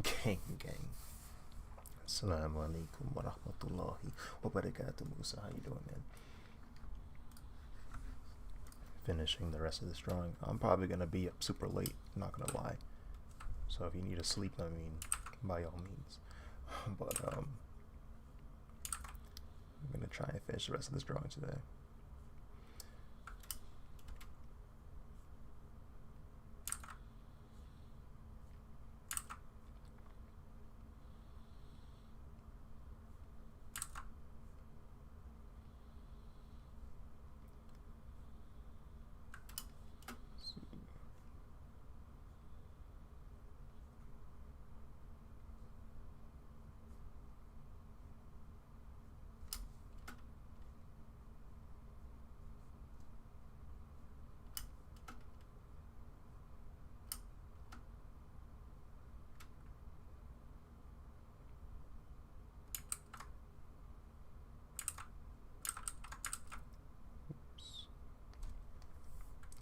Gang, gang. Assalamu alaikum wa rahmatullahi wa barakatuh, Musa. How you doing, man? Finishing the rest of this drawing. I'm probably gonna be up super late, not gonna lie. So if you need to sleep, I mean, by all means. But I'm gonna try and finish the rest of this drawing today.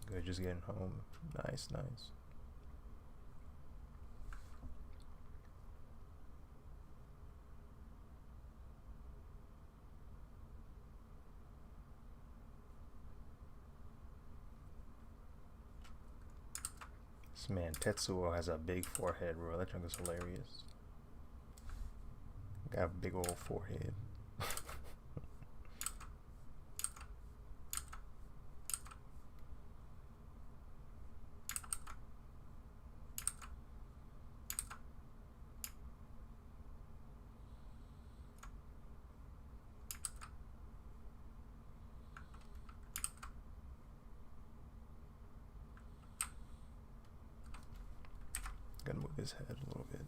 Good, just getting home. Nice, nice. This man, Tetsuo, has a big forehead, bro. That junk is hilarious. Got a big old forehead. Gotta move his head a little bit.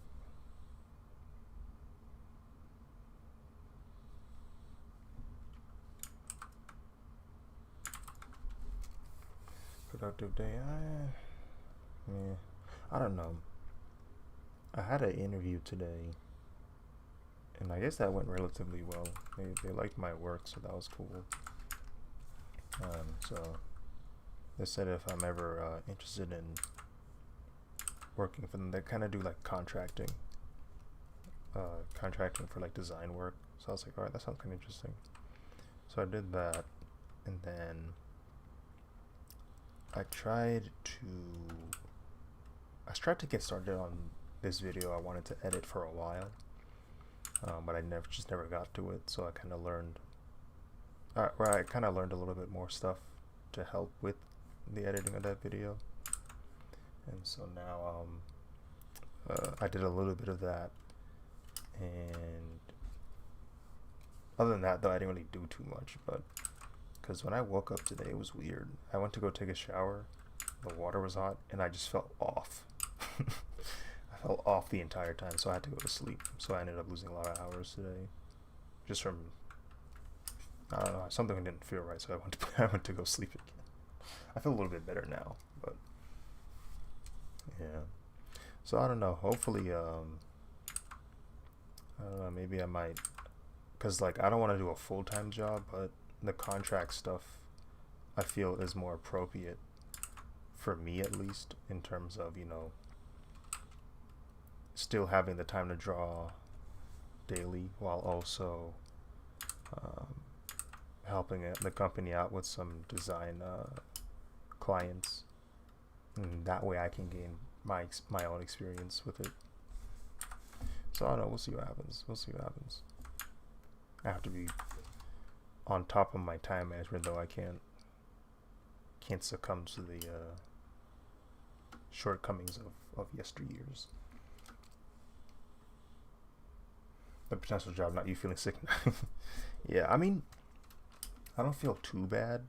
Productive day. I don't know. I had an interview today, and I guess that went relatively well. They liked my work, so that was cool. So they said if I'm ever interested in working for them, they kind of do like contracting for like design work. So I was like, all right, that sounds kind of interesting. So I did that, and then I tried to get started on this video I wanted to edit for a while, but I never got to it. So I kind of learned a little bit more stuff to help with the editing of that video. And so now I did a little bit of that, and other than that though, I didn't really do too much. But because when I woke up today, it was weird. I went to go take a shower, the water was hot, and I just felt off. I felt off the entire time, so I had to go to sleep. So I ended up losing a lot of hours today, just from, I don't know, something didn't feel right. So I went to go sleep again. I feel a little bit better now, but yeah. So I don't know. Hopefully, I don't know. Maybe I might, cause like I don't want to do a full-time job, but the contract stuff I feel is more appropriate for me, at least in terms of, you know, still having the time to draw daily while also um, helping the company out with some design clients, and that way I can gain my own experience with it. So I don't know. We'll see what happens. We'll see what happens. I have to be on top of my time management, though. I can't succumb to the shortcomings of yesteryears. The potential job, not you feeling sick. Yeah, I mean, I don't feel too bad.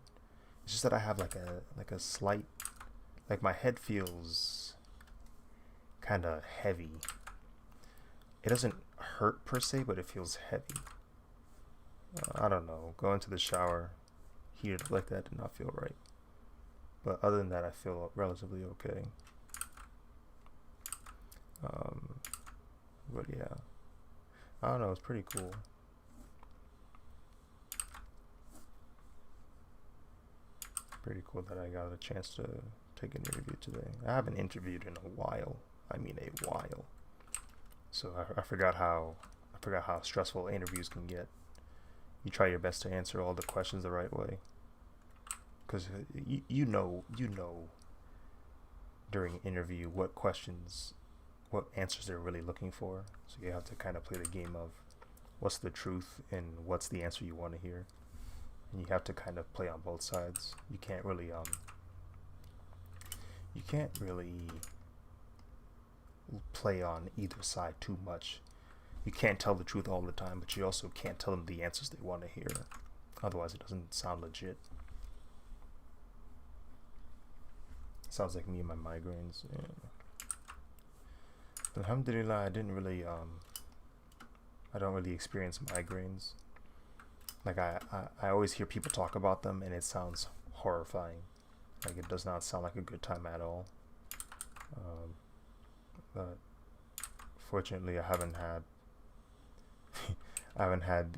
It's just that I have like a slight, like my head feels kind of heavy. It doesn't hurt per se, but it feels heavy. I don't know. Going to the shower heated like that did not feel right. But other than that, I feel relatively okay. But yeah, I don't know. It's pretty cool. Pretty cool that I got a chance to take an interview today. I haven't interviewed in a while. I mean, a while. So I forgot how stressful interviews can get. You try your best to answer all the questions the right way, because you know during an interview what answers they're really looking for. So you have to kind of play the game of what's the truth and what's the answer you want to hear. And you have to kind of play on both sides. You can't really play on either side too much. You can't tell the truth all the time, but you also can't tell them the answers they want to hear. Otherwise, it doesn't sound legit. Sounds like me and my migraines. Yeah. But alhamdulillah, I don't really experience migraines. Like I always hear people talk about them, and it sounds horrifying. Like it does not sound like a good time at all. But fortunately, I haven't had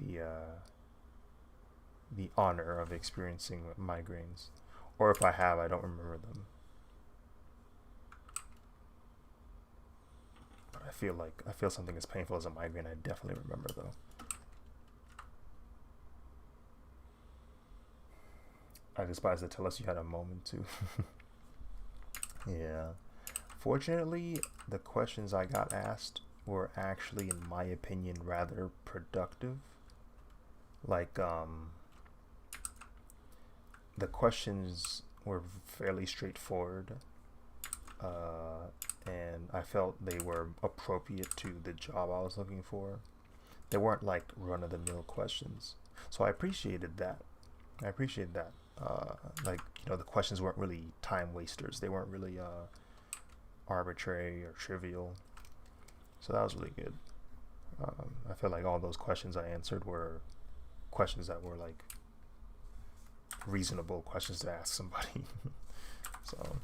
the honor of experiencing migraines, or if I have, I don't remember them. But I feel something as painful as a migraine. I definitely remember though. I despise to tell us you had a moment too. Yeah. Fortunately, the questions I got asked were actually, in my opinion, rather productive. Like, the questions were fairly straightforward, and I felt they were appropriate to the job I was looking for. They weren't like run-of-the-mill questions, so I appreciated that. I appreciate that. Like, the questions weren't really time wasters. They weren't really arbitrary or trivial. So that was really good. I feel like all those questions I answered were questions that were like reasonable questions to ask somebody. So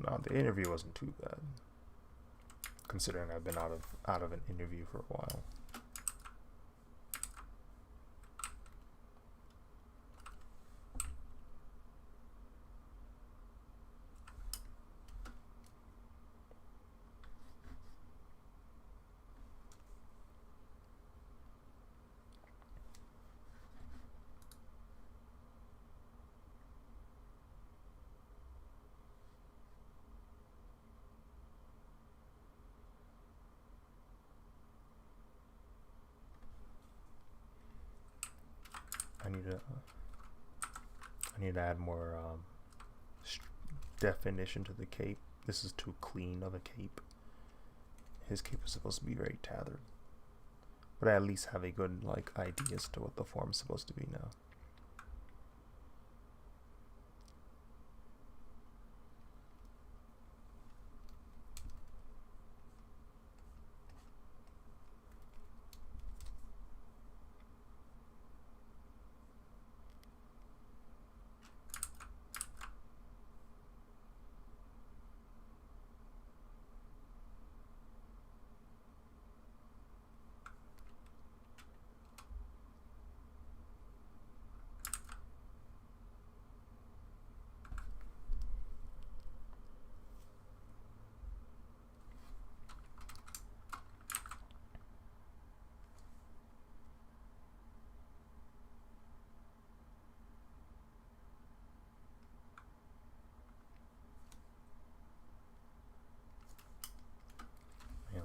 no, the interview wasn't too bad, considering I've been out of an interview for a while. I need to add more definition to the cape. This is too clean of a cape. His cape is supposed to be very tethered, but I at least have a good idea as to what the form is supposed to be now.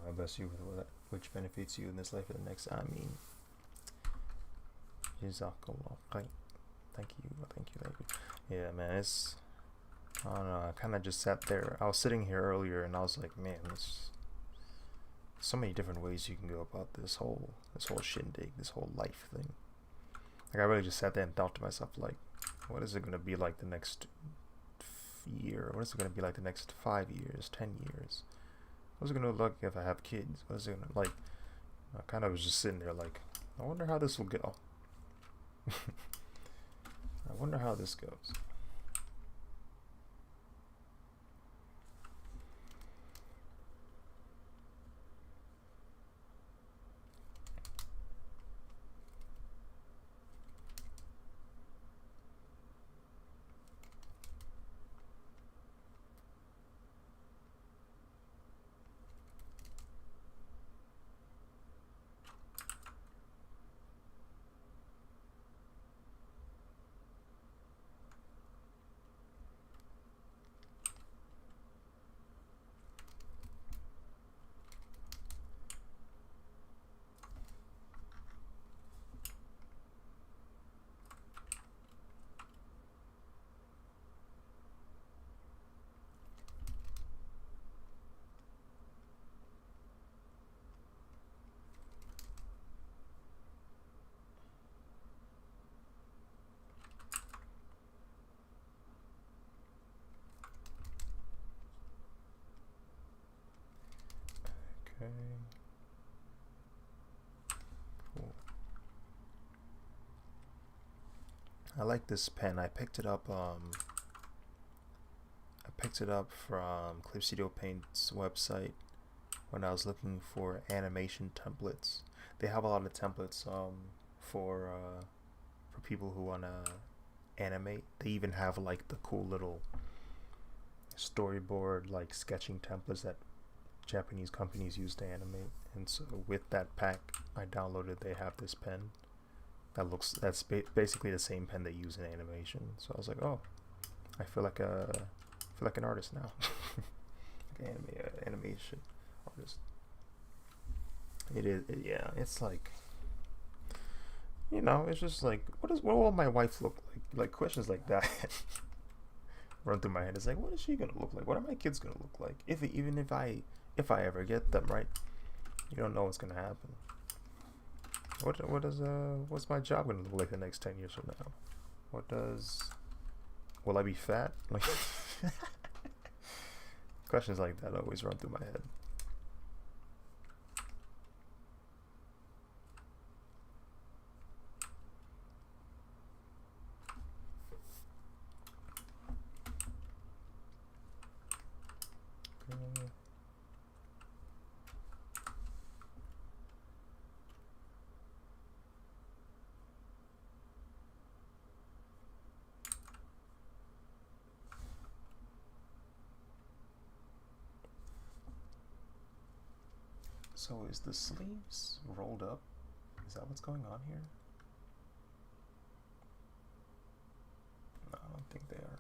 I bless you with which benefits you in this life and the next. I mean, Jazakallah. Thank you. Yeah, man, I don't know, I kind of just sat there. I was sitting here earlier and I was like, man, there's so many different ways you can go about this whole shindig, this whole life thing. Like, I really just sat there and thought to myself, like, what is it going to be like the next year? What is it going to be like the next 5 years, 10 years? What's it going to look like if I have kids? What is it going to, like, I kind of was just sitting there like, I wonder how this will go. I wonder how this goes. I like this pen. I picked it up. I picked it up from Clip Studio Paint's website when I was looking for animation templates. They have a lot of templates for people who wanna animate. They even have like the cool little storyboard like sketching templates that Japanese companies use to animate. And so with that pack I downloaded, they have this pen that's basically the same pen they use in animation. So I was like, oh, I feel like an artist now. Like animation artist. It is, yeah. It's like, it's just like, what will my wife look like? Like questions like that run through my head. It's like, what is she gonna look like? What are my kids gonna look like? Even if I ever get them, right? You don't know what's gonna happen. What's my job gonna look like the next 10 years from now? Will I be fat? Like questions like that always run through my head. So is the sleeves rolled up? Is that what's going on here? No, I don't think they are.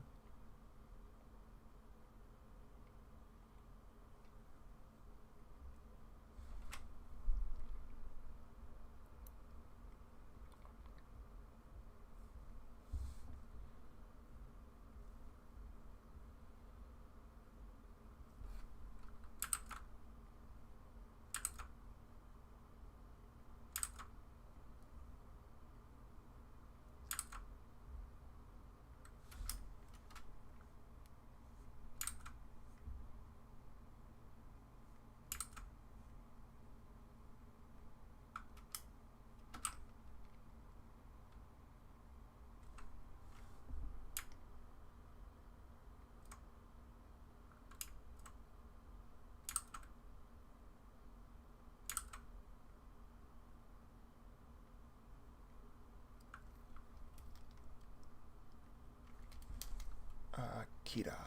Akira.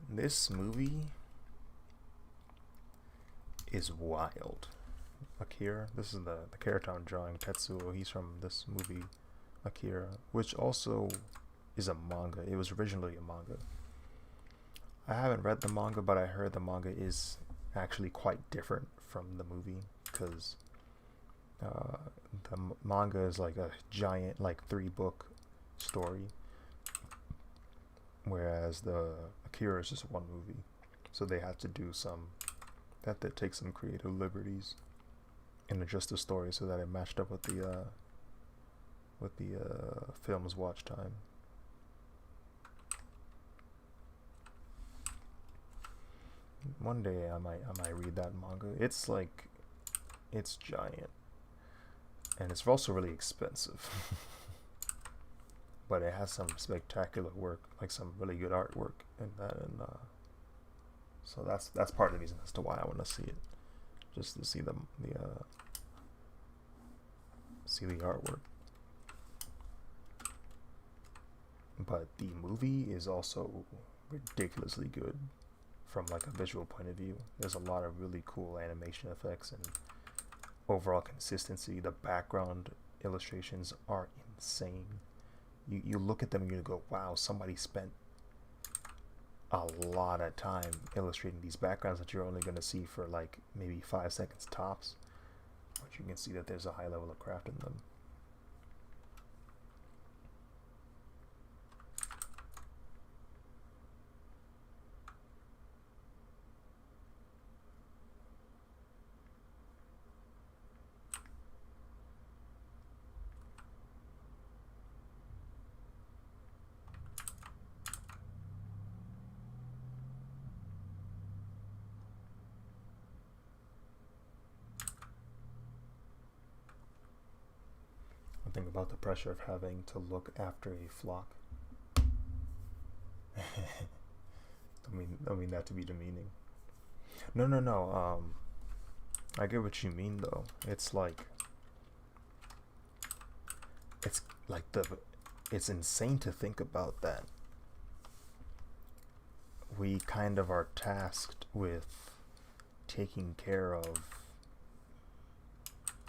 This movie is wild. Akira. This is the character I'm drawing, Tetsuo. He's from this movie, Akira, which also is a manga. It was originally a manga. I haven't read the manga, but I heard the manga is actually quite different from the movie because the manga is like a giant, like 3-book story, whereas the Akira is just one movie. So they had to do they take some creative liberties and adjust the story so that it matched up with the film's watch time. One day I might read that manga. It's giant, and it's also really expensive. But it has some spectacular work, like some really good artwork in that, and so that's part of the reason as to why I want to see it, just to see the artwork. But the movie is also ridiculously good from like a visual point of view. There's a lot of really cool animation effects and overall consistency. The background illustrations are insane. You look at them and you go, wow, somebody spent a lot of time illustrating these backgrounds that you're only going to see for like maybe 5 seconds tops, but you can see that there's a high level of craft in them. something about the pressure of having to look after a flock. I mean that to be demeaning. No, no, no. I get what you mean though. It's like it's like the it's insane to think about that. We kind of are tasked with taking care of,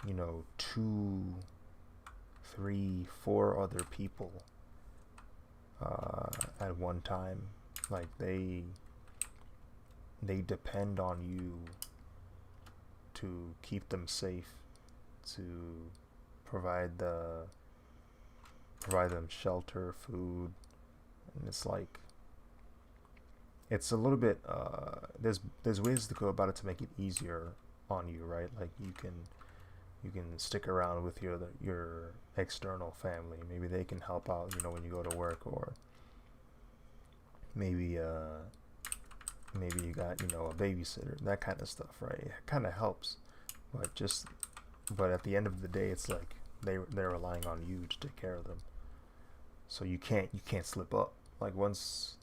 you know, 2, 3, 4 other people at one time. Like they depend on you to keep them safe, to provide them shelter, food, and it's like it's a little bit there's ways to go about it to make it easier on you, right? Like you can stick around with your external family. Maybe they can help out, you know, when you go to work, or maybe you got, you know, a babysitter, that kind of stuff, right? It kind of helps, but at the end of the day, it's like they're relying on you to take care of them. So you can't slip up. Like once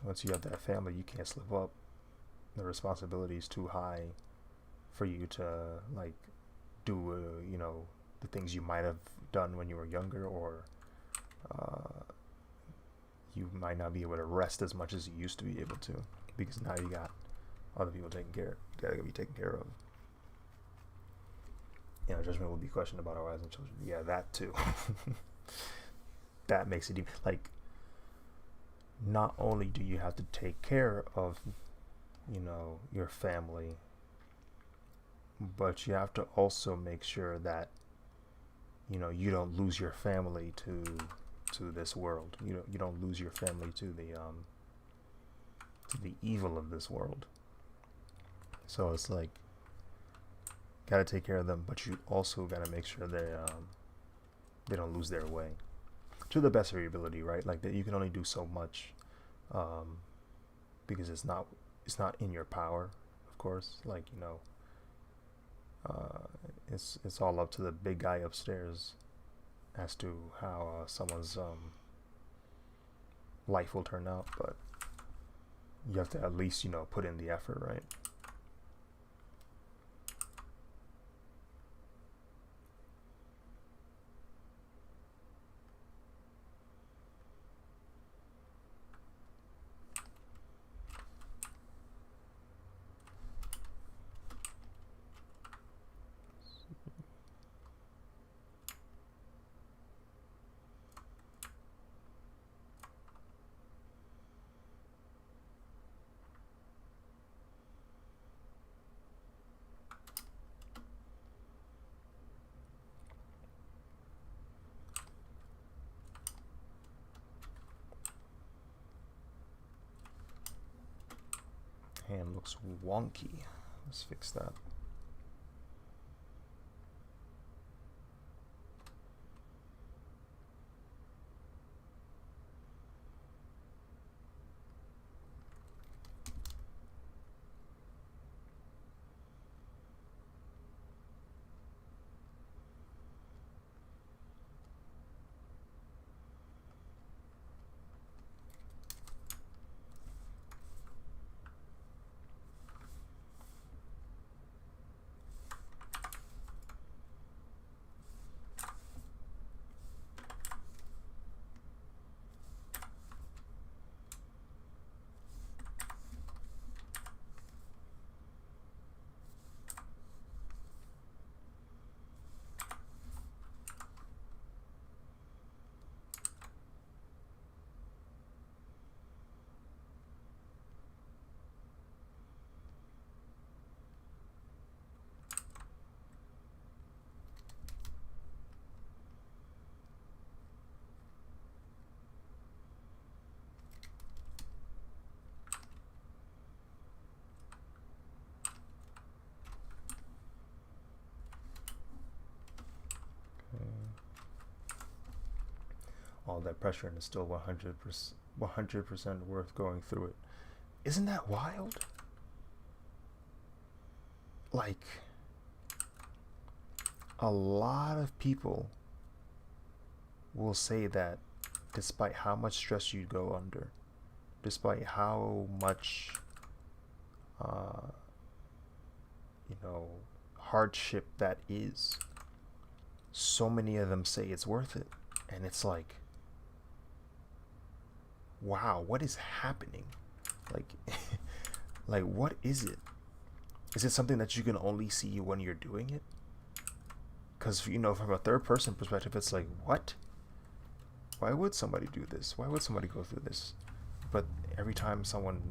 you have that family, you can't slip up. The responsibility is too high for you to like do you know, the things you might have done when you were younger, or you might not be able to rest as much as you used to be able to, because now you got other people gotta be taken care of. You know, judgment will be questioned about our wives and children. Yeah, that too. That makes it even, like, not only do you have to take care of, you know, your family, but you have to also make sure that, you know, you don't lose your family to this world. You don't lose your family to the evil of this world. So it's like, gotta take care of them, but you also gotta make sure they don't lose their way, to the best of your ability, right? Like that you can only do so much, because it's not in your power, of course. Like, you know, it's all up to the big guy upstairs as to how someone's life will turn out, but you have to at least, you know, put in the effort, right? Hand looks wonky. Let's fix that. All that pressure, and it's still 100% worth going through it. Isn't that wild? Like, a lot of people will say that despite how much stress you go under, despite how much, uh, you know, hardship that is, so many of them say it's worth it. And it's like, wow, what is happening? Like, like, what is it? Is it something that you can only see when you're doing it? Because, you know, from a third person perspective, it's like, what? Why would somebody do this? Why would somebody go through this? But every time someone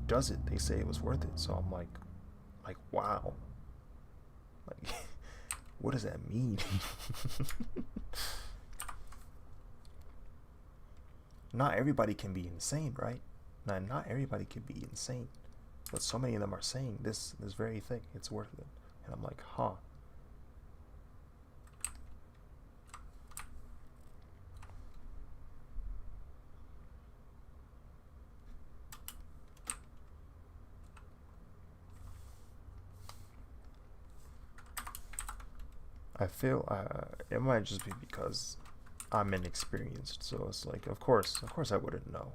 does it, they say it was worth it. So I'm like, wow. Like, what does that mean? Not everybody can be insane, right? Not everybody can be insane. But so many of them are saying this very thing. It's worth it. And I'm like, huh. I feel it might just be because I'm inexperienced. So it's like, of course I wouldn't know,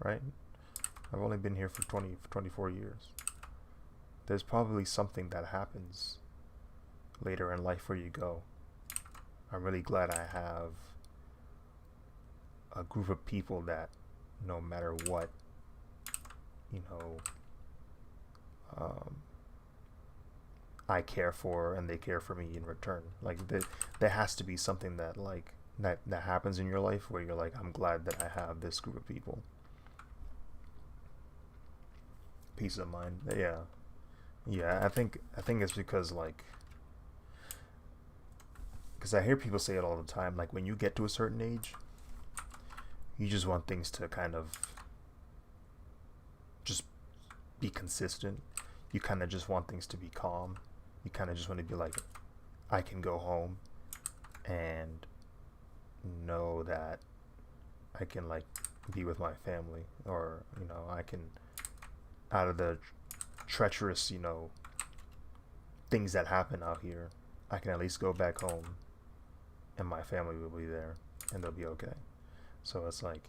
right? I've only been here for 24 years. There's probably something that happens later in life where you go, I'm really glad I have a group of people that no matter what, you know, um, I care for and they care for me in return. Like there has to be something that like that happens in your life where you're like, I'm glad that I have this group of people. Peace of mind. Yeah. Yeah, I think it's because like because I hear people say it all the time, like when you get to a certain age, you just want things to kind of just be consistent. You kind of just want things to be calm. You kind of just want to be like, I can go home and know that I can like be with my family, or you know, I can out of the treacherous, you know, things that happen out here, I can at least go back home and my family will be there and they'll be okay. So it's like,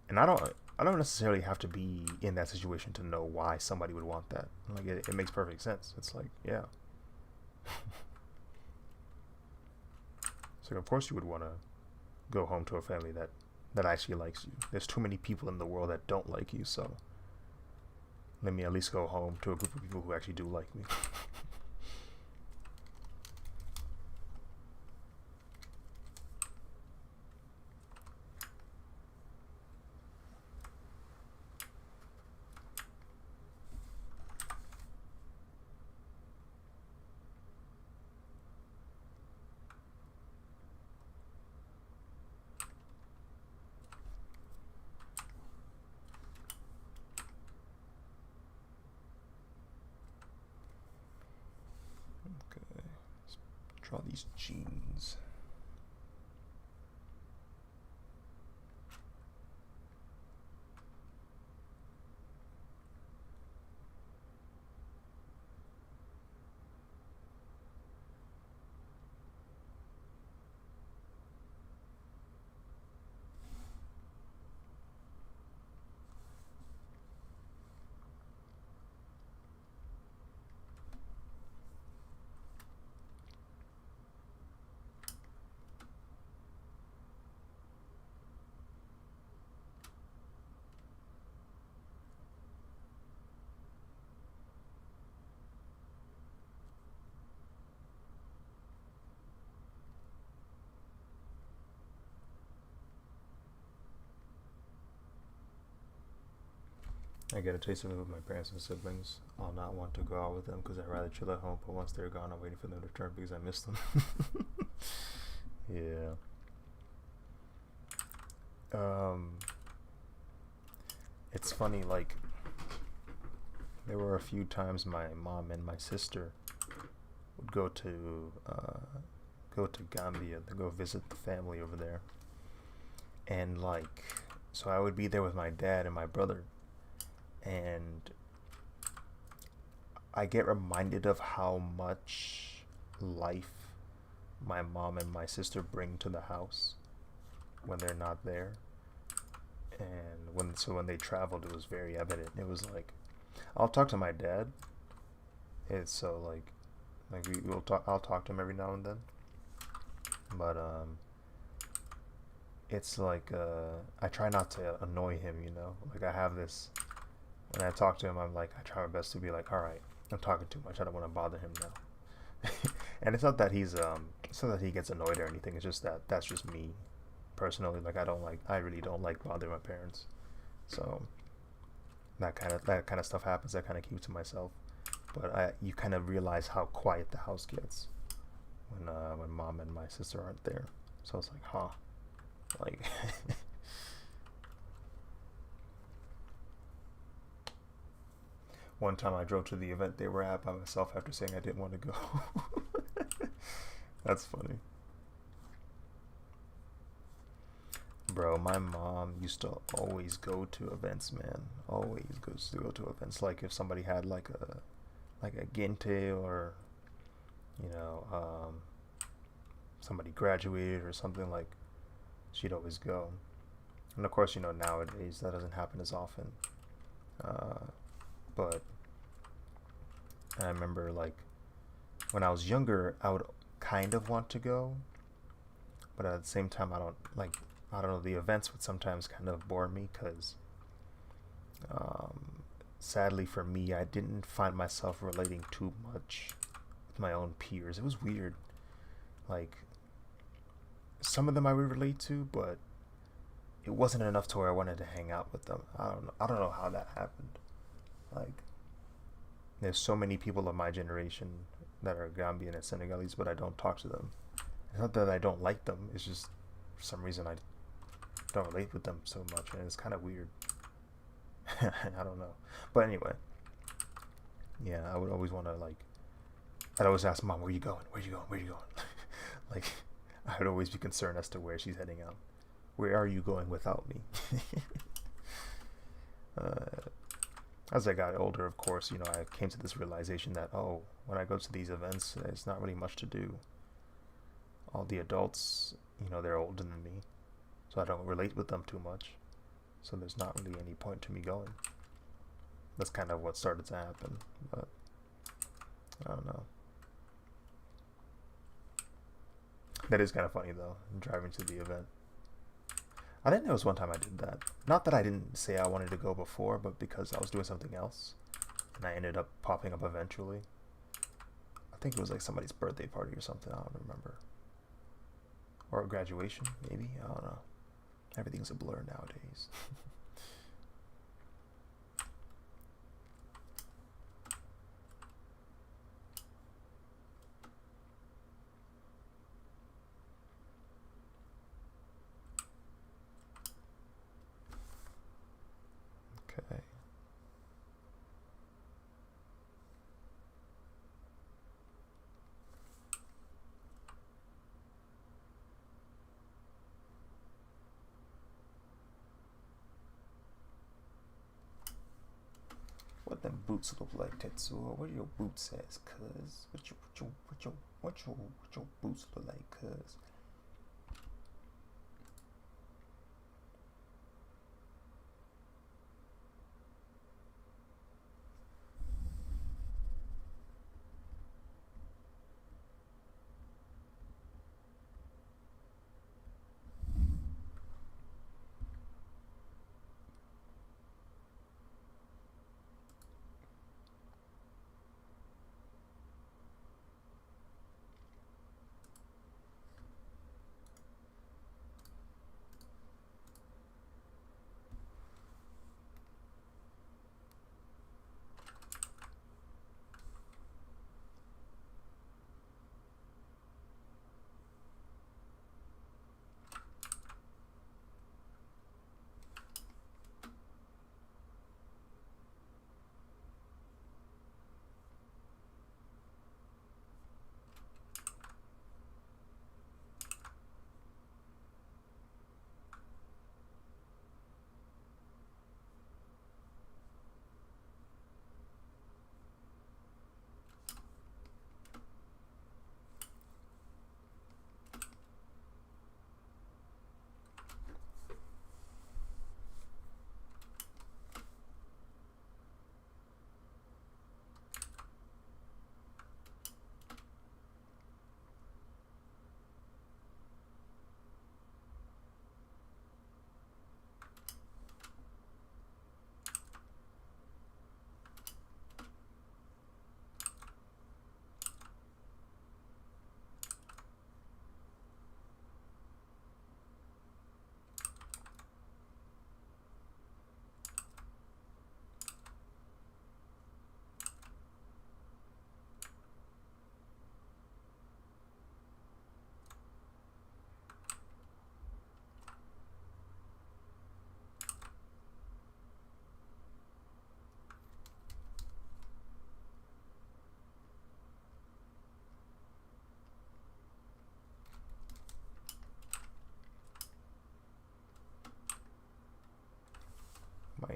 and I don't necessarily have to be in that situation to know why somebody would want that. Like it makes perfect sense. It's like, yeah. So of course you would want to go home to a family that actually likes you. There's too many people in the world that don't like you, so let me at least go home to a group of people who actually do like me. Okay, let's draw these genes. I get a taste of it with my parents and siblings. I'll not want to go out with them because I'd rather chill at home, but once they're gone, I'm waiting for them to return because I miss them. Yeah. Um, it's funny, like, there were a few times my mom and my sister would go to Gambia to go visit the family over there. And, like, so I would be there with my dad and my brother. And I get reminded of how much life my mom and my sister bring to the house when they're not there. And when they traveled, it was very evident. It was like, I'll talk to my dad. It's so like we'll talk. I'll talk to him every now and then. But it's like I try not to annoy him. You know, like I have this. When I talk to him, I'm like I try my best to be like, all right, I'm talking too much. I don't want to bother him now. And it's not that he gets annoyed or anything. It's just that that's just me personally. Like I really don't like bothering my parents. So that kind of stuff happens. I kind of keep to myself. But you kind of realize how quiet the house gets when mom and my sister aren't there. So it's like, huh, like. One time I drove to the event they were at by myself after saying I didn't want to go. That's funny. Bro, my mom used to always go to events, man. Always goes to go to events. Like if somebody had like a gente, or you know, somebody graduated or something, like she'd always go. And of course, you know, nowadays that doesn't happen as often. Uh, but I remember like when I was younger, I would kind of want to go, but at the same time, I don't know, the events would sometimes kind of bore me because, um, sadly for me, I didn't find myself relating too much with my own peers. It was weird. Like some of them I would relate to, but it wasn't enough to where I wanted to hang out with them. I don't know. I don't know how that happened. Like there's so many people of my generation that are Gambian and Senegalese, but I don't talk to them. It's not that I don't like them. It's just for some reason I don't relate with them so much, and it's kind of weird. I don't know. But anyway, yeah, I would always want to like. I'd always ask mom, "Where you going? Where you going? Where you going?" Like, I would always be concerned as to where she's heading out. Where are you going without me? uh, as I got older, of course, you know, I came to this realization that, oh, when I go to these events, it's not really much to do. All the adults, you know, they're older than me, so I don't relate with them too much. So there's not really any point to me going. That's kind of what started to happen, but I don't know. That is kind of funny though, driving to the event. I think there was one time I did that. Not that I didn't say I wanted to go before, but because I was doing something else, and I ended up popping up eventually. I think it was like somebody's birthday party or something. I don't remember. Or a graduation, maybe. I don't know. Everything's a blur nowadays. Okay. What them boots look like, Tetsuo? What your boots says, cuz? What your boots look like, cuz?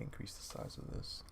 may increase the size of this.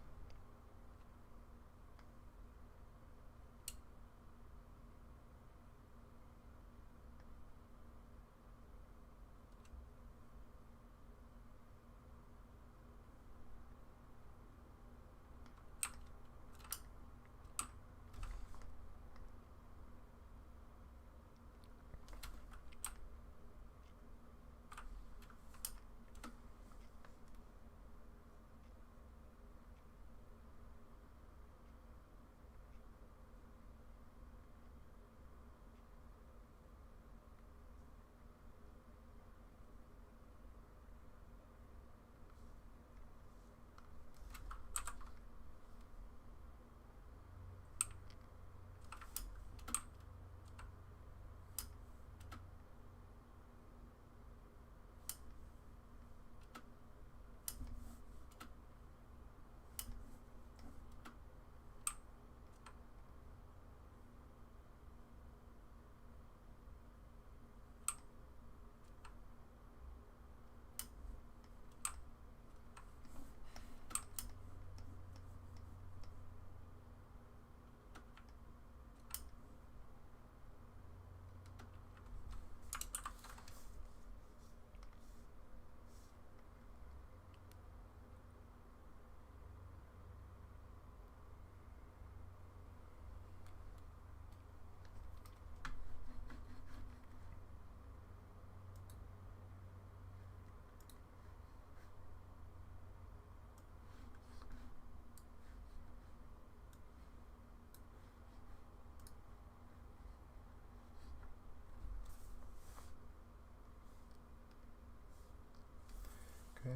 Okay.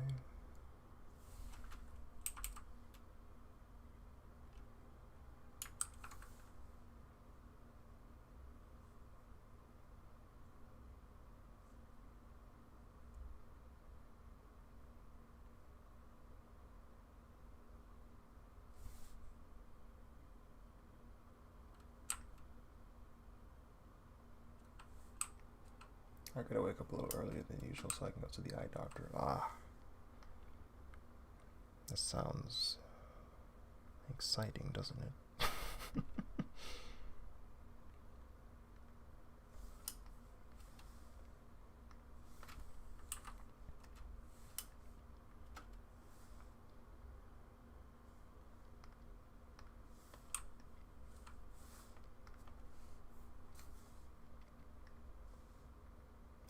I gotta wake up a little earlier than usual so I can go to the eye doctor. That sounds exciting, doesn't it?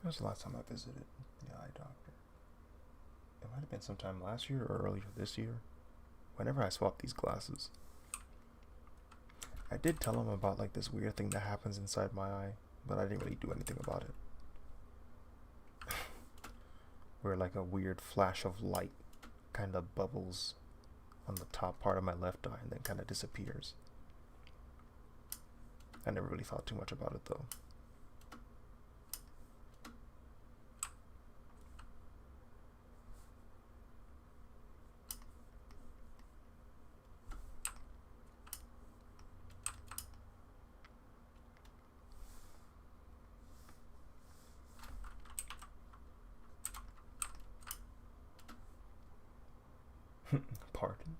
When was the last time I visited the eye doctor? It might have been sometime last year or earlier this year. Whenever I swapped these glasses. I did tell him about like this weird thing that happens inside my eye, but I didn't really do anything about it. Where like a weird flash of light kind of bubbles on the top part of my left eye and then kind of disappears. I never really thought too much about it though. Pardon.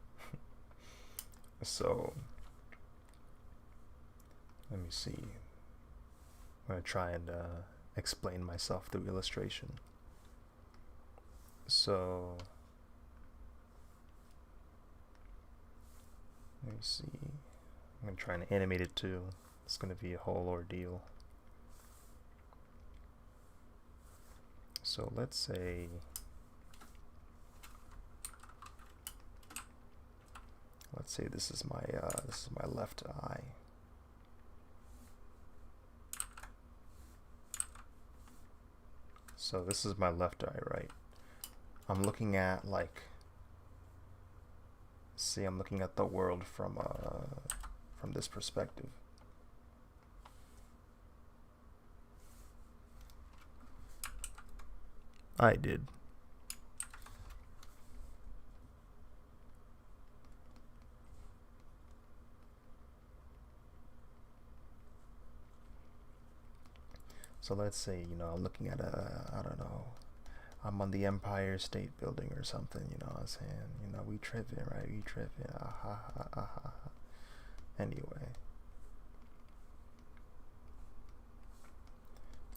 So let me see. I'm gonna try and explain myself through illustration. So let me see. I'm gonna try and animate it too. It's gonna be a whole ordeal. So let's say this is my left eye. So this is my left eye, right? I'm looking at I'm looking at the world from this perspective. I did. So let's say, I'm looking at I don't know, I'm on the Empire State Building or something, you know what I'm saying? You know, we tripping, right? We tripping. Ah ha ha ah ha ha. Anyway.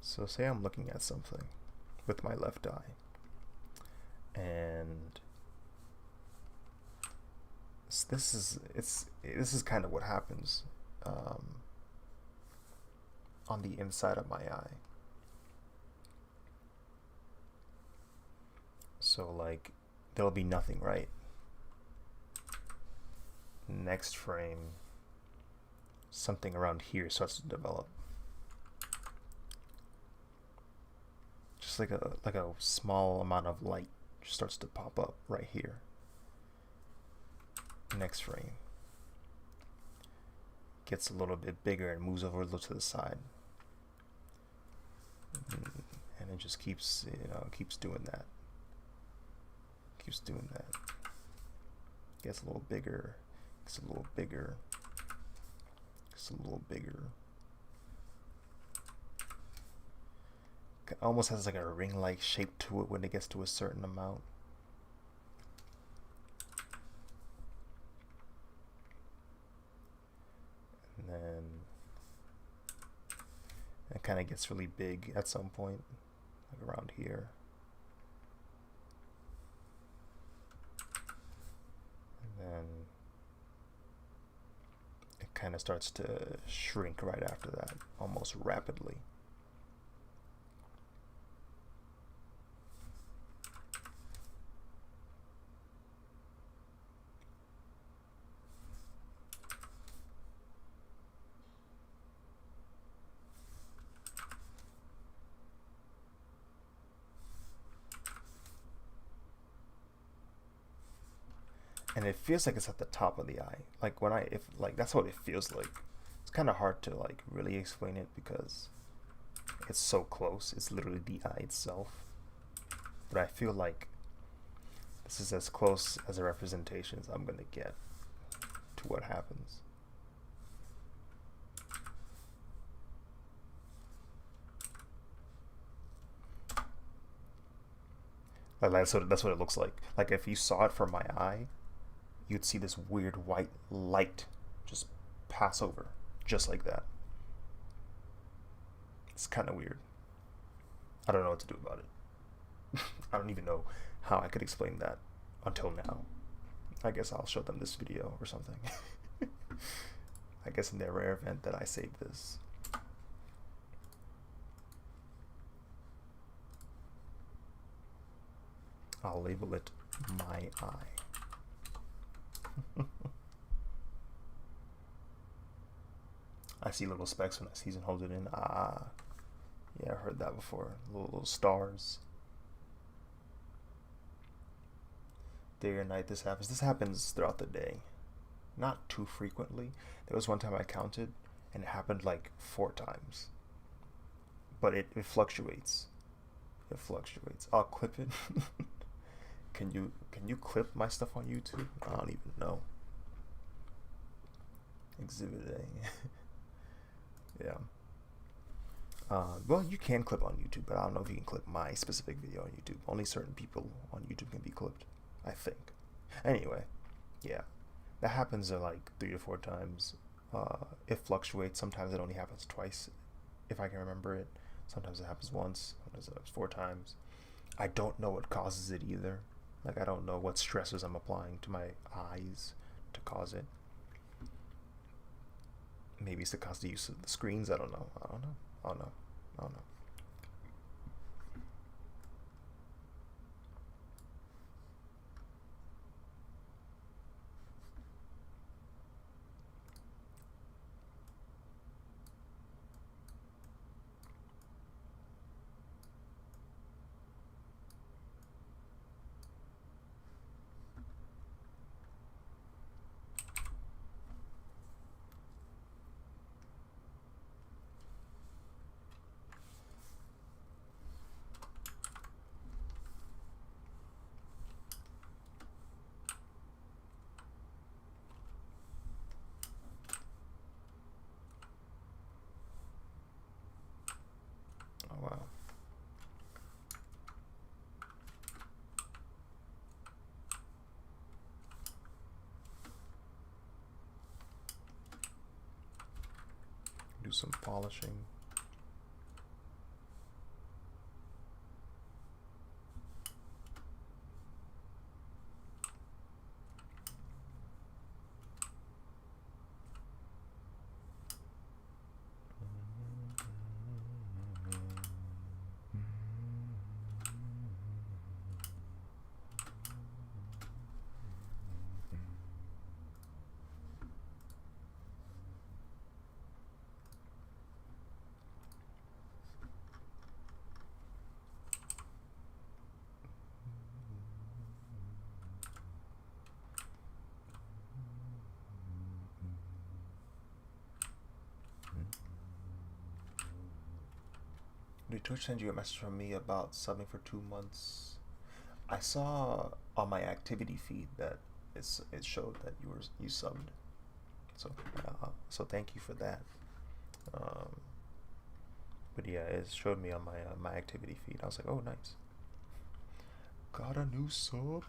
So say I'm looking at something with my left eye, and this is kind of what happens on the inside of my eye. So like there'll be nothing, right? Next frame, something around here starts to develop. Just like a small amount of light just starts to pop up right here. Next frame gets a little bit bigger and moves over a little to the side, and it just keeps, you know, keeps doing that. Keeps doing that. Gets a little bigger. Gets a little bigger. Gets a little bigger. It almost has like a ring-like shape to it when it gets to a certain amount. And then it kind of gets really big at some point, like around here. And then it kind of starts to shrink right after that, almost rapidly. And it feels like it's at the top of the eye. Like when that's what it feels like. It's kind of hard to like really explain it because it's so close. It's literally the eye itself. But I feel like this is as close as a representation as I'm gonna get to what happens. Like that's what it looks like. Like if you saw it from my eye, you'd see this weird white light just pass over, just like that. It's kind of weird. I don't know what to do about it. I don't even know how I could explain that until now. I guess I'll show them this video or something. I guess in their rare event that I save this. I'll label it my eye. I see little specks when I season hold it in. Ah, yeah, I heard that before. Little stars. Day or night this happens. This happens throughout the day. Not too frequently. There was one time I counted and it happened like 4 times. But it fluctuates. It fluctuates. I'll clip it. Can you clip my stuff on YouTube? I don't even know. Exhibit A. Yeah. Well, you can clip on YouTube, but I don't know if you can clip my specific video on YouTube. Only certain people on YouTube can be clipped, I think. Anyway, yeah. That happens like 3 to 4 times. It fluctuates. Sometimes it only happens twice, if I can remember it. Sometimes it happens once. Sometimes it happens 4 times. I don't know what causes it either. Like, I don't know what stressors I'm applying to my eyes to cause it. Maybe it's the constant use of the screens. I don't know. I don't know. some polishing. Did Twitch send you a message from me about subbing for 2 months? I saw on my activity feed that it showed that you subbed, so thank you for that. But yeah, it showed me on my activity feed. I was like, oh, nice. Got a new sub.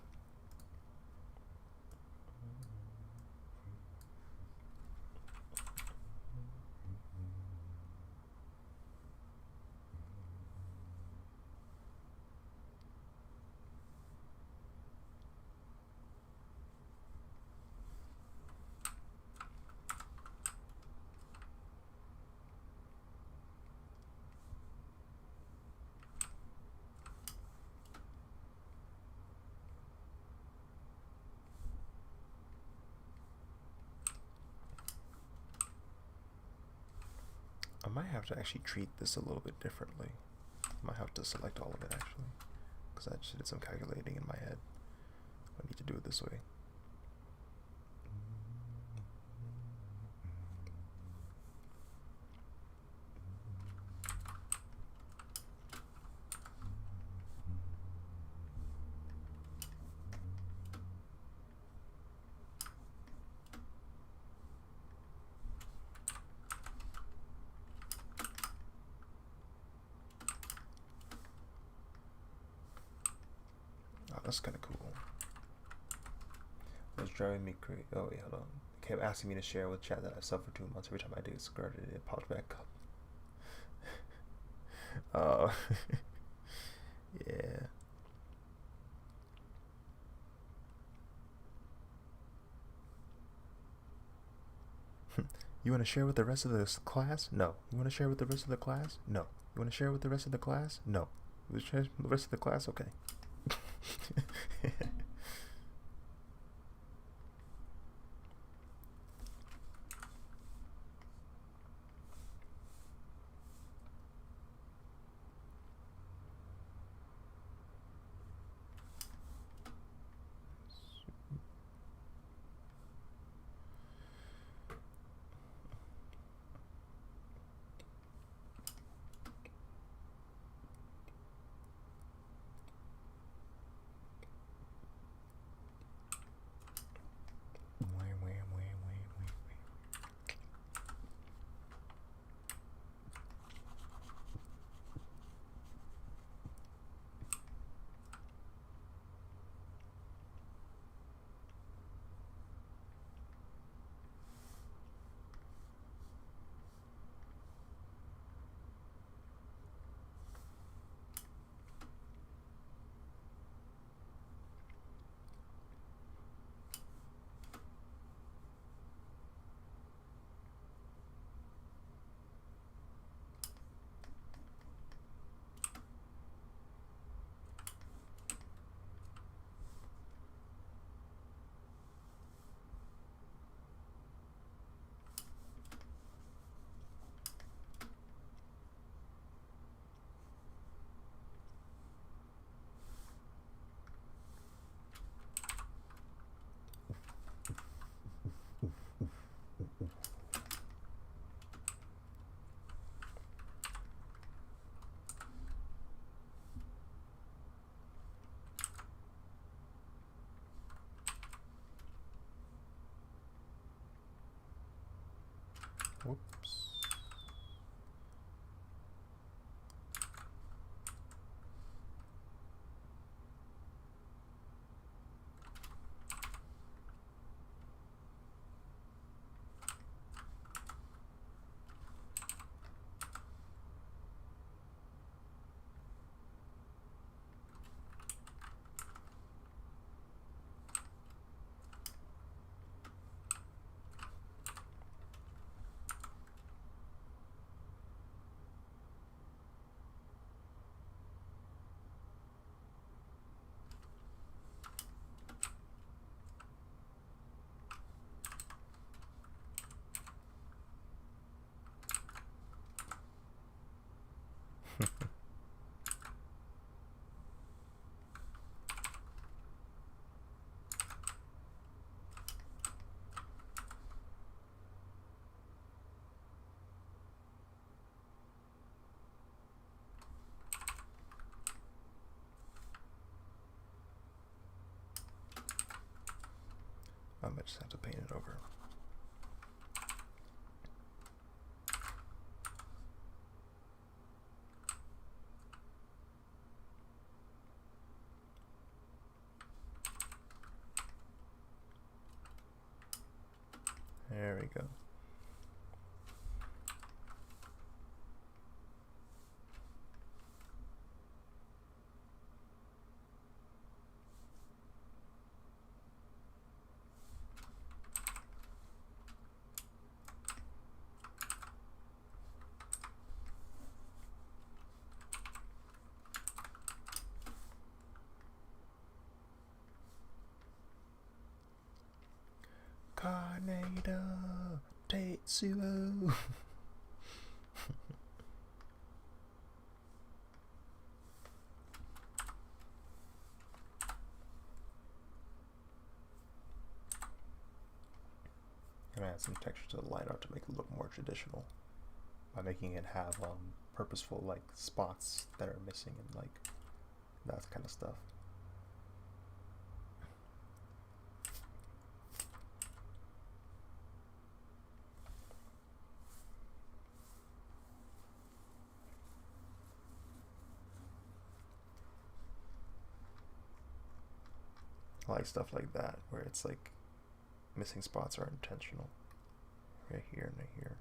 I might have to actually treat this a little bit differently. I might have to select all of it actually, because I just did some calculating in my head. I need to do it this way. That's kind of cool. What's driving me crazy? Oh wait, hold on. It kept asking me to share with chat that I subbed for 2 months. Every time I discarded it, it popped back up. Yeah. You want to share with the rest of the class? No. You want to share with the rest of the class? No. You want to share with the rest of the class? No. You want to share with the rest of the class? Okay. I might just have to paint it over. There we go. Tornado, TETSUO. Gonna add some texture to the line art to make it look more traditional by making it have purposeful like spots that are missing and like that kind of stuff. I like stuff like that where it's like missing spots are intentional. Right here and right here.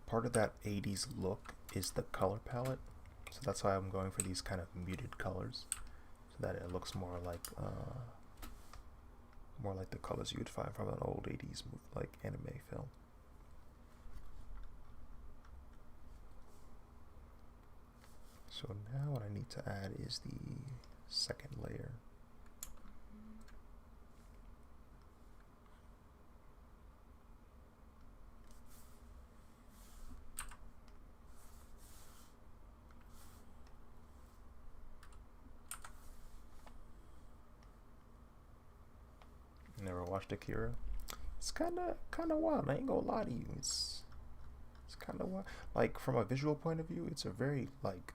Part of that 80s look is the color palette, so that's why I'm going for these kind of muted colors, so that it looks more like the colors you'd find from an old 80s like anime film. So now what I need to add is the second layer. Never watched Akira. It's kind of wild. I ain't gonna lie to you. It's kind of wild. Like from a visual point of view, it's a very like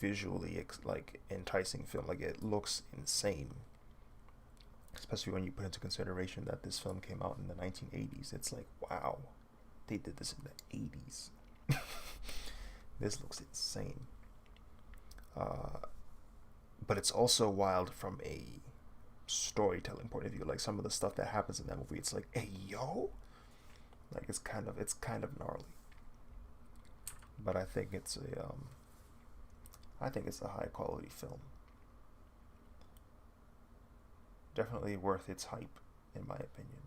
visually like enticing film. Like it looks insane, especially when you put into consideration that this film came out in the 1980s. It's like, wow, they did this in the 80s. This looks insane. But it's also wild from a storytelling point of view. Like some of the stuff that happens in that movie, it's like, hey yo, like it's kind of gnarly. But I think it's a high quality film. Definitely worth its hype, in my opinion.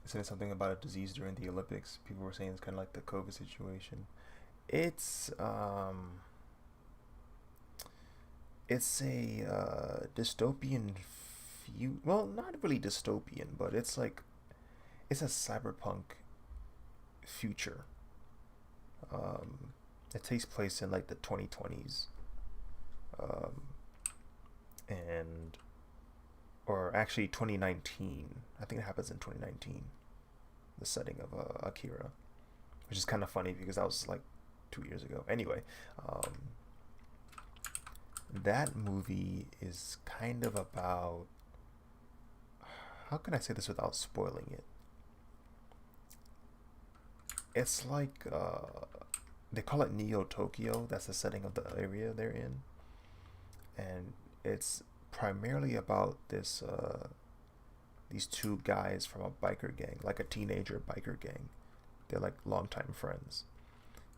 Isn't it something about a disease during the Olympics? People were saying it's kind of like the COVID situation. It's a dystopian well, not really dystopian, but it's like it's a cyberpunk future. It takes place in like the 2020s. Um, and or actually 2019. I think it happens in 2019. The setting of Akira, which is kind of funny because that was like 2 years ago. Anyway, um, that movie is kind of about, how can I say this without spoiling it? It's like they call it Neo Tokyo. That's the setting of the area they're in, and it's primarily about this these two guys from a biker gang, like a teenager biker gang. They're like longtime friends,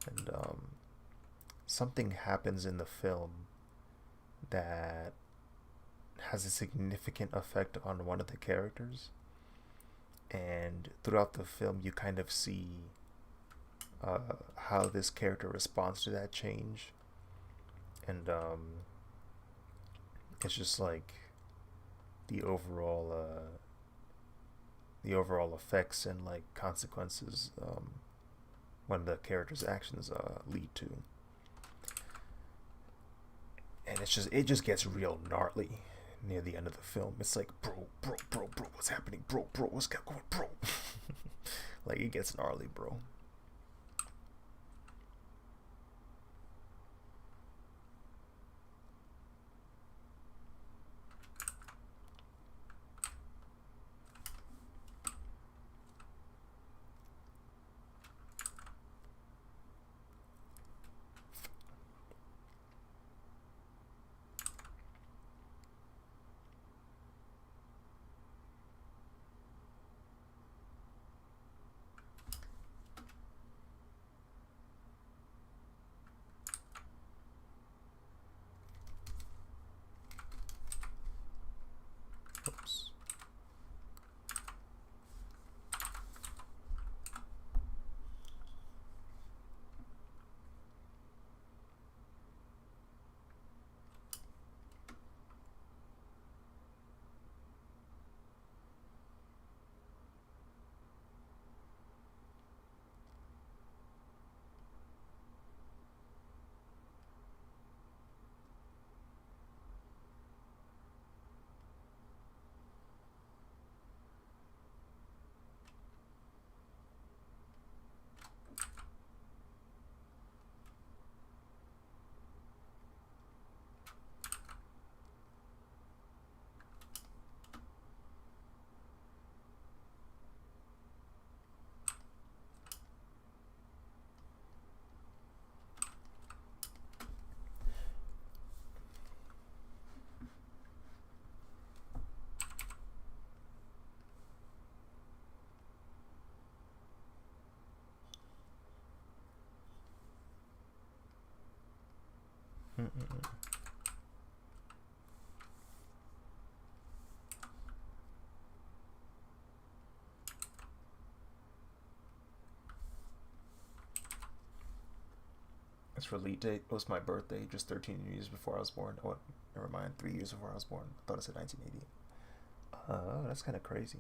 and something happens in the film that has a significant effect on one of the characters, and throughout the film you kind of see how this character responds to that change, and it's just like the overall the overall effects and like consequences when the character's actions lead to, and it just gets real gnarly near the end of the film. It's like, bro, what's happening, bro, what's going, bro? Like, it gets gnarly, bro. Oops. Mm-mm-mm. Its release date was my birthday, just 13 years before I was born. Oh, never mind, 3 years before I was born. I thought it said 1980. Oh, that's kind of crazy.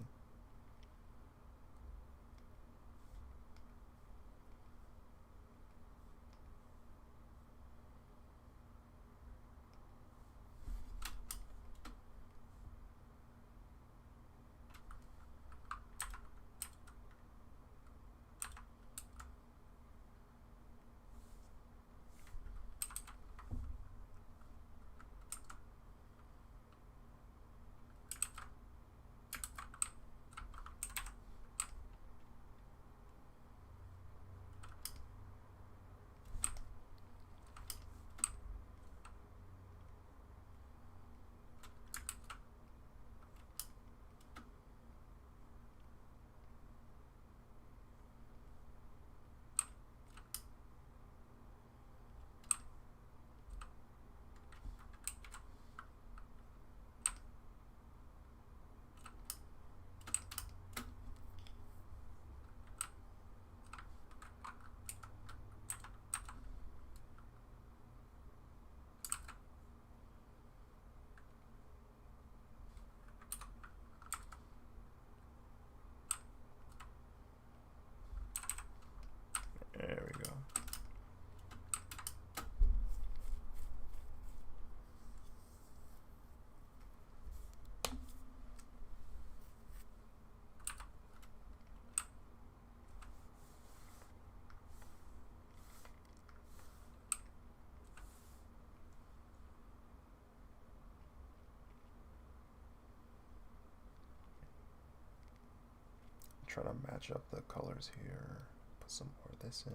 try to match up the colors here. Put some more of this in.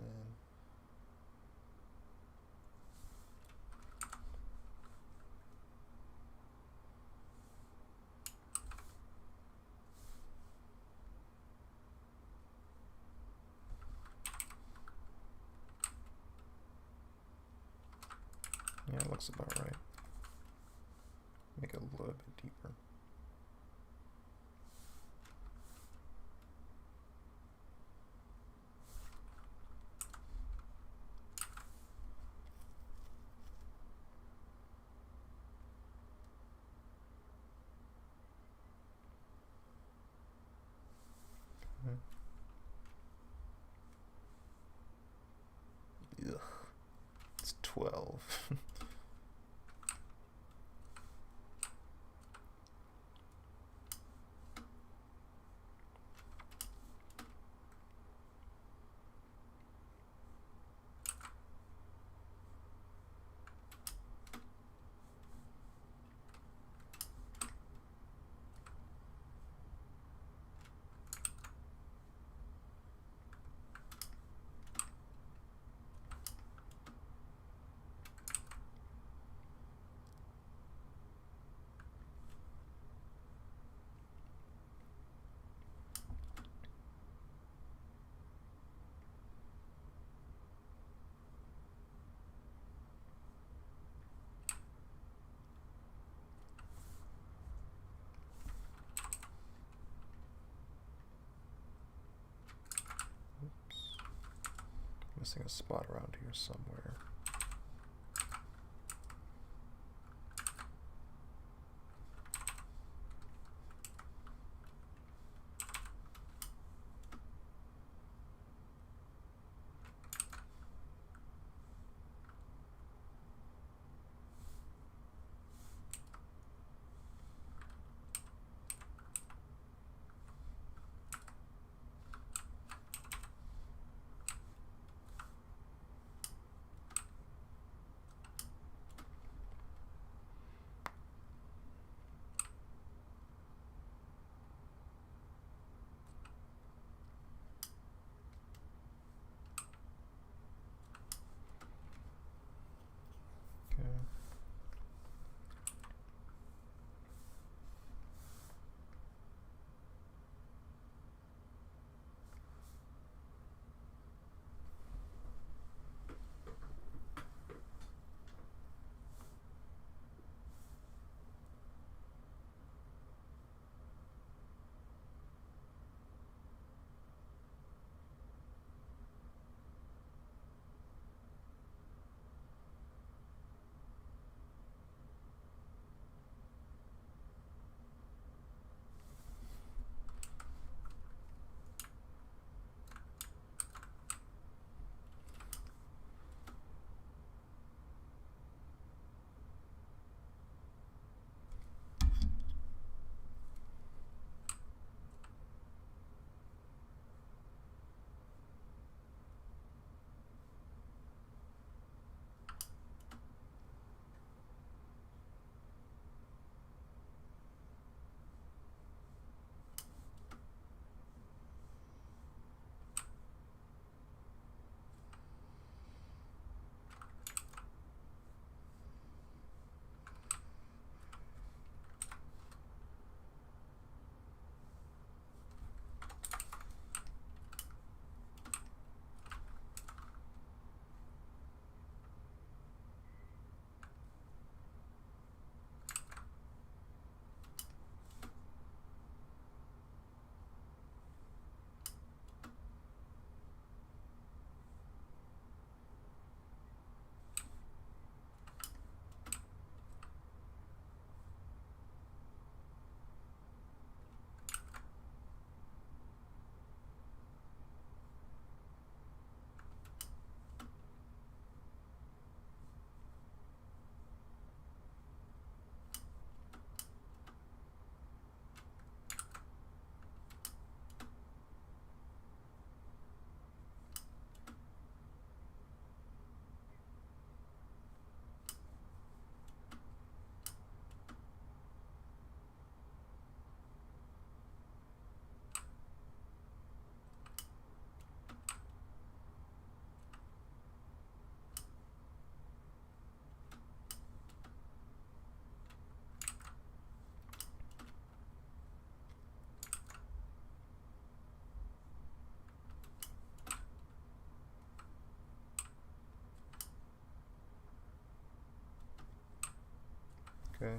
Yeah, it looks about right. Make it a little bit deeper. Ugh. It's 12. Missing a spot around here somewhere. Okay.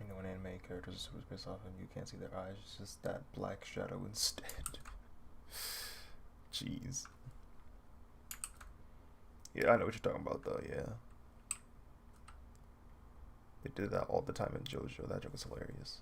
You know, when anime characters are pissed off and you can't see their eyes, it's just that black shadow instead. Jeez. Yeah, I know what you're talking about though, yeah. They did that all the time in JoJo. That joke is hilarious.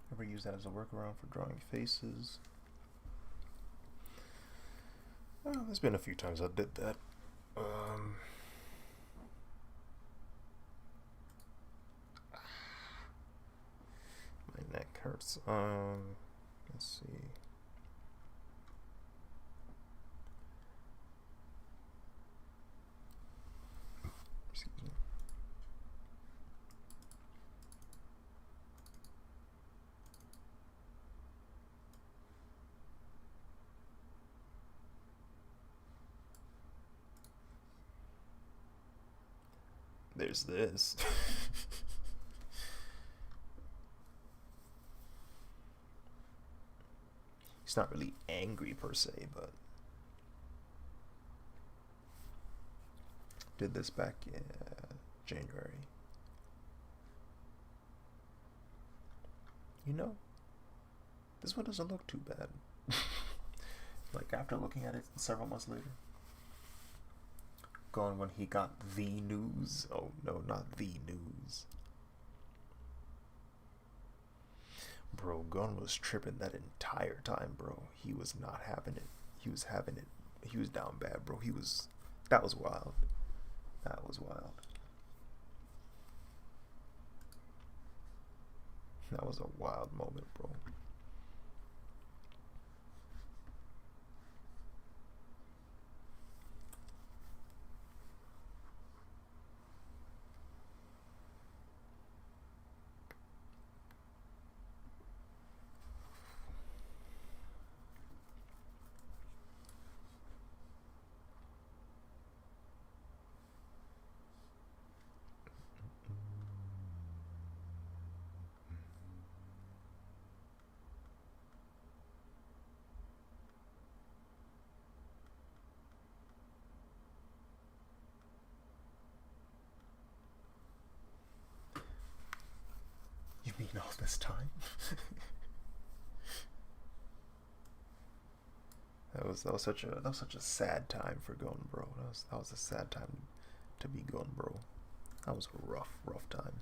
Ever use that as a workaround for drawing faces? Oh, there's been a few times I did that. My neck hurts. Let's see. There's this. He's not really angry per se, but did this back in January. You know, this one doesn't look too bad. Like after looking at it several months later. Going when he got the news. Oh no, not the news. Bro, Gunn was tripping that entire time, bro. He was not having it. He was having it. He was down bad, bro. That was wild. That was wild. That was a wild moment, bro. You mean all this time? That was such a sad time for Gon, bro. That was a sad time to be Gon, bro. That was a rough time.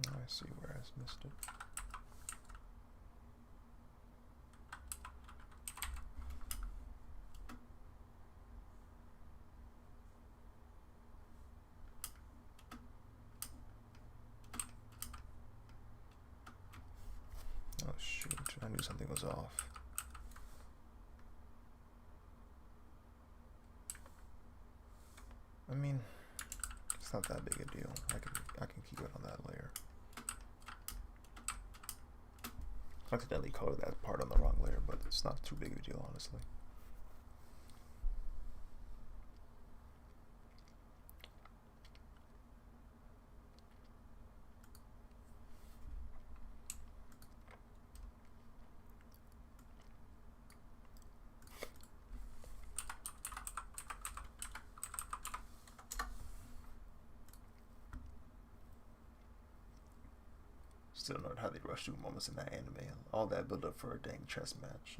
I see where I missed it. Oh shoot, I knew something was off. I mean, it's not that big a deal. I can keep it on that layer. I accidentally colored that part on the wrong layer, but it's not too big of a deal, honestly. Still don't know how they rush through moments in that anime. All that build up for a dang chess match.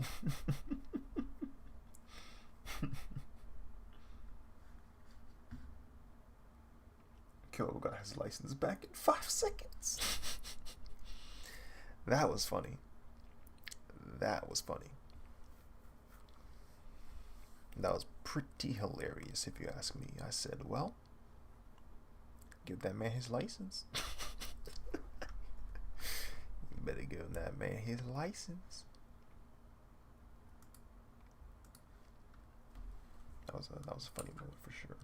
Killer got his license back in 5 seconds. That was funny. That was funny. That was pretty hilarious, if you ask me. I said, well, give that man his license. Better give that man his license. That was a funny moment for sure.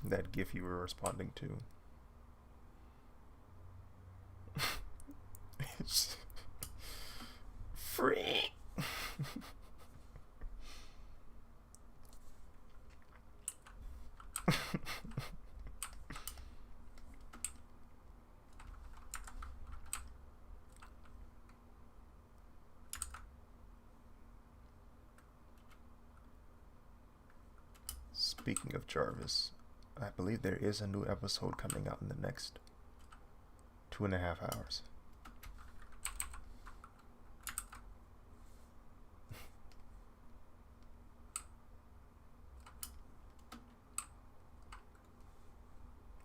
That GIF you were responding to. It's free. Speaking of Jarvis, I believe there is a new episode coming out in the next 2.5 hours.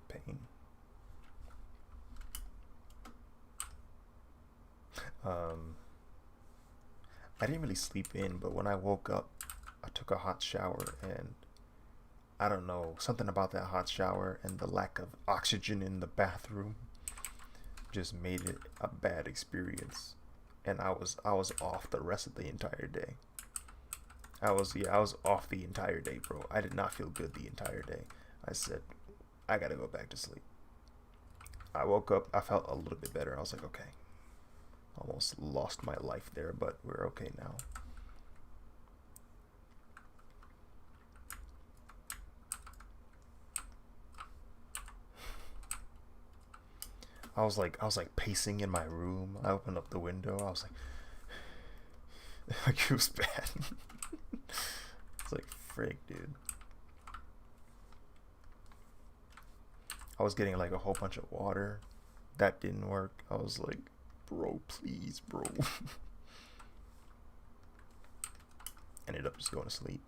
Pain. I didn't really sleep in, but when I woke up, I took a hot shower, and I don't know, something about that hot shower and the lack of oxygen in the bathroom just made it a bad experience. And I was off the rest of the entire day. I was off the entire day, bro. I did not feel good the entire day. I said, I gotta go back to sleep. I woke up, I felt a little bit better. I was like, okay. Almost lost my life there, but we're okay now. I was like pacing in my room. I opened up the window. I was like it was bad. It's like, frick, dude. I was getting like a whole bunch of water. That didn't work. I was like, bro, please, bro. Ended up just going to sleep.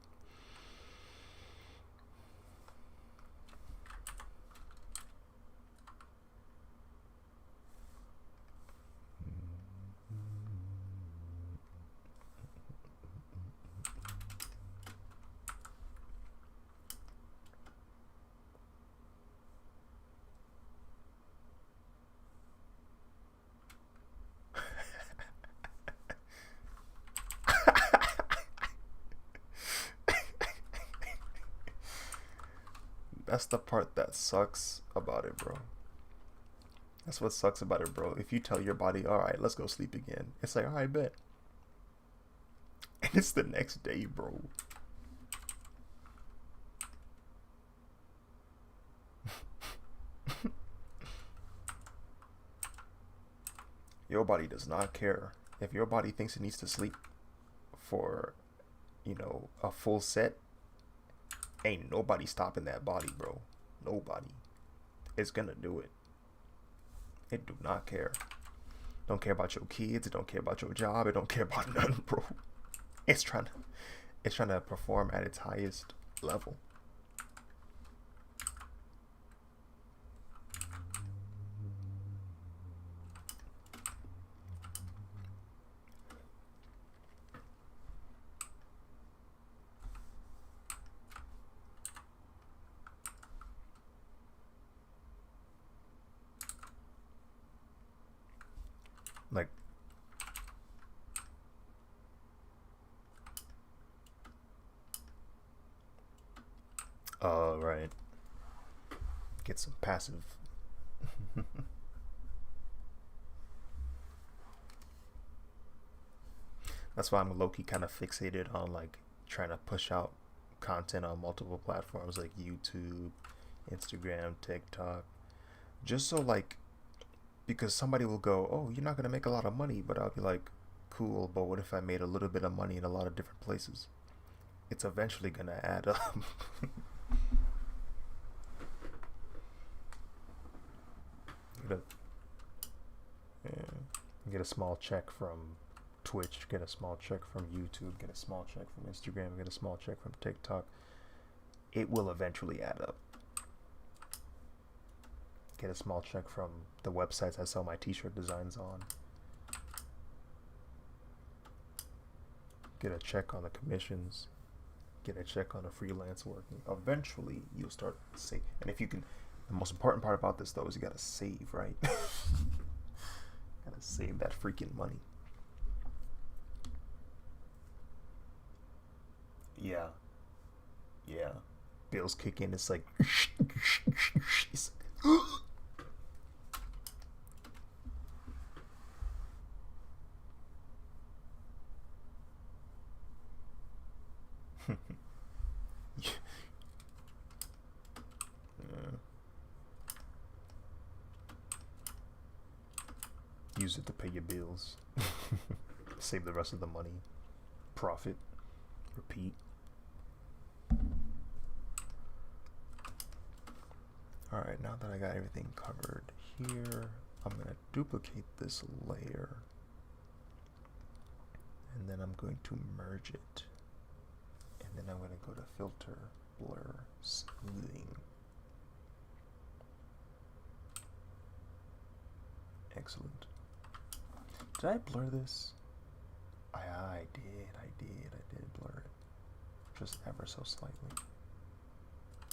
That's the part that sucks about it, bro. That's what sucks about it, bro. If you tell your body, alright, let's go sleep again, it's like, alright, bet. And it's the next day, bro. Your body does not care. If your body thinks it needs to sleep for, a full set, ain't nobody stopping that body, bro. Nobody. It's gonna do it. It do not care. Don't care about your kids. It don't care about your job. It don't care about nothing, bro. It's trying to perform at its highest level. Like, right. Get some passive. That's why I'm low-key kind of fixated on like trying to push out content on multiple platforms like YouTube, Instagram, TikTok, just so like, because somebody will go, oh, you're not gonna make a lot of money, but I'll be like, cool, but what if I made a little bit of money in a lot of different places? It's eventually gonna add up. get a, yeah, get a small check from Twitch, get a small check from YouTube, get a small check from Instagram, get a small check from TikTok. It will eventually add up. Get a small check from the websites I sell my t-shirt designs on. Get a check on the commissions. Get a check on the freelance working. Eventually, you'll start to save. And if you can, the most important part about this though is you gotta save, right? Gotta save that freaking money. Yeah. bills kick in. It's like, it's use it to pay your bills. Save the rest of the money. Profit. Repeat. Alright, now that I got everything covered here, I'm going to duplicate this layer. And then I'm going to merge it. And then I'm going to go to Filter, Blur, Smoothing. Excellent. Did I blur this? I did blur it. Just ever so slightly.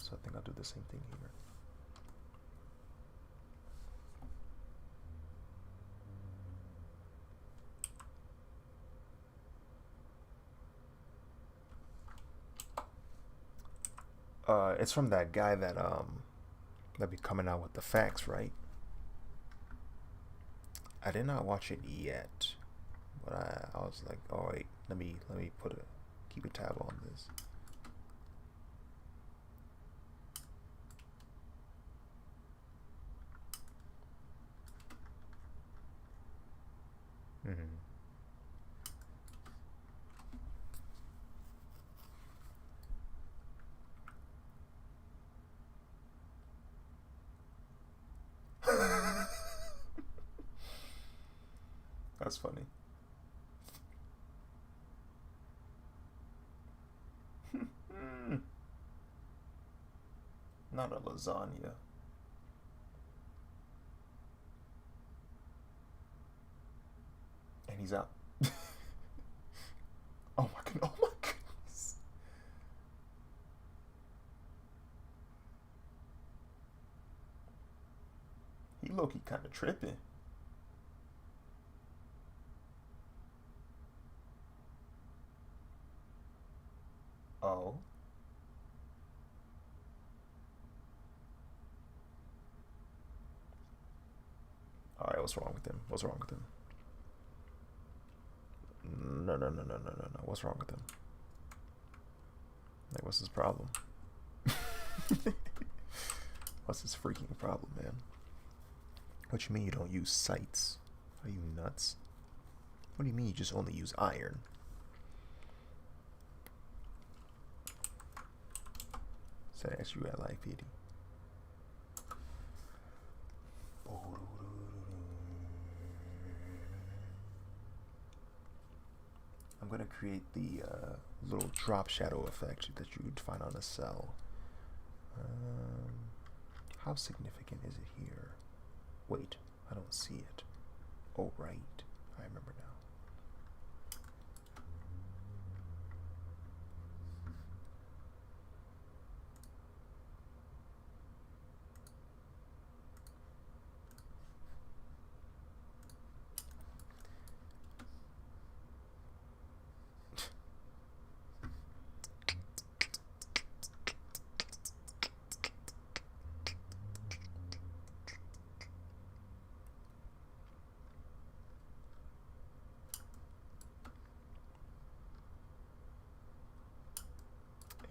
So I think I'll do the same thing here. It's from that guy that be coming out with the facts, right? I did not watch it yet, but I was like, oh wait, let me keep a tab on this. That's funny. Not a lasagna. And he's out. Oh my goodness. He low-key kind of tripping. Oh. Alright, what's wrong with him? What's wrong with him? No. What's wrong with him? Like, what's his problem? What's his freaking problem, man? What you mean you don't use sights? Are you nuts? What do you mean you just only use iron? Said SU at live PD. I'm going to create the little drop shadow effect that you would find on a cell. How significant is it here? Wait, I don't see it. Oh, right. I remember now.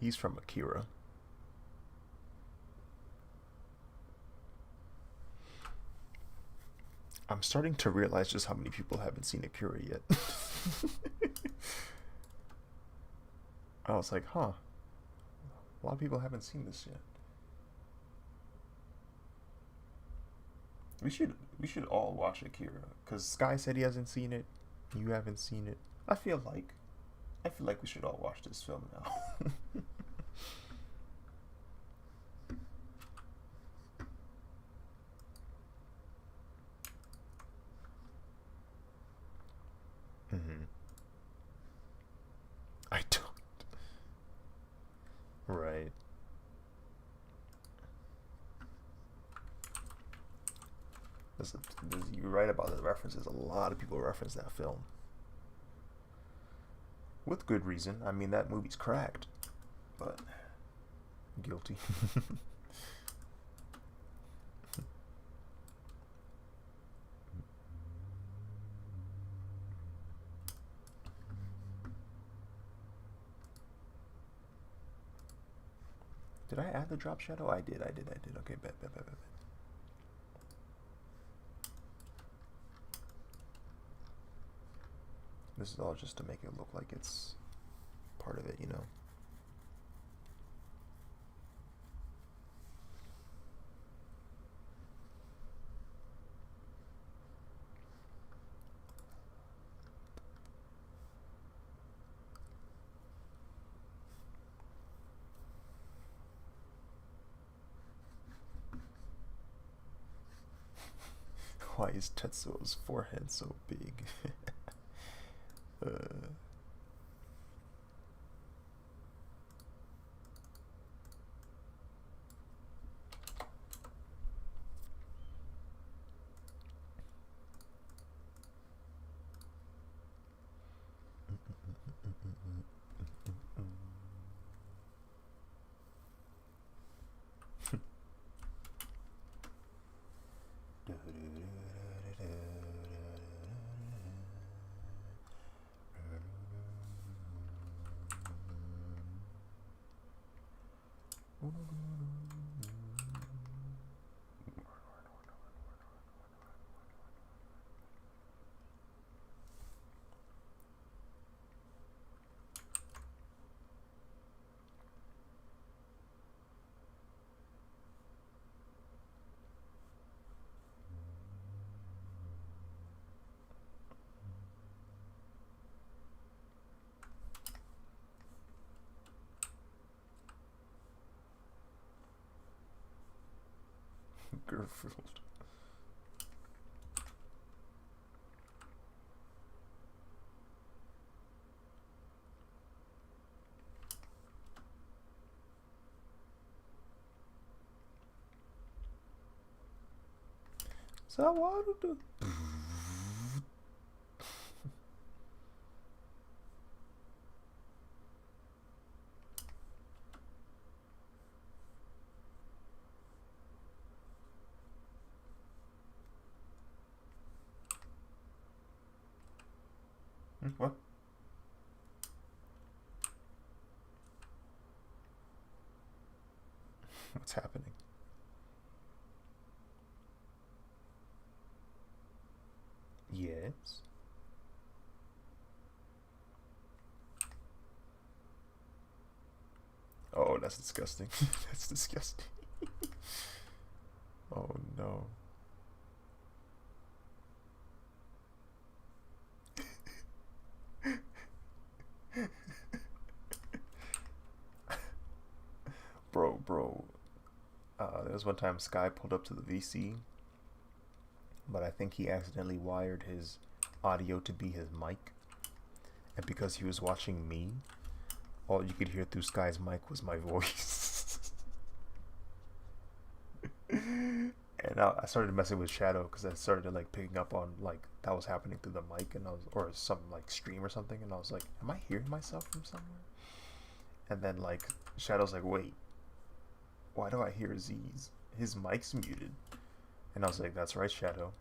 He's from Akira. I'm starting to realize just how many people haven't seen Akira yet. I was like, huh. A lot of people haven't seen this yet. We should all watch Akira, because Sky said he hasn't seen it. You haven't seen it. I feel like we should all watch this film now. I don't. Right. You're right about the references. A lot of people reference that film. With good reason. I mean, that movie's cracked. But Guilty. Did I add the drop shadow? I did. Okay, bet. This is all just to make it look like it's part of it, you know? Why is Tetsuo's forehead so big? Garfield. So what do? What? What's happening? Yes. Oh, that's disgusting. That's disgusting. Oh no. Bro. There was one time Sky pulled up to the VC, but I think he accidentally wired his audio to be his mic. And because he was watching me, all you could hear through Sky's mic was my voice. And I started messing with Shadow because I started like picking up on like that was happening through the mic, and I was, or some like stream or something, and I was like, am I hearing myself from somewhere? And then like Shadow's like, wait, why do I hear Z's? His mic's muted. And I was like, that's right, Shadow,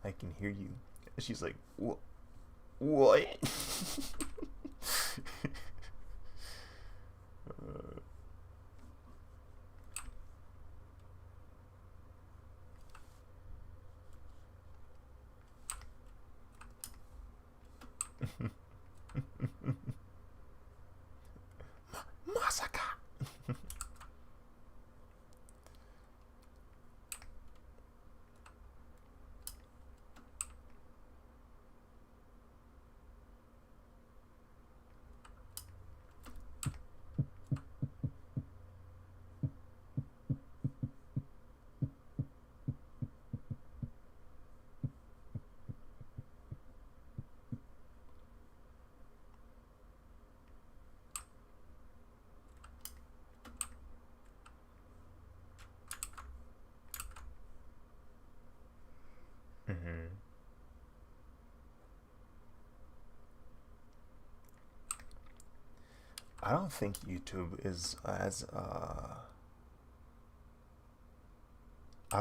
I can hear you. And she's like, what? Masaka. I don't think YouTube is as I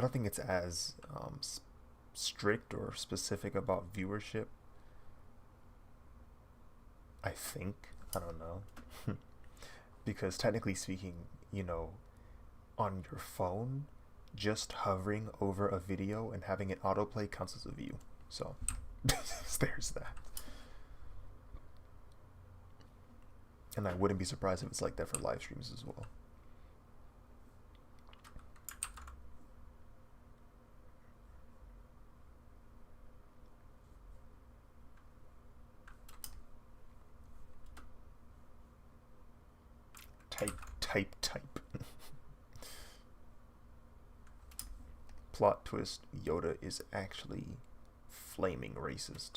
don't think it's as strict or specific about viewership. I think, I don't know. Because technically speaking, you know, on your phone, just hovering over a video and having it autoplay counts as a view. So there's that. And I wouldn't be surprised if it's like that for live streams as well. Type. Plot twist, Yoda is actually flaming racist.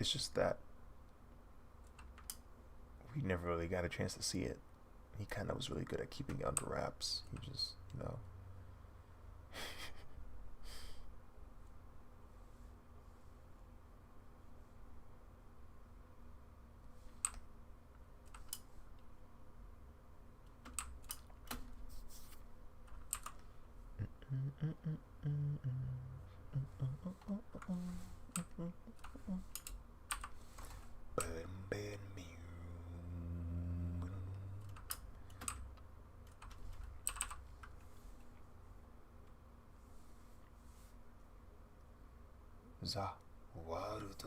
It's just that we never really got a chance to see it. He kind of was really good at keeping it under wraps. He just, you know. The world.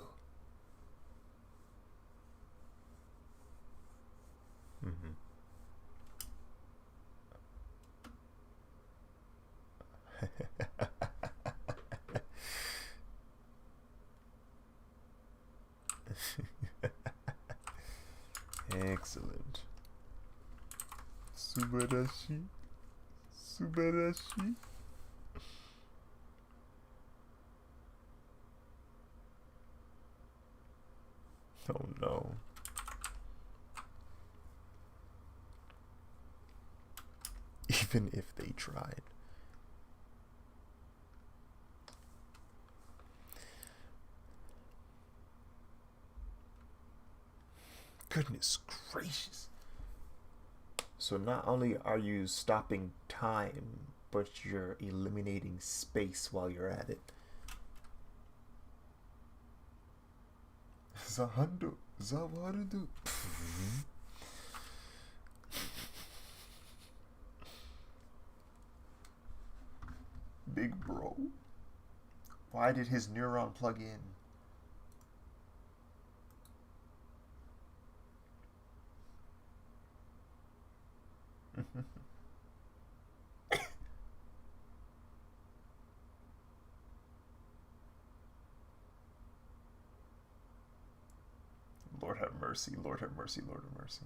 Excellent. Subarashi. Oh no. Even if they tried. Goodness gracious. So not only are you stopping time, but you're eliminating space while you're at it. Zahando, Zawarudu. Big bro. Why did his neuron plug in? Lord have mercy, Lord have mercy, Lord have mercy.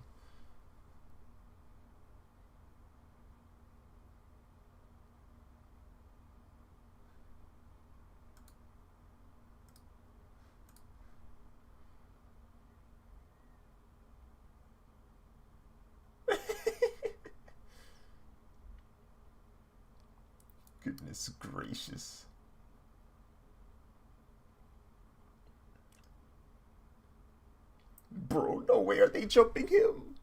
Goodness gracious. Bro, no way are they jumping him.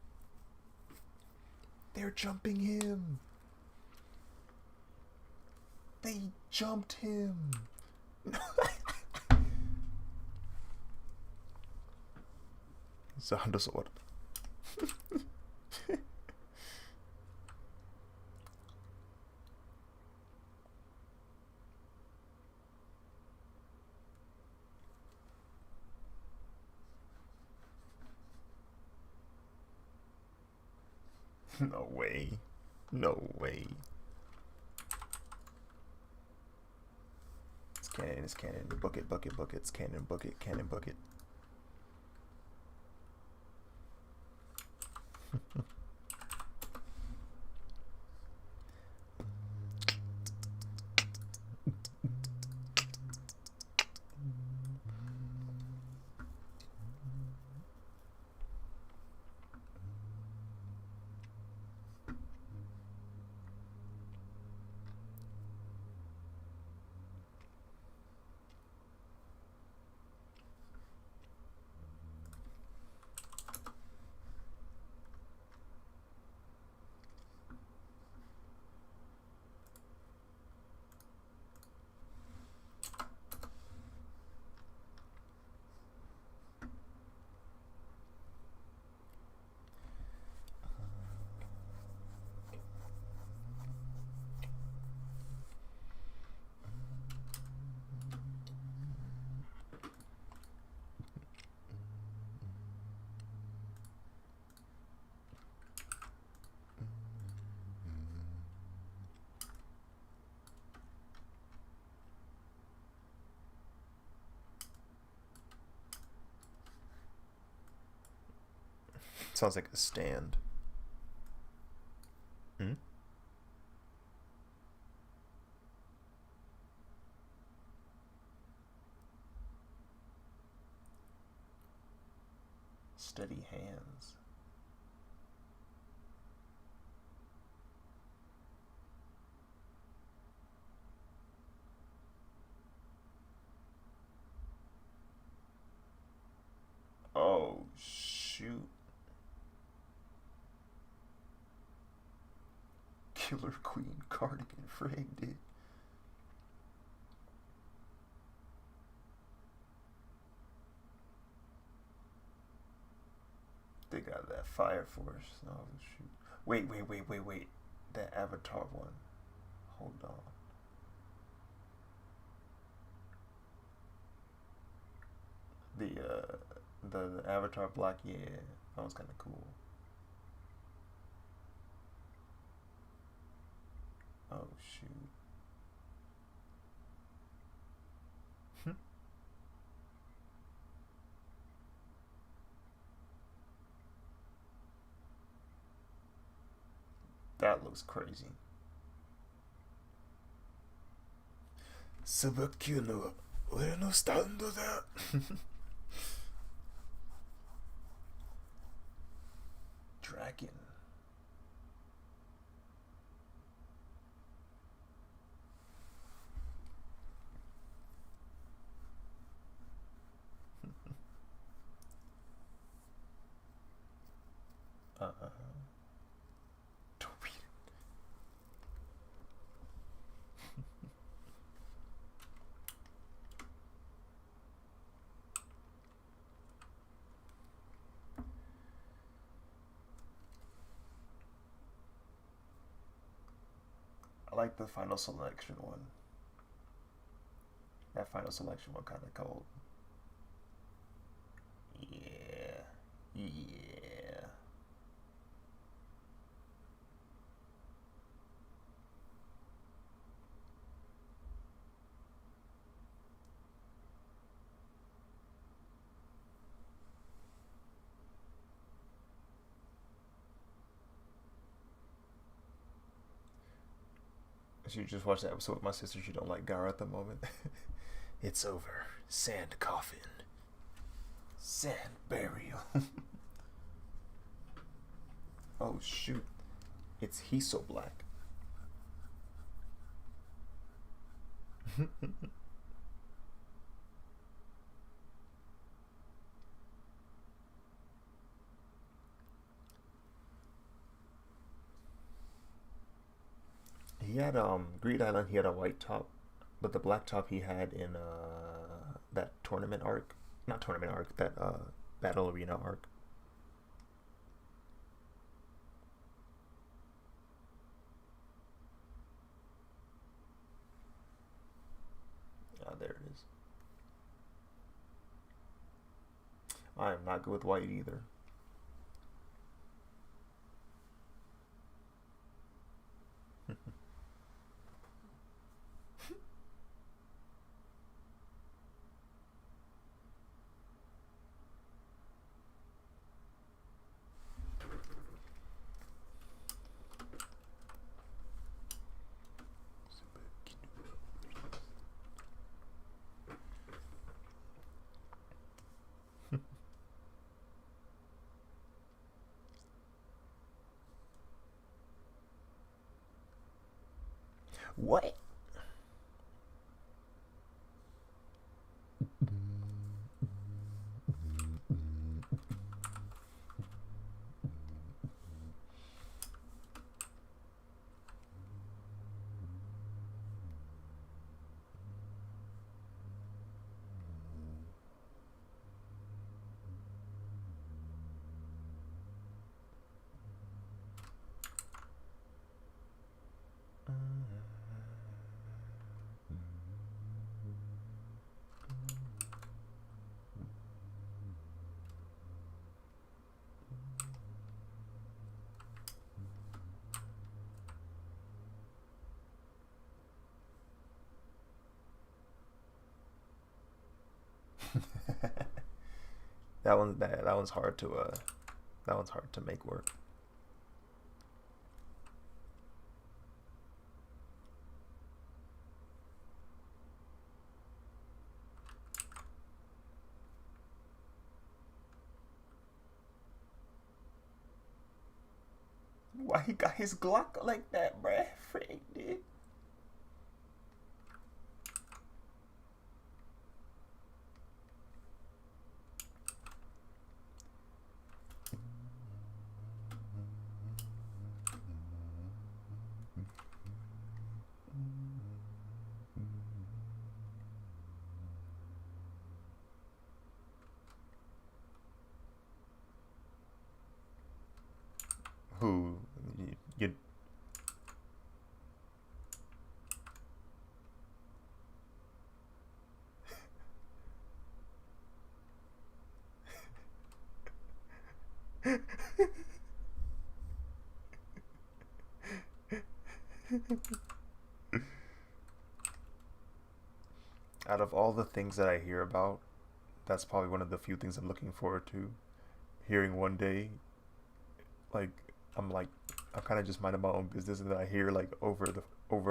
They're jumping him. They jumped him. Zahando. No way. No way. It's canon, it's canon. Book it, book it, book it. It's canon, book it, canon, book it. Sounds like a stand. Hmm? Steady hands. Oh, shoot. Killer Queen cardigan frame, dude. They got that Fire Force. Oh, shoot. Wait. That Avatar one. Hold on. The Avatar Black, yeah. That was kind of cool. Oh, shoot. That looks crazy. Sabaki no ore no stand da. Dragon. Don't read it. I like the final selection one. That final selection one kind of cold. Yeah. Yeah. She just watched the episode with my sister. She don't like Gara at the moment. It's over. Sand coffin. Sand burial. Oh shoot. It's Hiso Black. He had Greed Island. He had a white top, but the black top he had in that tournament arc, not tournament arc, that battle arena arc. Ah, there it is. I am not good with white either. What? That one's hard to That one's hard to make work. Why he got his Glock like that, bruh? Freak, dude. Who you out of all the things that I hear about, that's probably one of the few things I'm looking forward to hearing one day. Like I'm like I'm kind of just minding my own business, and then I hear like over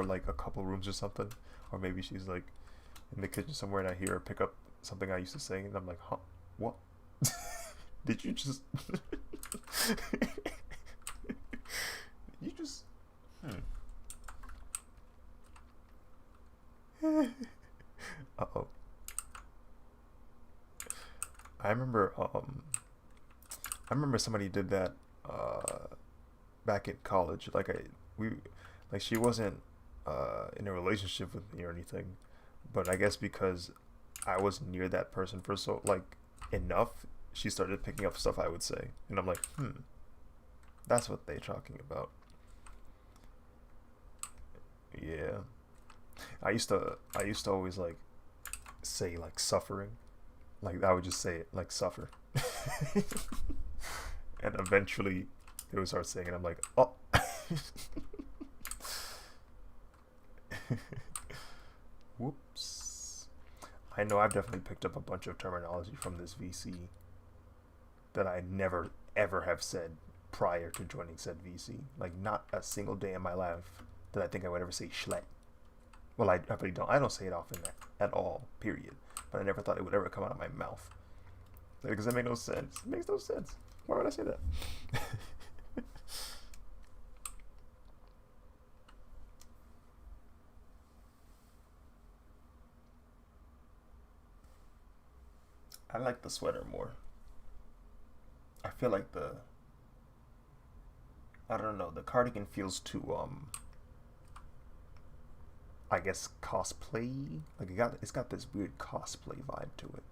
like a couple rooms or something, or maybe she's like in the kitchen somewhere, and I hear her pick up something I used to say, and I'm like, huh, what? Did you just? You just? Uh oh. I remember I remember somebody did that back in college. We like she wasn't in a relationship with me or anything, but I guess because I was near that person for so like enough, she started picking up stuff I would say, and I'm like, that's what they're talking about. Yeah, I used to always like say like suffering, like I would just say it like suffer, and eventually they would start saying it. I'm like, oh. Whoops. I know I've definitely picked up a bunch of terminology from this VC that I never ever have said prior to joining said VC. Like not a single day in my life that I think I would ever say schlep. Well, I really don't. I don't say it often at all, period. But I never thought it would ever come out of my mouth. Because that makes no sense. It makes no sense. Why would I say that? I like the sweater more. I feel like I don't know, the cardigan feels too I guess cosplay. Like it's got this weird cosplay vibe to it.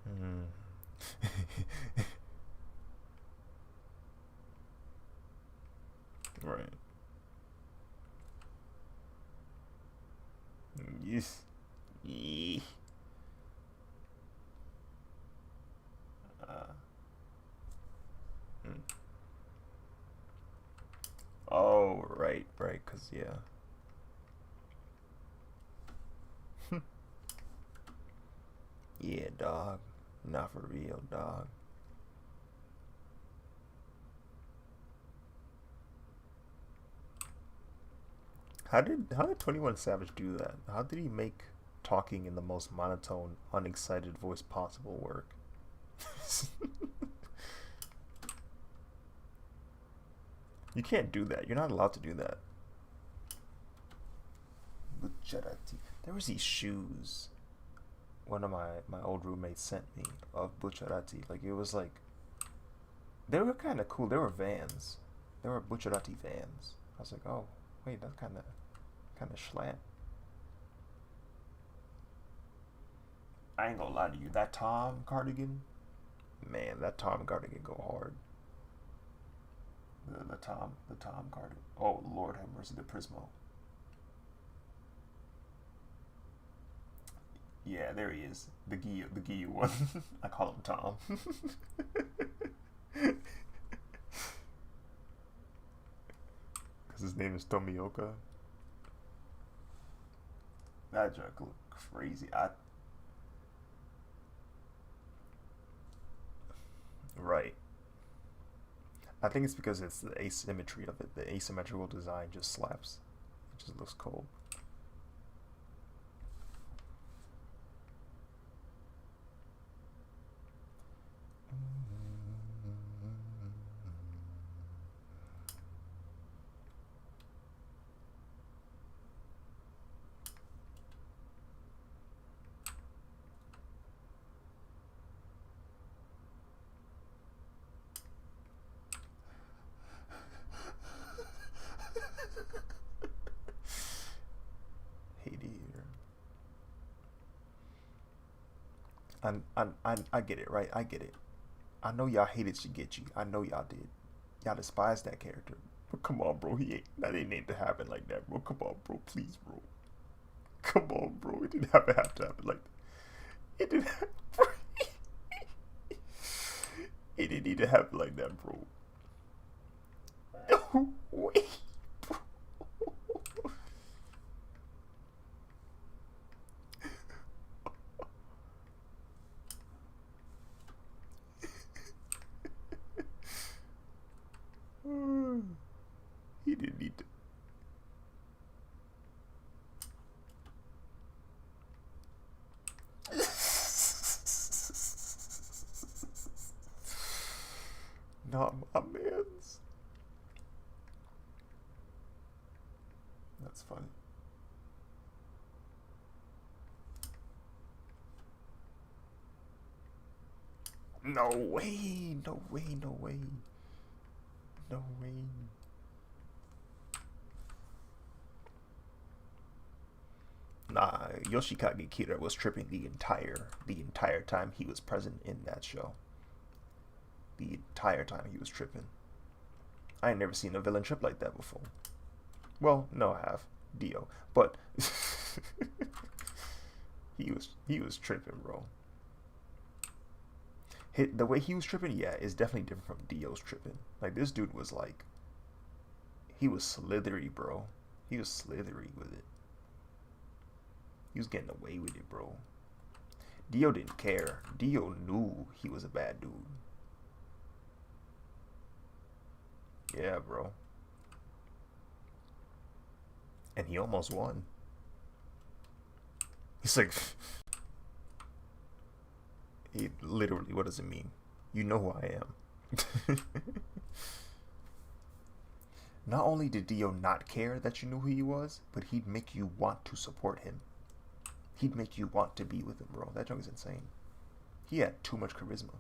Mm. Right. Yes. Yee. Uh, mm. Oh, right, right, cause yeah. Yeah, dog. Not for real, dog. How did 21 Savage do that? How did he make talking in the most monotone, unexcited voice possible work? You can't do that. You're not allowed to do that. Bucciarati. There was these shoes one of my old roommates sent me of Bucciarati. Like it was like they were kind of cool. They were Vans. They were Bucciarati Vans. I was like, oh wait, that's kind of schlat. I ain't gonna lie to you. That Tom cardigan, man, that Tom cardigan go hard. The Tom cardigan. Oh Lord have mercy, the Prismo. Yeah, there he is. The Giyu one. I call him Tom. Because his name is Tomioka. That joke look crazy. Right. I think it's because it's the asymmetry of it. The asymmetrical design just slaps. It just looks cold. I get it, right? I get it. I know y'all hated Shigechi. I know y'all did. Y'all despise that character. But come on, bro. That didn't need to happen like that, bro. Come on, bro. Please, bro. Come on, bro. It didn't have to happen like that. It didn't have, bro. It didn't need to happen like that, bro. No way, bro. He didn't need to. Not my man's. That's funny. No way, no way, no way. No way. Nah, Yoshikage Kira was tripping the entire time he was present in that show. The entire time he was tripping. I ain't never seen a villain trip like that before. Well, no, I have. Dio. But he was tripping, bro. The way he was tripping, yeah, is definitely different from Dio's tripping. Like, this dude was like, he was slithery, bro. He was slithery with it. He was getting away with it, bro. Dio didn't care. Dio knew he was a bad dude. Yeah, bro. And he almost won. He's like, he literally, what does it mean? You know who I am. Not only did Dio not care that you knew who he was, but he'd make you want to support him. He'd make you want to be with him, bro. That joke is insane. He had too much charisma.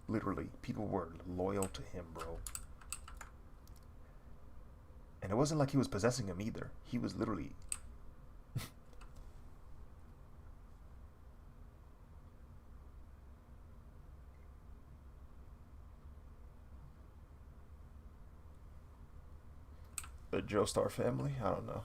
Literally, people were loyal to him, bro. And it wasn't like he was possessing him either. He was literally... the Joestar family? I don't know.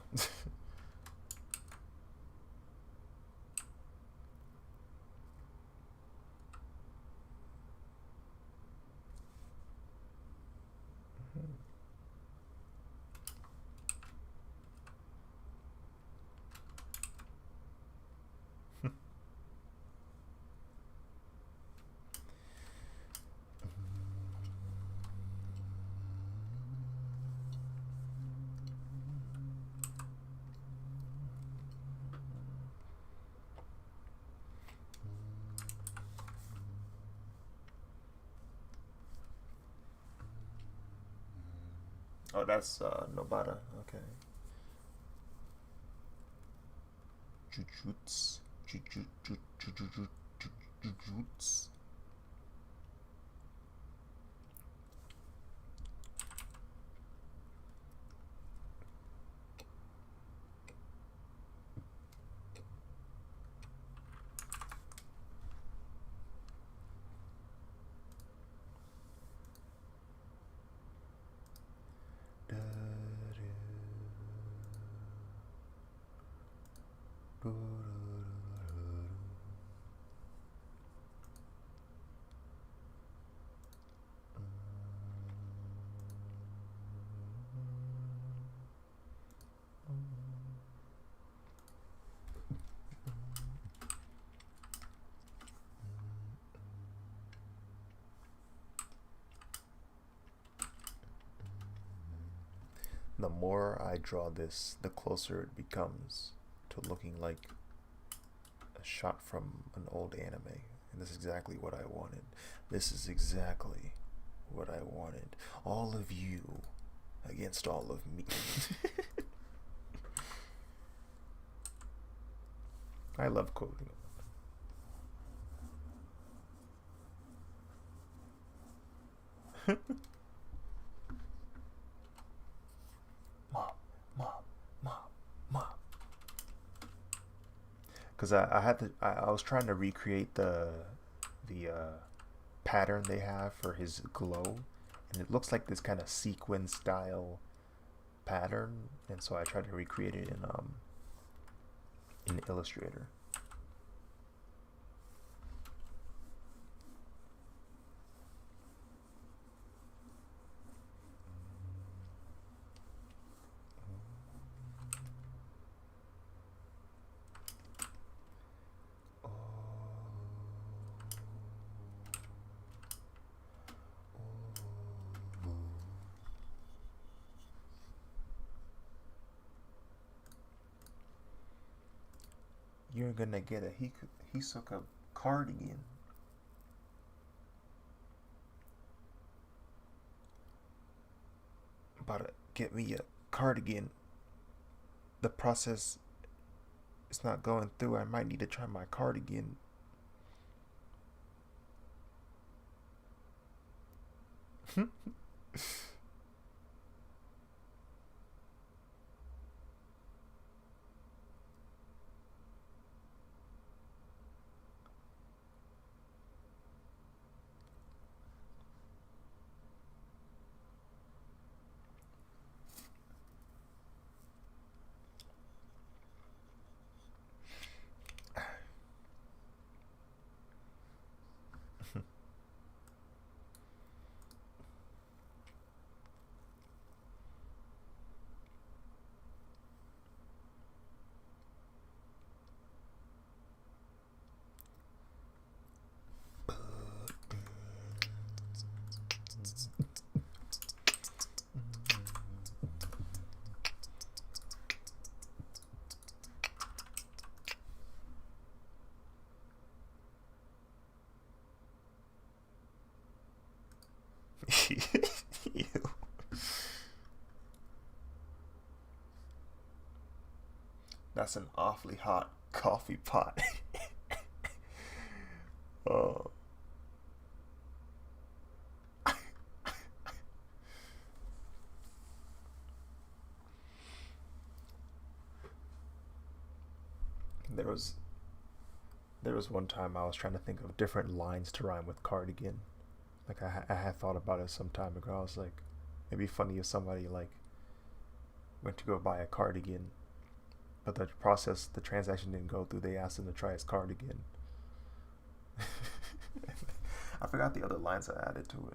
Oh, that's Nobata. Okay. Jujutsu. Jujutsu. the more I draw this, the closer it becomes to looking like a shot from an old anime. And this is exactly what I wanted. This is exactly what I wanted. All of you against all of me. I love quoting. Mom, mom, mom, mom. Because I was trying to recreate the pattern they have for his glow, and it looks like this kind of sequin style pattern, and so I tried to recreate it in Illustrator. You're gonna get a Hisoka cardigan. About to get me a cardigan. The process is not going through. I might need to try my cardigan. Ew. That's an awfully hot coffee pot. Oh. There was one time I was trying to think of different lines to rhyme with cardigan. Like I had thought about it some time ago. I was like, it'd be funny if somebody like went to go buy a cardigan, but the transaction didn't go through. They asked him to try his cardigan. I forgot the other lines I added to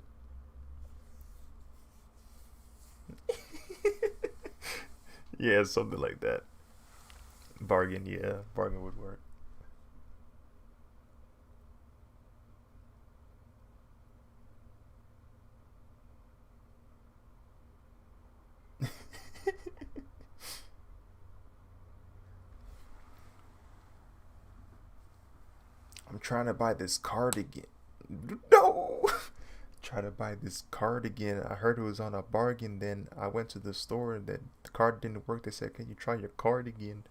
it. Yeah, something like that. Bargain, yeah, bargain would work. I'm trying to buy this cardigan. No! Try to buy this cardigan. I heard it was on a bargain. Then I went to the store and then the card didn't work. They said, "Can you try your cardigan?"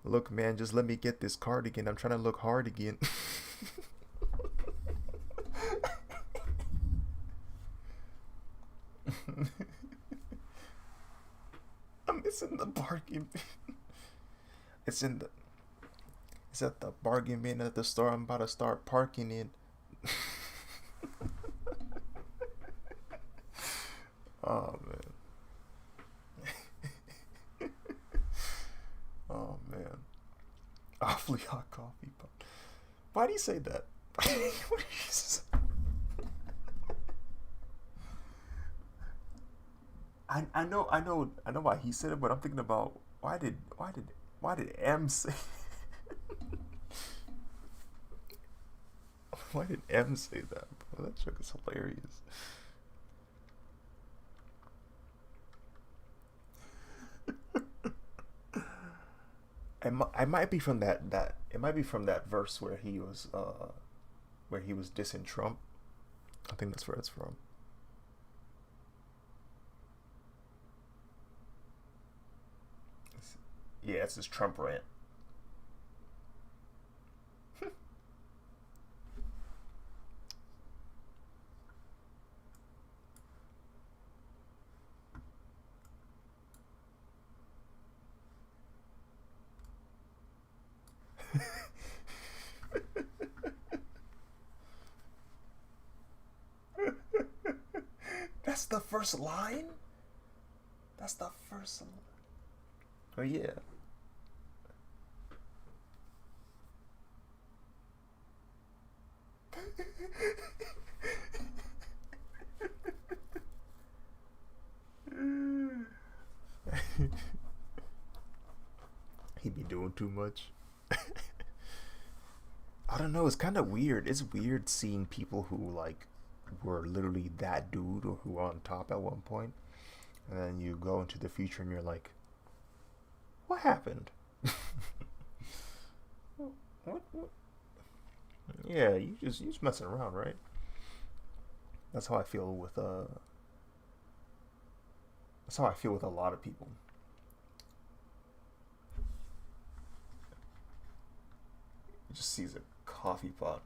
Look, man, just let me get this cardigan. I'm trying to look hard again. I'm missing the bargain bin. It's in the. It's at the bargain bin at the store. I'm about to start parking in. Oh man. Oh man. Awfully hot coffee pot. Why do you say that? What do you say? I know why he said it, but I'm thinking about why did M say why did M say that, bro? That joke is hilarious. I might be from that it might be from that verse where he was dissing Trump. I think that's where it's from. Yeah, it's this Trump rant. That's the first line. That's the first line. Oh yeah. He be doing too much. I don't know. It's kind of weird. It's weird seeing people who like were literally that dude or who were on top at one point, and then you go into the future and you're like, what happened? What? Yeah, you just messing around, right? That's how I feel with That's how I feel with a lot of people. He just sees a coffee pot.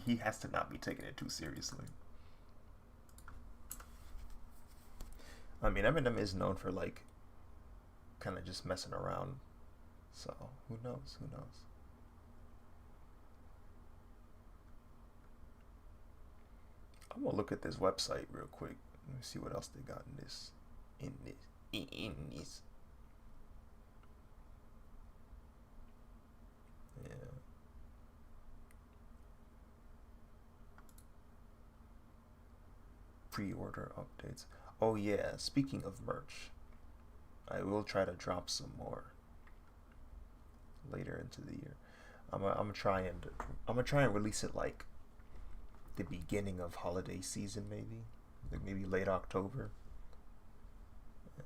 He has to not be taking it too seriously. I mean, Eminem is known for like kind of just messing around. So who knows? Who knows? I'm gonna look at this website real quick. Let me see what else they got in this. In this. In this. Yeah. Pre-order updates. Oh yeah. Speaking of merch, I will try to drop some more later into the year. I'm gonna try and release it like the beginning of holiday season, maybe like maybe late October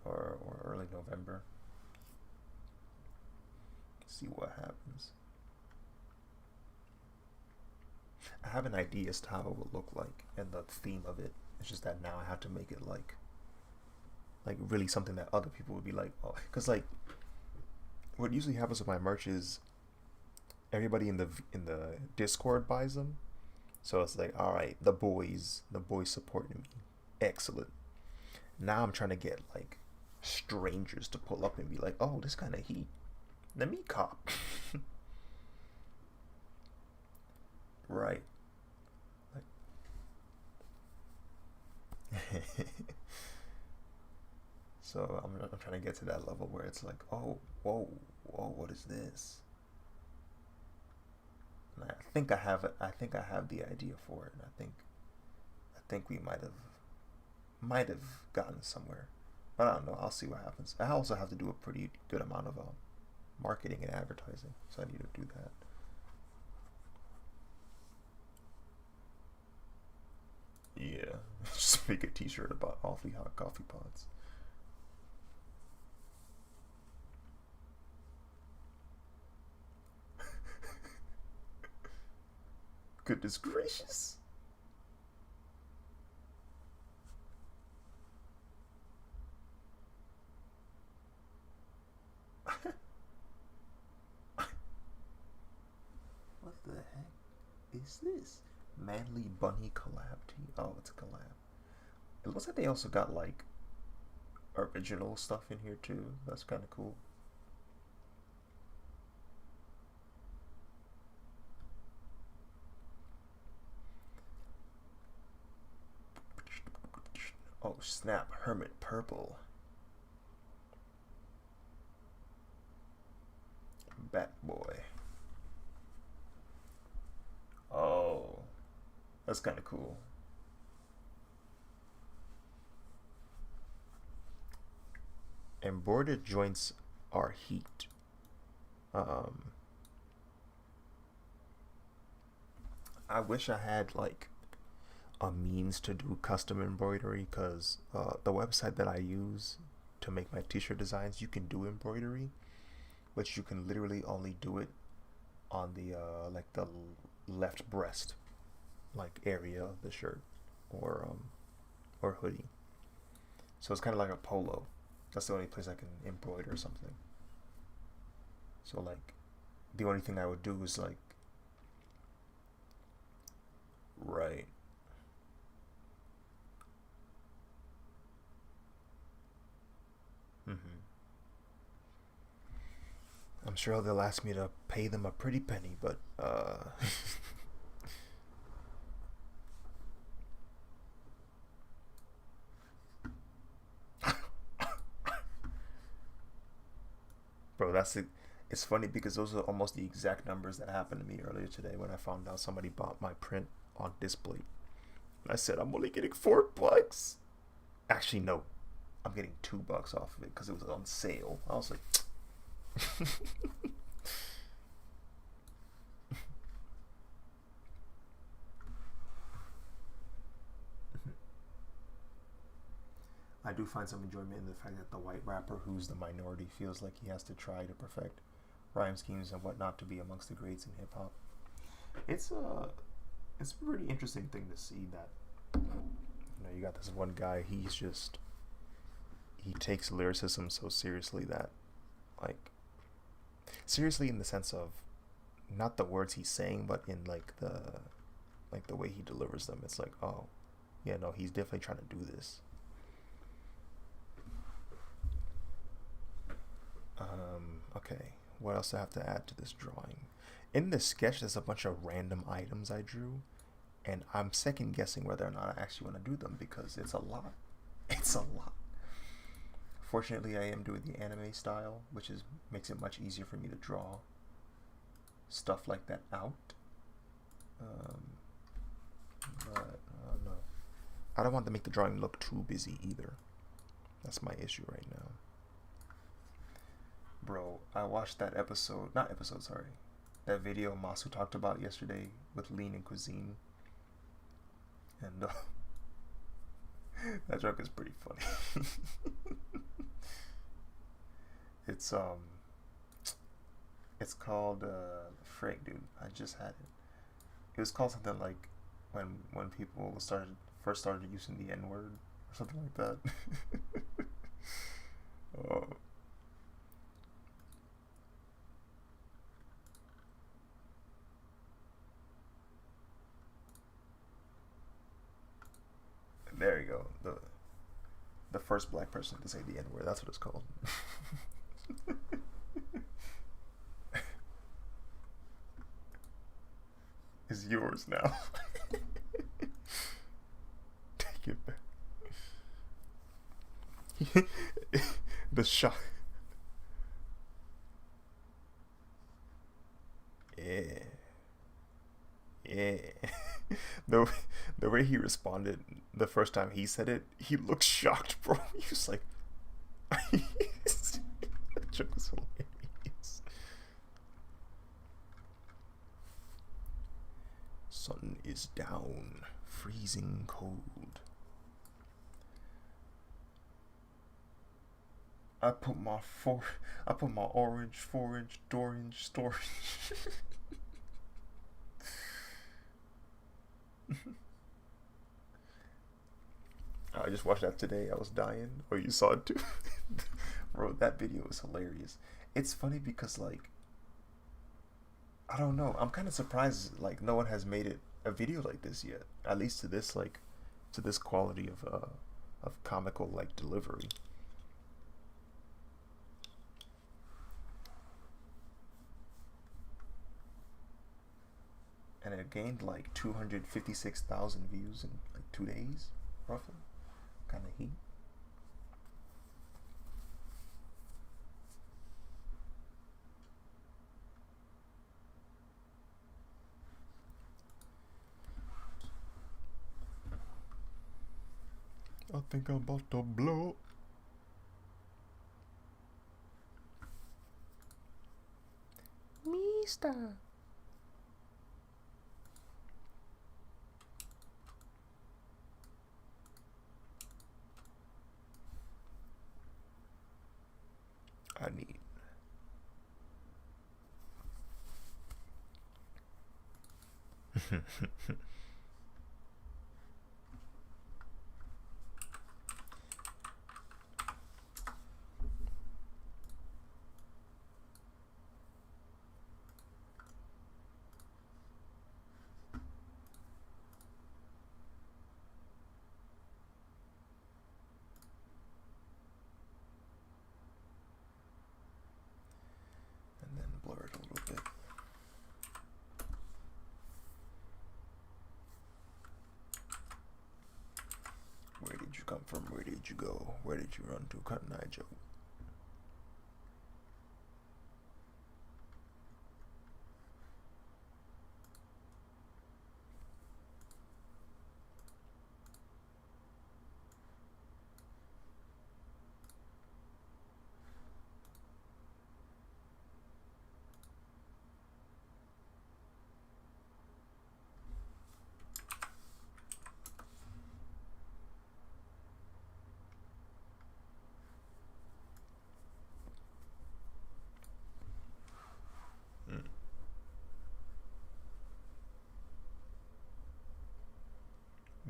or early November. See what happens. I have an idea as to how it will look like and the theme of it. It's just that now I have to make it like really something that other people would be like, oh, because like what usually happens with my merch is everybody in the Discord buys them. So it's like, all right, the boys supporting me, excellent. Now I'm trying to get like strangers to pull up and be like, oh, this kind of heat. Let me cop. Right. Like, so I'm trying to get to that level where it's like, oh, whoa, whoa, what is this? And I think I have the idea for it. And I think we might have gotten somewhere, but I don't know. I'll see what happens. I also have to do a pretty good amount of marketing and advertising, so I need to do that. Yeah, just make a T-shirt about awfully hot coffee pods. Goodness gracious! What the heck is this? Manly Bunny collab tea. Oh, it's a collab. It looks like they also got like original stuff in here too. That's kind of cool. Oh snap! Hermit Purple, Bat Boy. Oh, that's kind of cool. Embroidered joints are heat. Um, I wish I had like a means to do custom embroidery because the website that I use to make my t-shirt designs, you can do embroidery, but you can literally only do it on the like the left breast like area of the shirt or hoodie. So it's kind of like a polo. That's the only place I can embroider something. So like the only thing I would do is like right. Hmm. I'm sure they'll ask me to pay them a pretty penny, but bro, that's it. It's funny because those are almost the exact numbers that happened to me earlier today when I found out somebody bought my print on display. And I said I'm only getting $4. Actually, no, I'm getting $2 off of it because it was on sale. I was like, I do find some enjoyment in the fact that the white rapper who's the minority feels like he has to try to perfect rhyme schemes and whatnot to be amongst the greats in hip hop. It's a it's a pretty interesting thing to see that you got this one guy. He's just he takes lyricism so seriously that like seriously in the sense of not the words he's saying, but in like the way he delivers them. It's like oh yeah no he's definitely trying to do this. Okay, what else do I have to add to this drawing? In this sketch, there's a bunch of random items I drew, and I'm second guessing whether or not I actually want to do them because it's a lot. It's a lot. Fortunately, I am doing the anime style, which is makes it much easier for me to draw stuff like that out. Um, but no, I don't want to make the drawing look too busy either. That's my issue right now. Bro, I watched that episode, not episode, sorry, that video Masu talked about yesterday with lean and cuisine, and that joke is pretty funny. it's it's called frick, dude. I just had it. It was called something like when people first started using the N word or something like that. Oh, there you go. The first black person to say the N word. That's what it's called. Is yours now. Take it back. The shock. Yeah. Yeah. the the way he responded the first time he said it, he looked shocked, bro. He was like, that joke was hilarious. Sun is down, freezing cold. I put my orange, 4-inch, orange storage. I just watched that today. I was dying. Oh, you saw it too, bro. That video was hilarious. It's funny because like I don't know. I'm kind of surprised like no one has made it a video like this yet. At least to this quality of comical like delivery. And it gained like 256,000 views in like 2 days, roughly. Kind of heat. I think I'm about to blow. Master. I need. And then blur it a little bit. Where did you come from? Where did you go? Where did you run to, Cotton Eye Joe?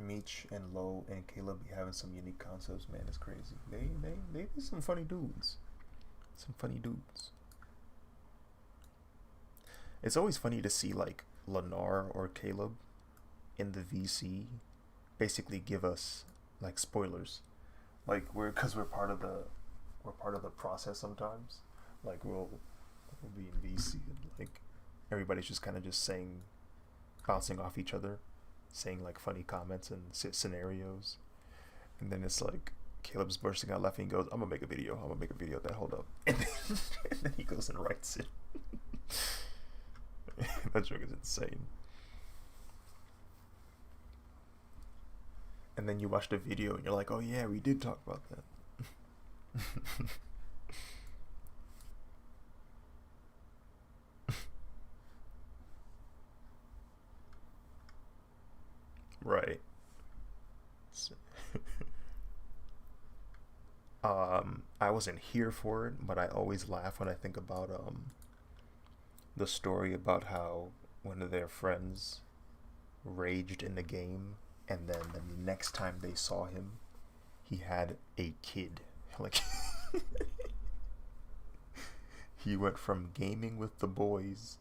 Meech and Low and Caleb be having some unique concepts, man. It's crazy. They be some funny dudes. Some funny dudes. It's always funny to see like Lennar or Caleb in the VC basically give us like spoilers. Like because we're part of the process sometimes. Like we'll be in VC and like everybody's just kind of just saying, bouncing off each other, saying like funny comments and scenarios, and then it's like Caleb's bursting out laughing and goes, I'm gonna make a video that, hold up. And then he goes and writes it. That joke is insane. And then you watch the video and you're like, oh yeah, we did talk about that. Right. I wasn't here for it, but I always laugh when I think about the story about how one of their friends raged in the game, and then the next time they saw him, he had a kid. Like he went from gaming with the boys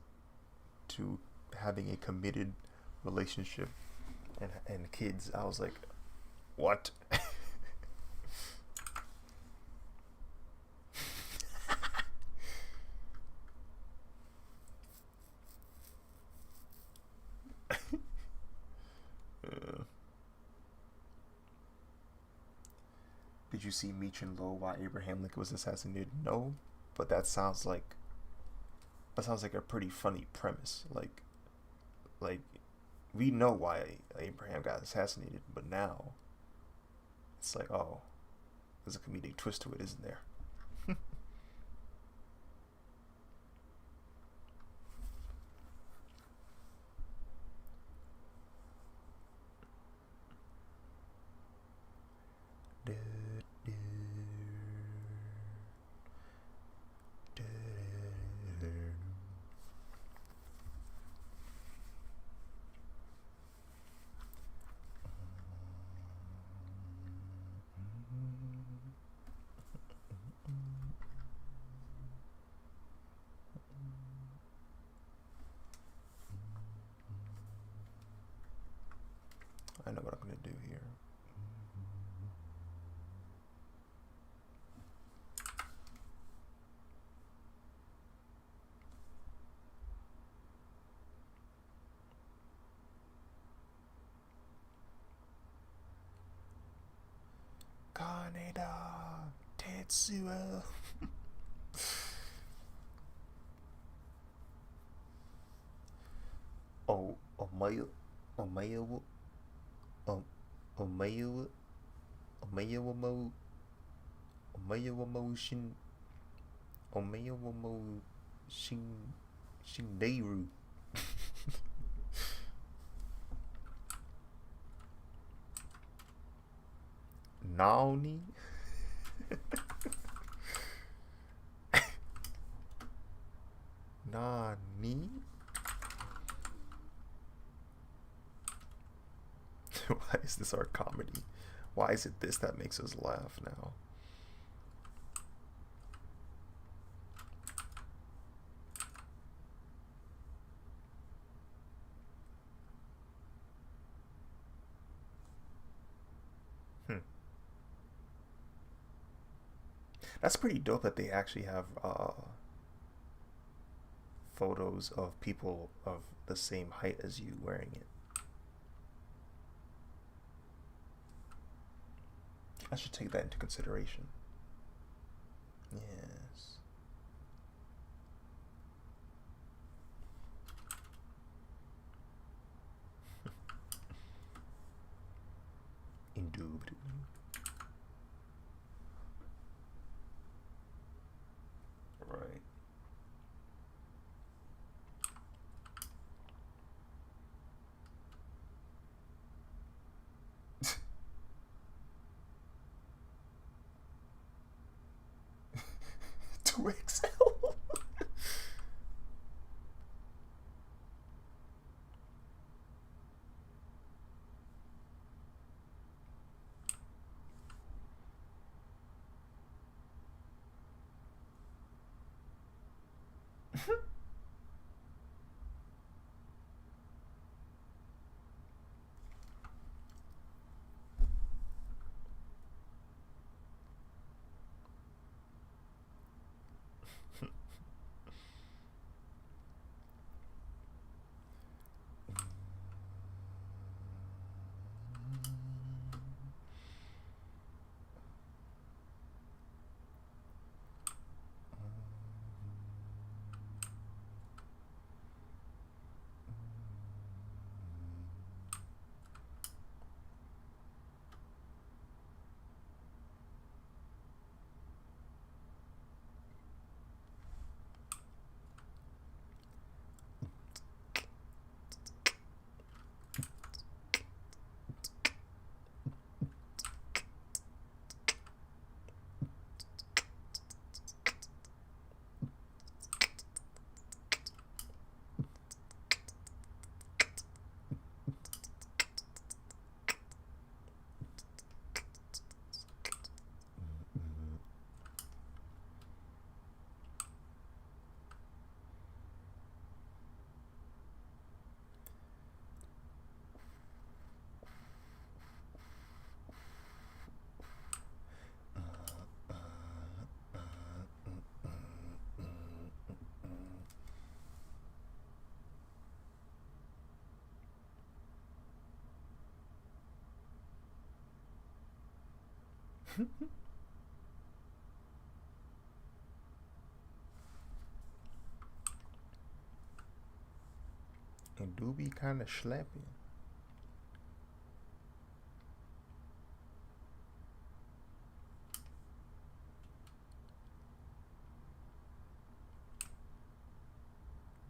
to having a committed relationship and kids. I was like, what? Did you see Meech and Low why Abraham Lincoln was assassinated? No, but that sounds like a pretty funny premise. Like we know why Abraham got assassinated, but now it's like, oh, there's a comedic twist to it, isn't there? I know what I'm gonna do here. Kaneda Tetsuo. Oh, Omayo, Omayo, Omayo, Omayo Mo, Omayo Mo Shin, Omayo Mo Shin, Shinderu. Naoni. Nani. Why is this our comedy? Why is it this that makes us laugh now? Hmm. That's pretty dope that they actually have photos of people of the same height as you wearing it. I should take that into consideration. Yes. Indubitably. Right. Two XL. It do be kind of slappy.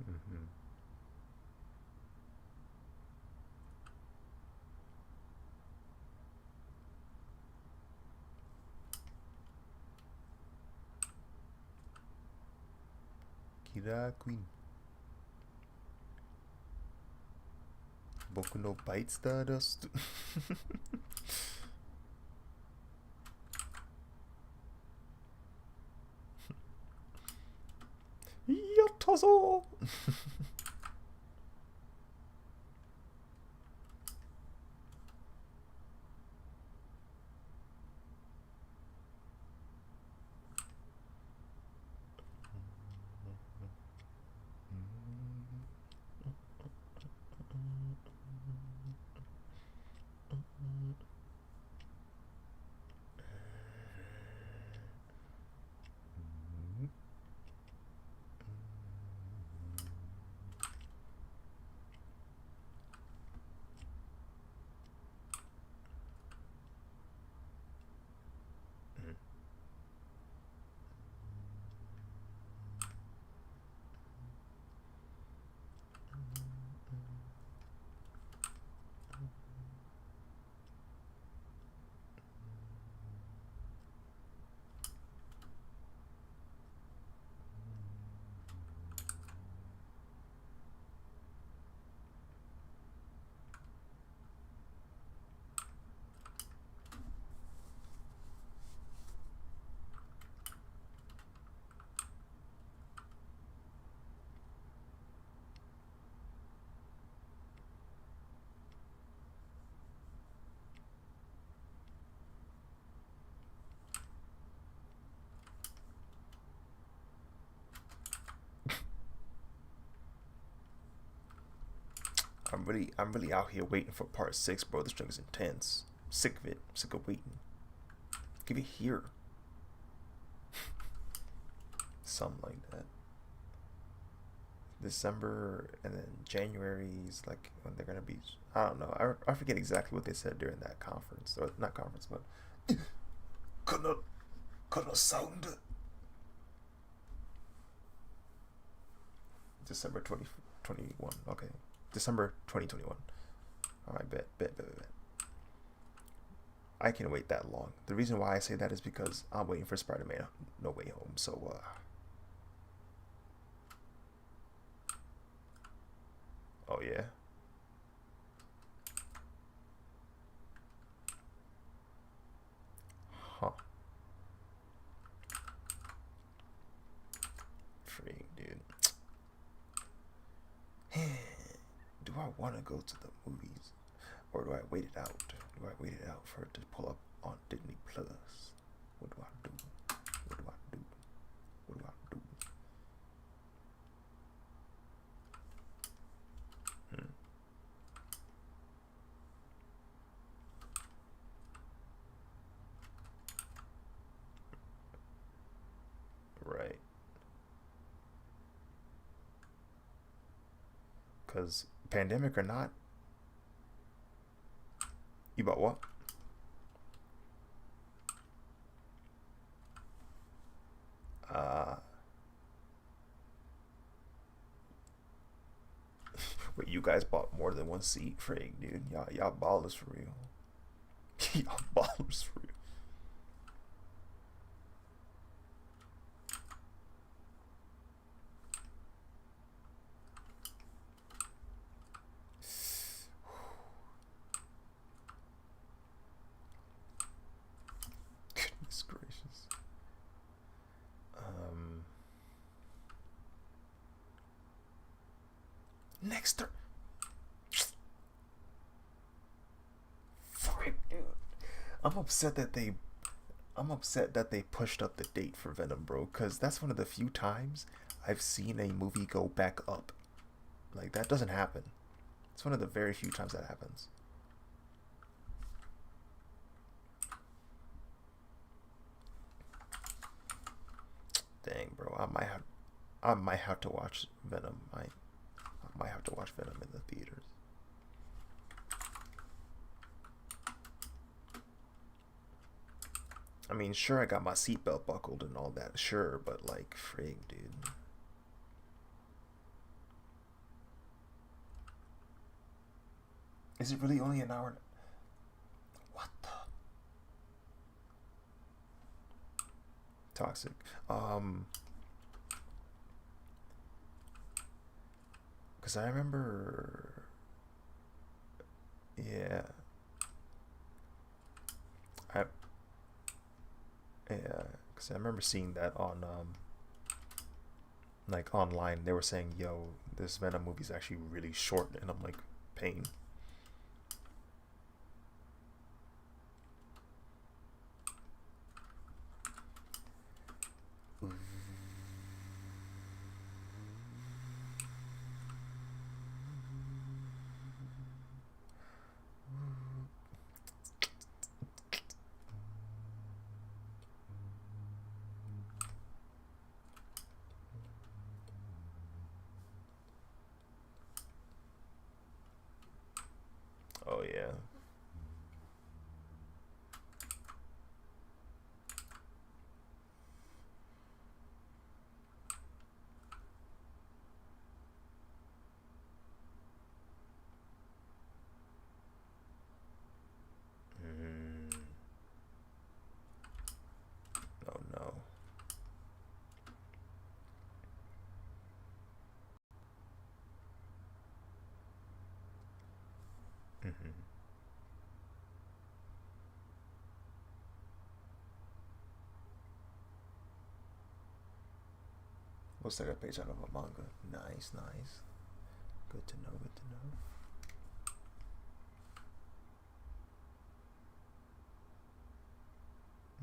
Mm-hmm. Kira Queen. Boku no Bite Stardust. Yotozo! I'm really out here waiting for part 6, bro. This thing is intense. Sick of it. Sick of waiting. Give it here. Something like that. December and then January is like when they're gonna be. I don't know. I forget exactly what they said during that conference, or not conference, but couldn't sound. December 2021. Okay, December 2021. All right, bet. I can wait that long. The reason why I say that is because I'm waiting for Spider-Man No Way Home. So, oh yeah. Huh. Freak, dude. Do I want to go to the movies? Or do I wait it out? Do I wait it out for it to pull up on Disney Plus? What do I do? What do I do? What do I do? Right. Because pandemic or not, you bought what? Uh, Wait, you guys bought more than one seat? Frig, dude. Y'all ballers for real. Y'all ballers for real. Goodness gracious. Um, Next, frig, dude. I'm upset that they I'm upset that they pushed up the date for Venom, bro, because that's one of the few times I've seen a movie go back up. Like, that doesn't happen. It's one of the very few times that happens. Dang, bro, I might have to watch Venom. I might have to watch Venom in the theaters. I mean, sure, I got my seatbelt buckled and all that, sure, but like, frig, dude. Is it really only an hour? What the? Toxic. Because I remember. Yeah. I. Yeah. Because I remember seeing that on, like, online. They were saying, yo, this Venom movie's actually really short. And I'm like, pain. Oh, yeah. Mm, oh, no. Hmm. Looks like a page out of a manga. Nice, nice. Good to know, good to know.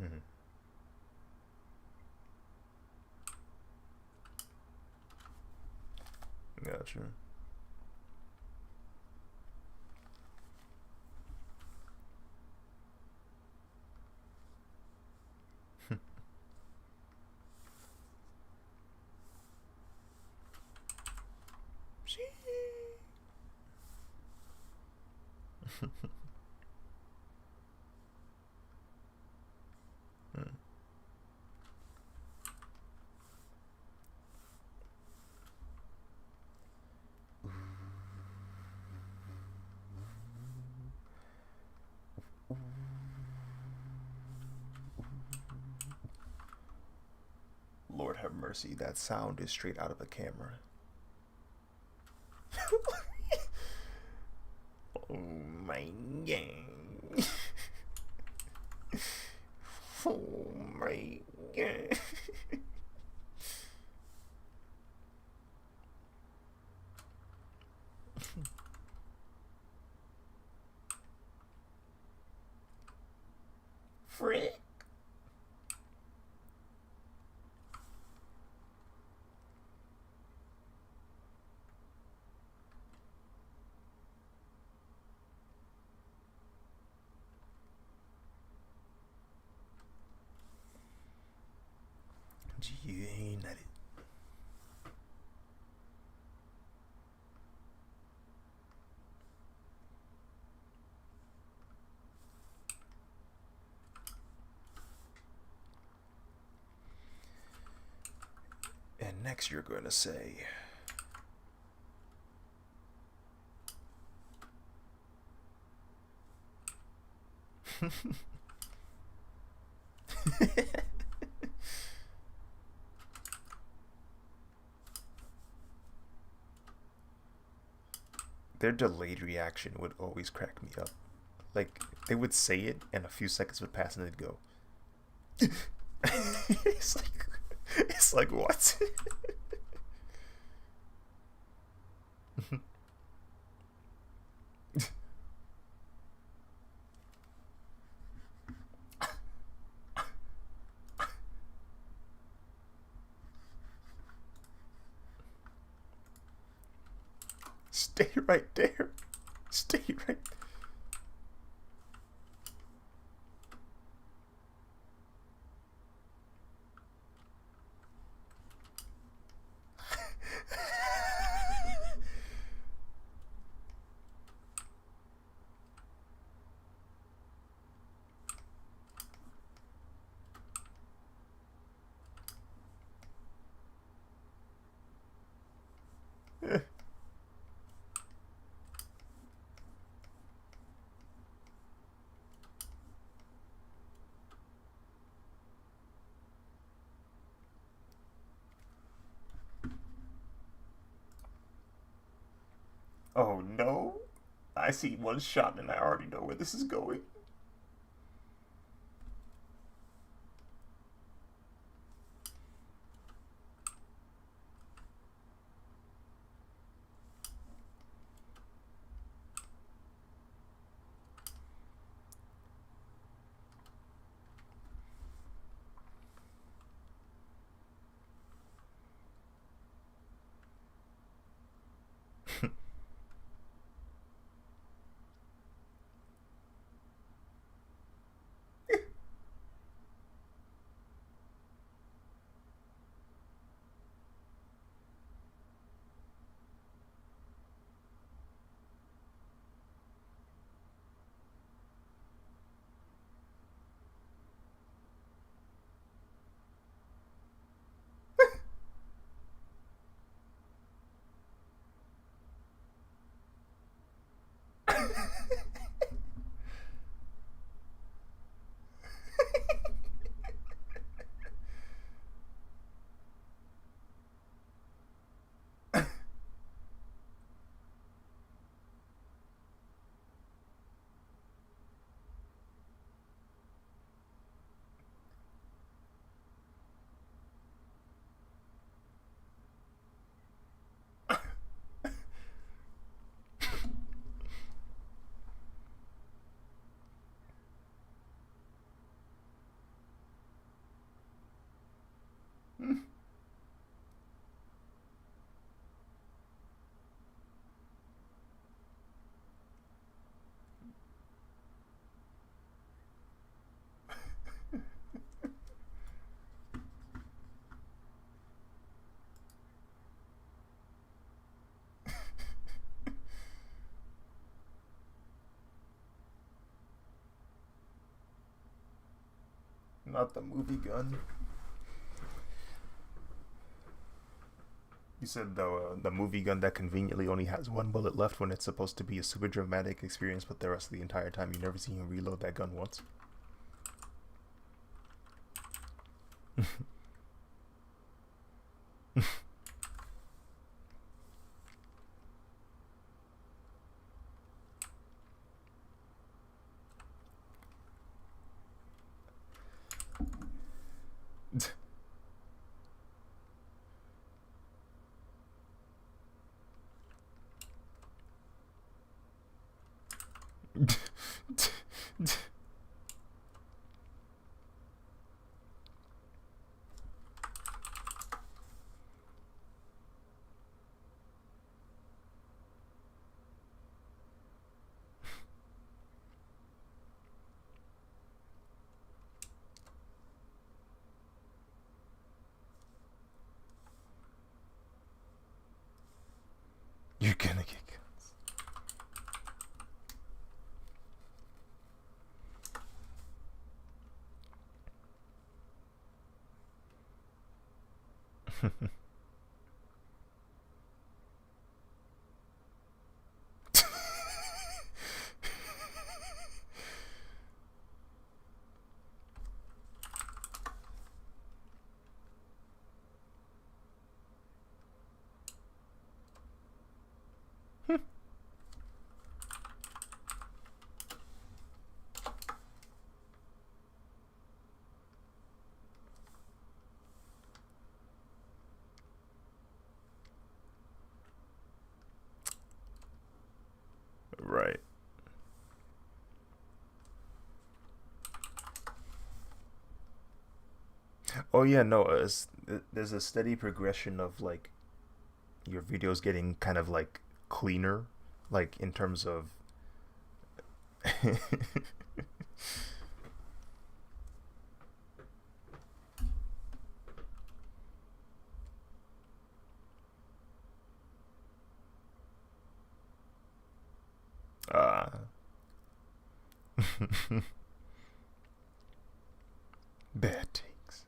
Hmm. Gotcha. Hmm. Lord have mercy, that sound is straight out of a camera. Oh my god. Oh my god. Frick. You ain't at it. And next you're going to say, their delayed reaction would always crack me up. Like, they would say it, and a few seconds would pass, and they'd go. it's like, it's like what? Stay right there. Stay right. Oh no. I see one shot and I already know where this is going. Not the movie gun. You said the movie gun that conveniently only has one bullet left when it's supposed to be a super dramatic experience, but the rest of the entire time you never see him reload that gun once. You're gonna get guns. Right. Oh yeah, no. There's a steady progression of like your videos getting kind of like cleaner, like in terms of. uh, Bad takes.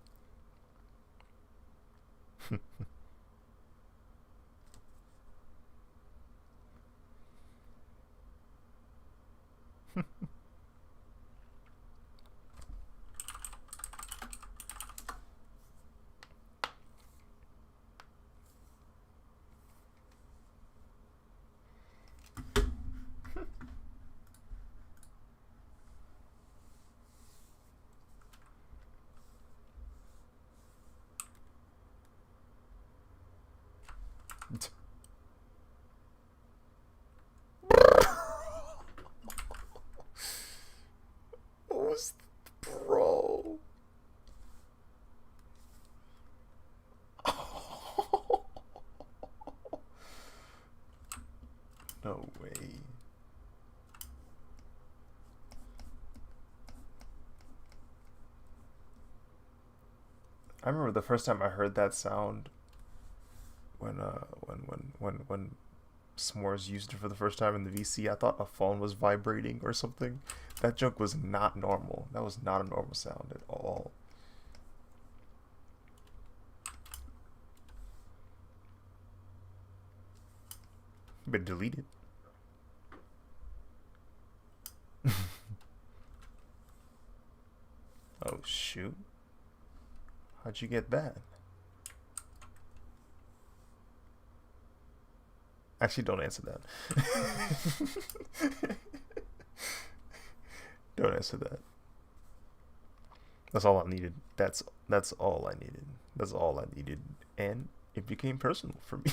What was, bro? No way. I remember the first time I heard that sound when S'mores used it for the first time in the VC. I thought a phone was vibrating or something. That joke was not normal. That was not a normal sound at all. But delete it. Oh shoot. How'd you get that? Actually, don't answer that. Don't answer that. That's all I needed. That's all I needed. That's all I needed. And it became personal for me.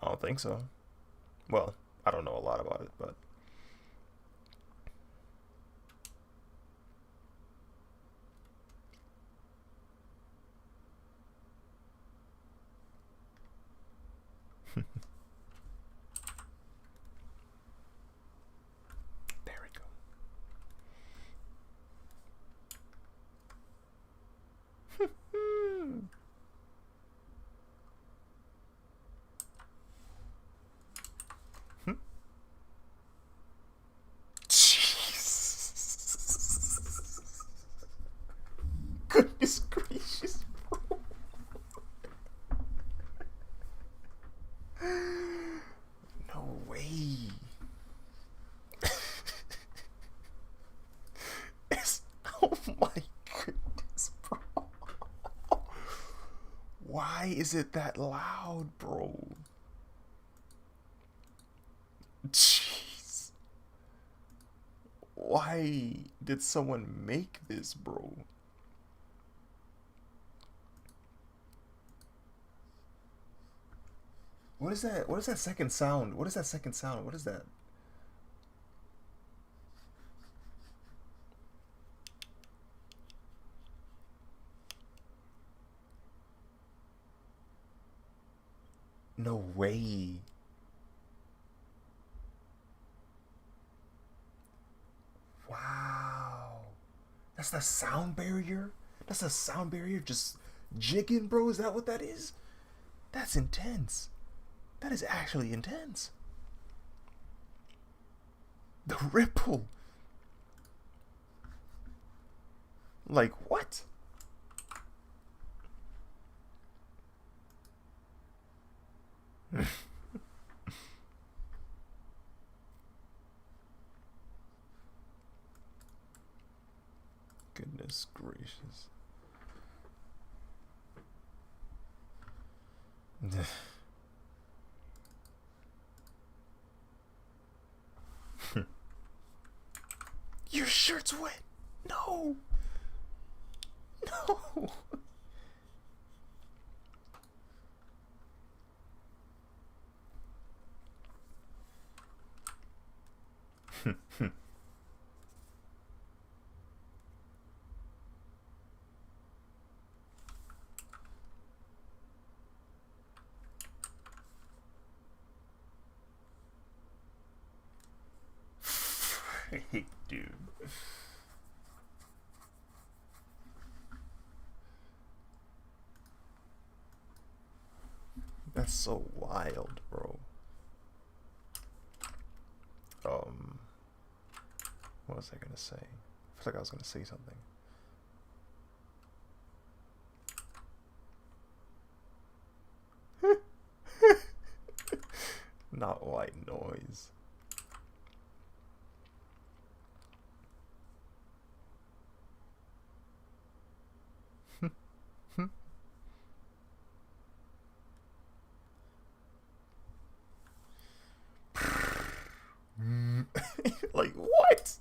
I don't think so. Well, I don't know a lot about it, but there we go. is it that loud, bro? Jeez. Why did someone make this, bro? What is that? What is that second sound? What is that second sound? What is that? No way. Wow. That's the sound barrier? That's a sound barrier just jigging, bro? Is that what that is? That's intense. That is actually intense. The ripple. Like, what? Goodness gracious. Your shirt's wet. No. No. Dude. That's so wild, bro. What was I gonna say? I feel like I was gonna say something. Not white noise. Like, what?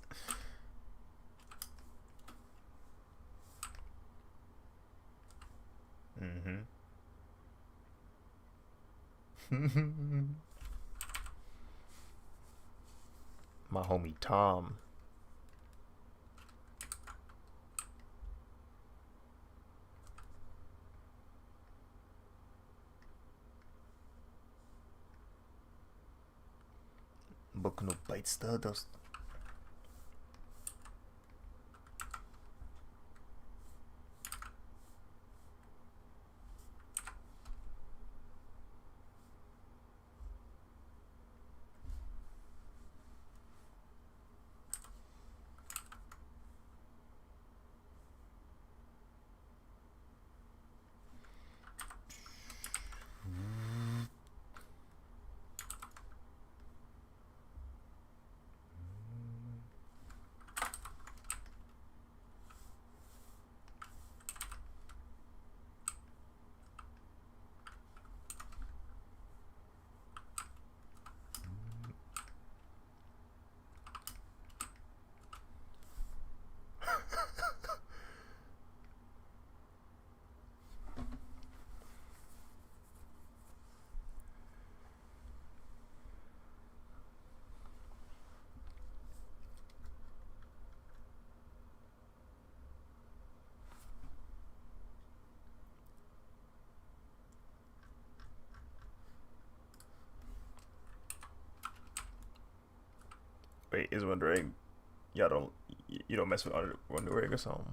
My homie Tom.僕のバイツスターダスト。Wait, is Wonder Egg? You don't mess with Wonder Egg or something?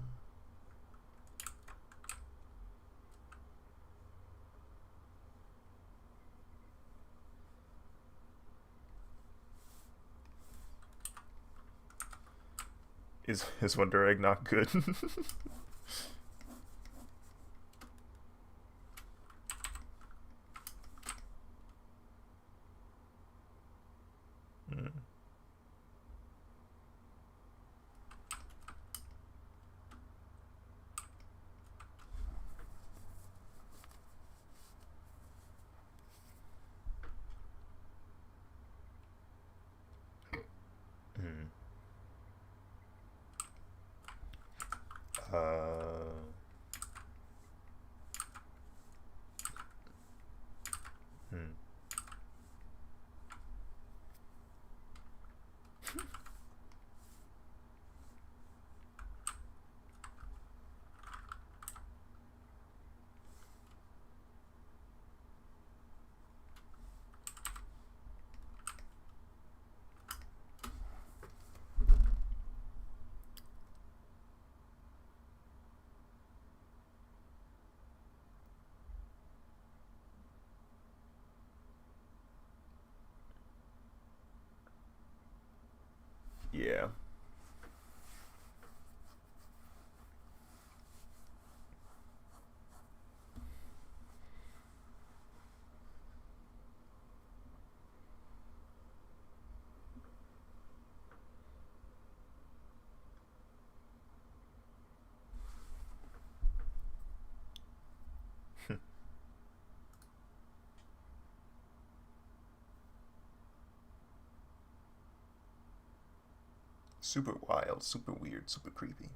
Is Wonder Egg not good? Uh, hmm. Yeah. Super wild, super weird, super creepy.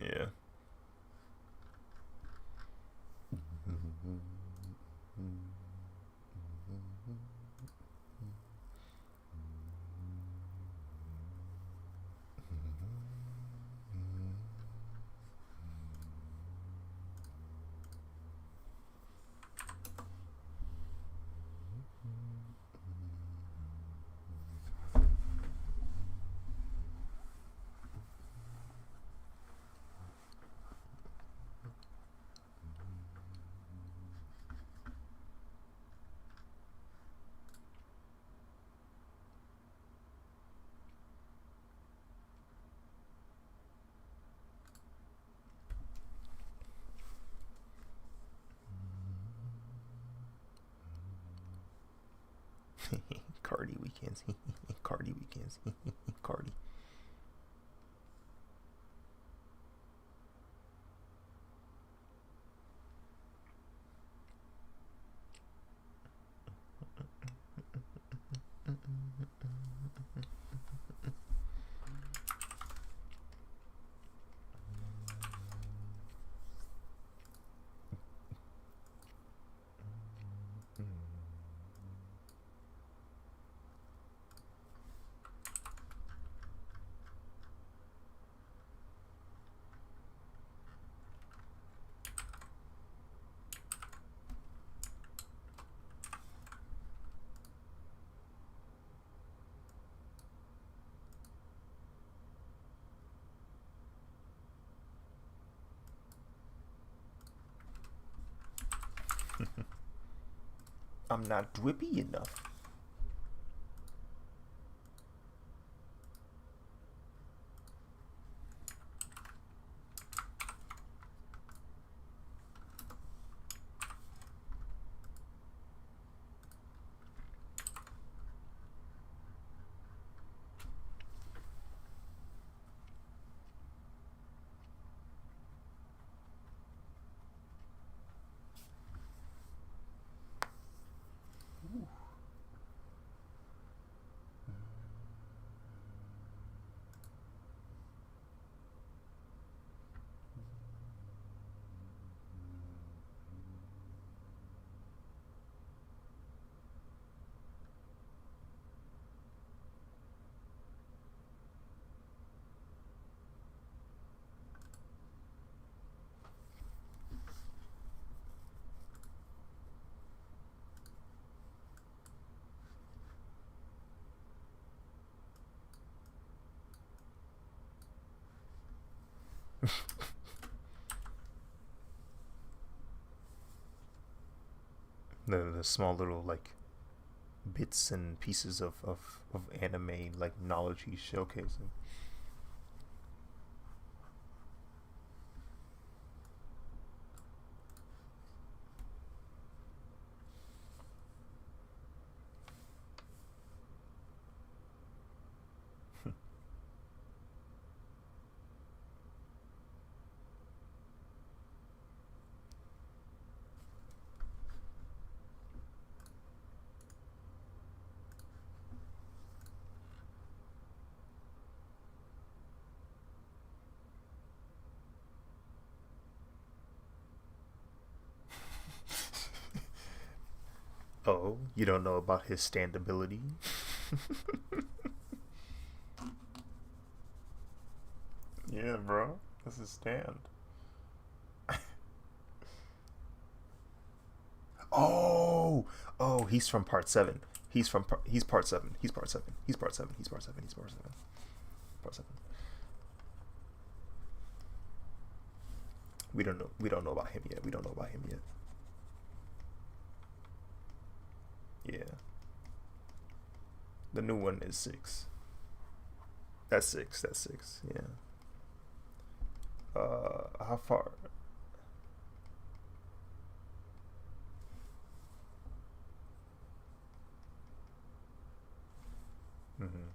Yeah. Cardi weekends. Cardi weekends. Cardi. I'm not drippy enough. The small little like bits and pieces of anime like knowledge he's showcasing. Oh, you don't know about his standability? Yeah, bro. This is stand. Oh, oh, he's from part seven. He's part seven. He's part seven. He's part seven. He's part seven. He's part seven. Part seven. We don't know. We don't know about him yet. We don't know about him yet. Yeah. The new one is six. That's six. That's six. Yeah. How far? Mm-hmm.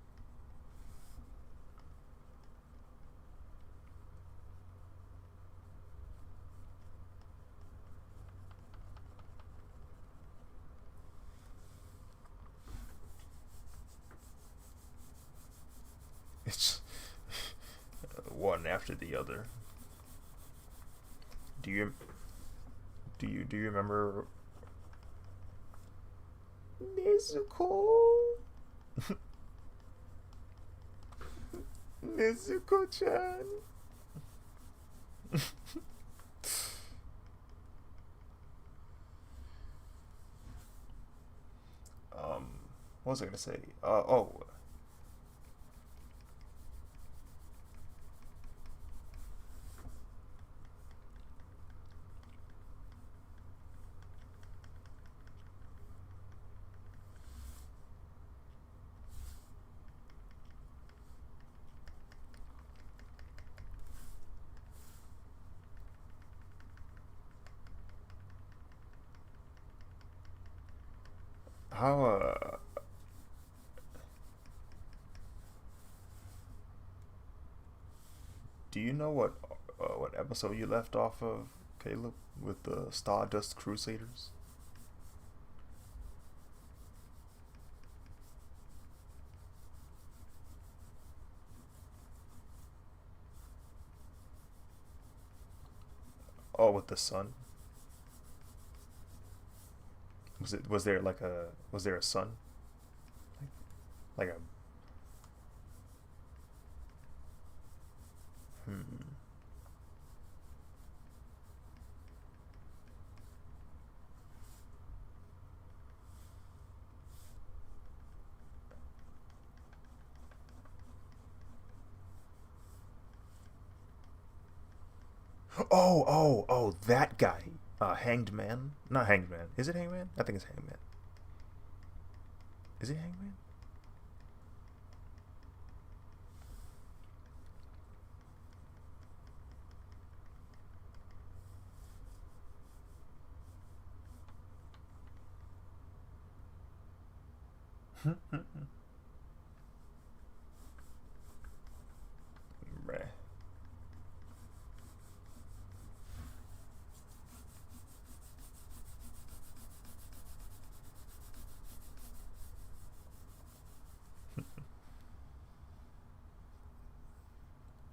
It's one after the other. Do you do you remember Nezuko? Nezuko-chan. um, what was I gonna say? Oh, how do you know what episode you left off of, Caleb, with the Stardust Crusaders? Oh, with the sun. Was there a sun? Like a hmm. Oh, that guy. Hanged Man. Not Hanged Man. Is it Hanged Man? I think it's Hanged Man. Is it Hanged Man? Bruh.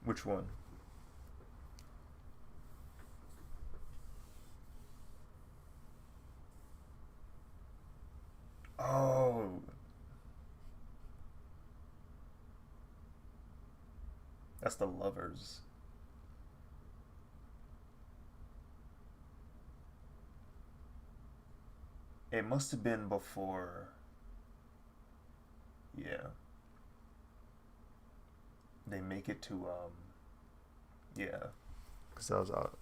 Which one? Oh, that's the lovers. It must have been before. Yeah, they make it to yeah, because that was out.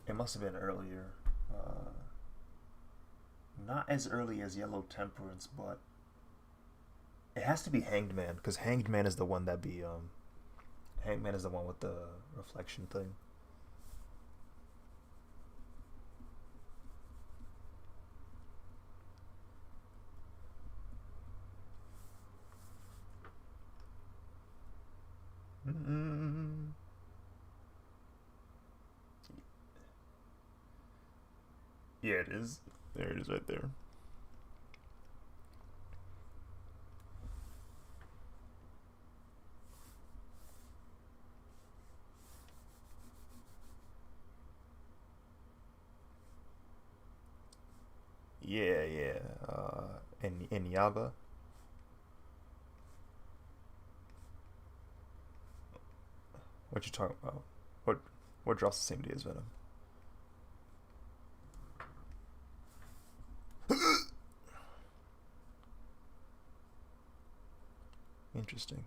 It must have been earlier. Uh, Not as early as Yellow Temperance, but it has to be Hanged Man because Hanged Man is the one that be Hanged Man is the one with the reflection thing. Mm-mm. Yeah, it is. There it is right there. Yeah, yeah. In Yaba. What you talking about? What what drops the same day as Venom? Interesting.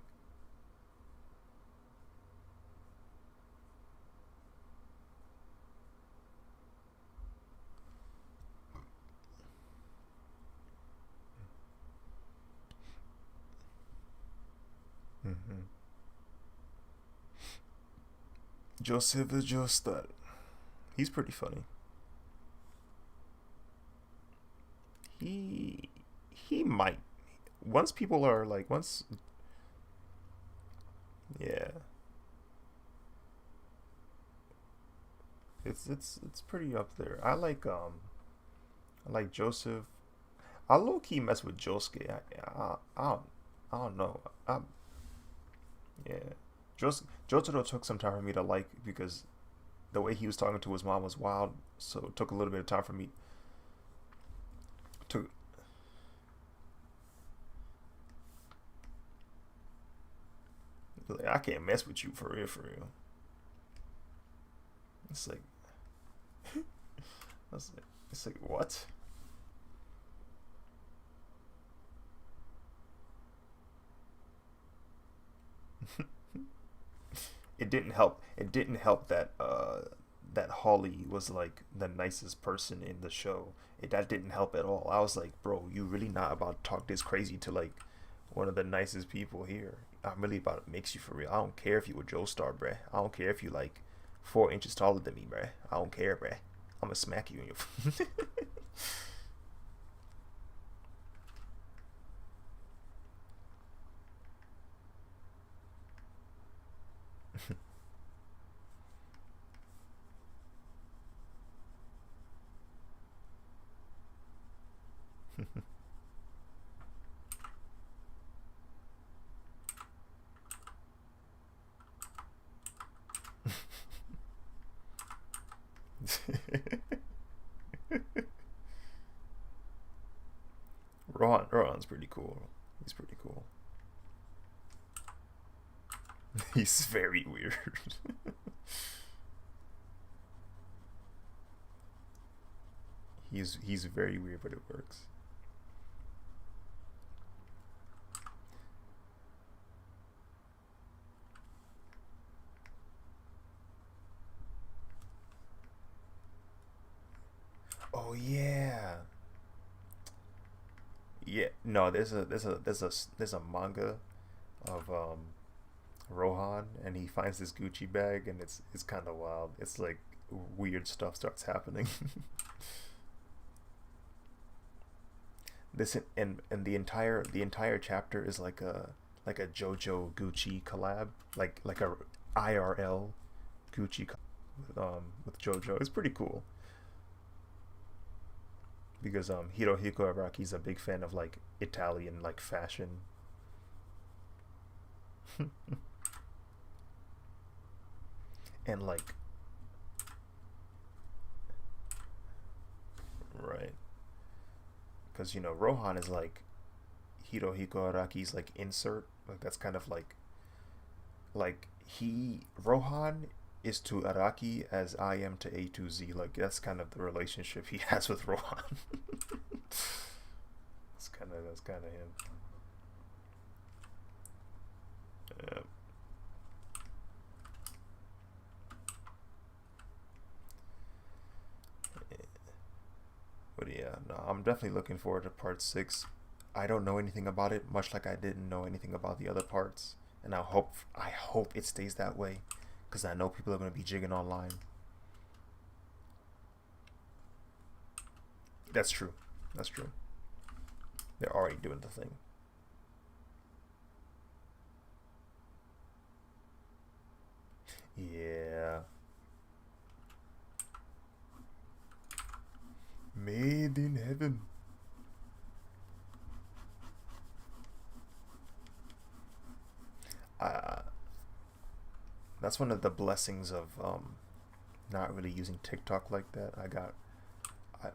Mm-hmm. Joseph Joestar. He's pretty funny. He he might once people are like once yeah it's pretty up there. I like Joseph. I low key mess with Josuke. I don't know. Yeah, Jotaro took some time for me to like because the way he was talking to his mom was wild. So it took a little bit of time for me to. Like, I can't mess with you for real, for real. It's like, it's like what? It didn't help. It didn't help that that Holly was like the nicest person in the show. That didn't help at all. I was like, bro, you really not about to talk this crazy to like one of the nicest people here. I'm really about to mix you for real. I don't care if you a Joe Star, bruh. I don't care if you like 4 inches taller than me, bruh. I don't care, bruh. I'm gonna smack you in your. Ron's pretty cool. He's pretty cool. He's very weird. He's very weird, but it works. Oh yeah, yeah. No, there's a manga of Rohan, and he finds this Gucci bag, and it's kind of wild. It's like weird stuff starts happening. This and the entire chapter is like a JoJo Gucci collab, like a IRL Gucci with JoJo. It's pretty cool because Hirohiko Araki's a big fan of like Italian like fashion. And like right, because Rohan is like Hirohiko Araki's like insert. Like that's kind of like he Rohan is to Araki as I am to A to Z. Like that's kind of the relationship he has with Rohan. That's kind of him. Yeah. But yeah, no, I'm definitely looking forward to part 6. I don't know anything about it, much like I didn't know anything about the other parts, and I hope it stays that way, because I know people are gonna be jigging online. That's true. That's true. They're already doing the thing. Yeah, made in heaven. Uh, that's one of the blessings of not really using TikTok like that.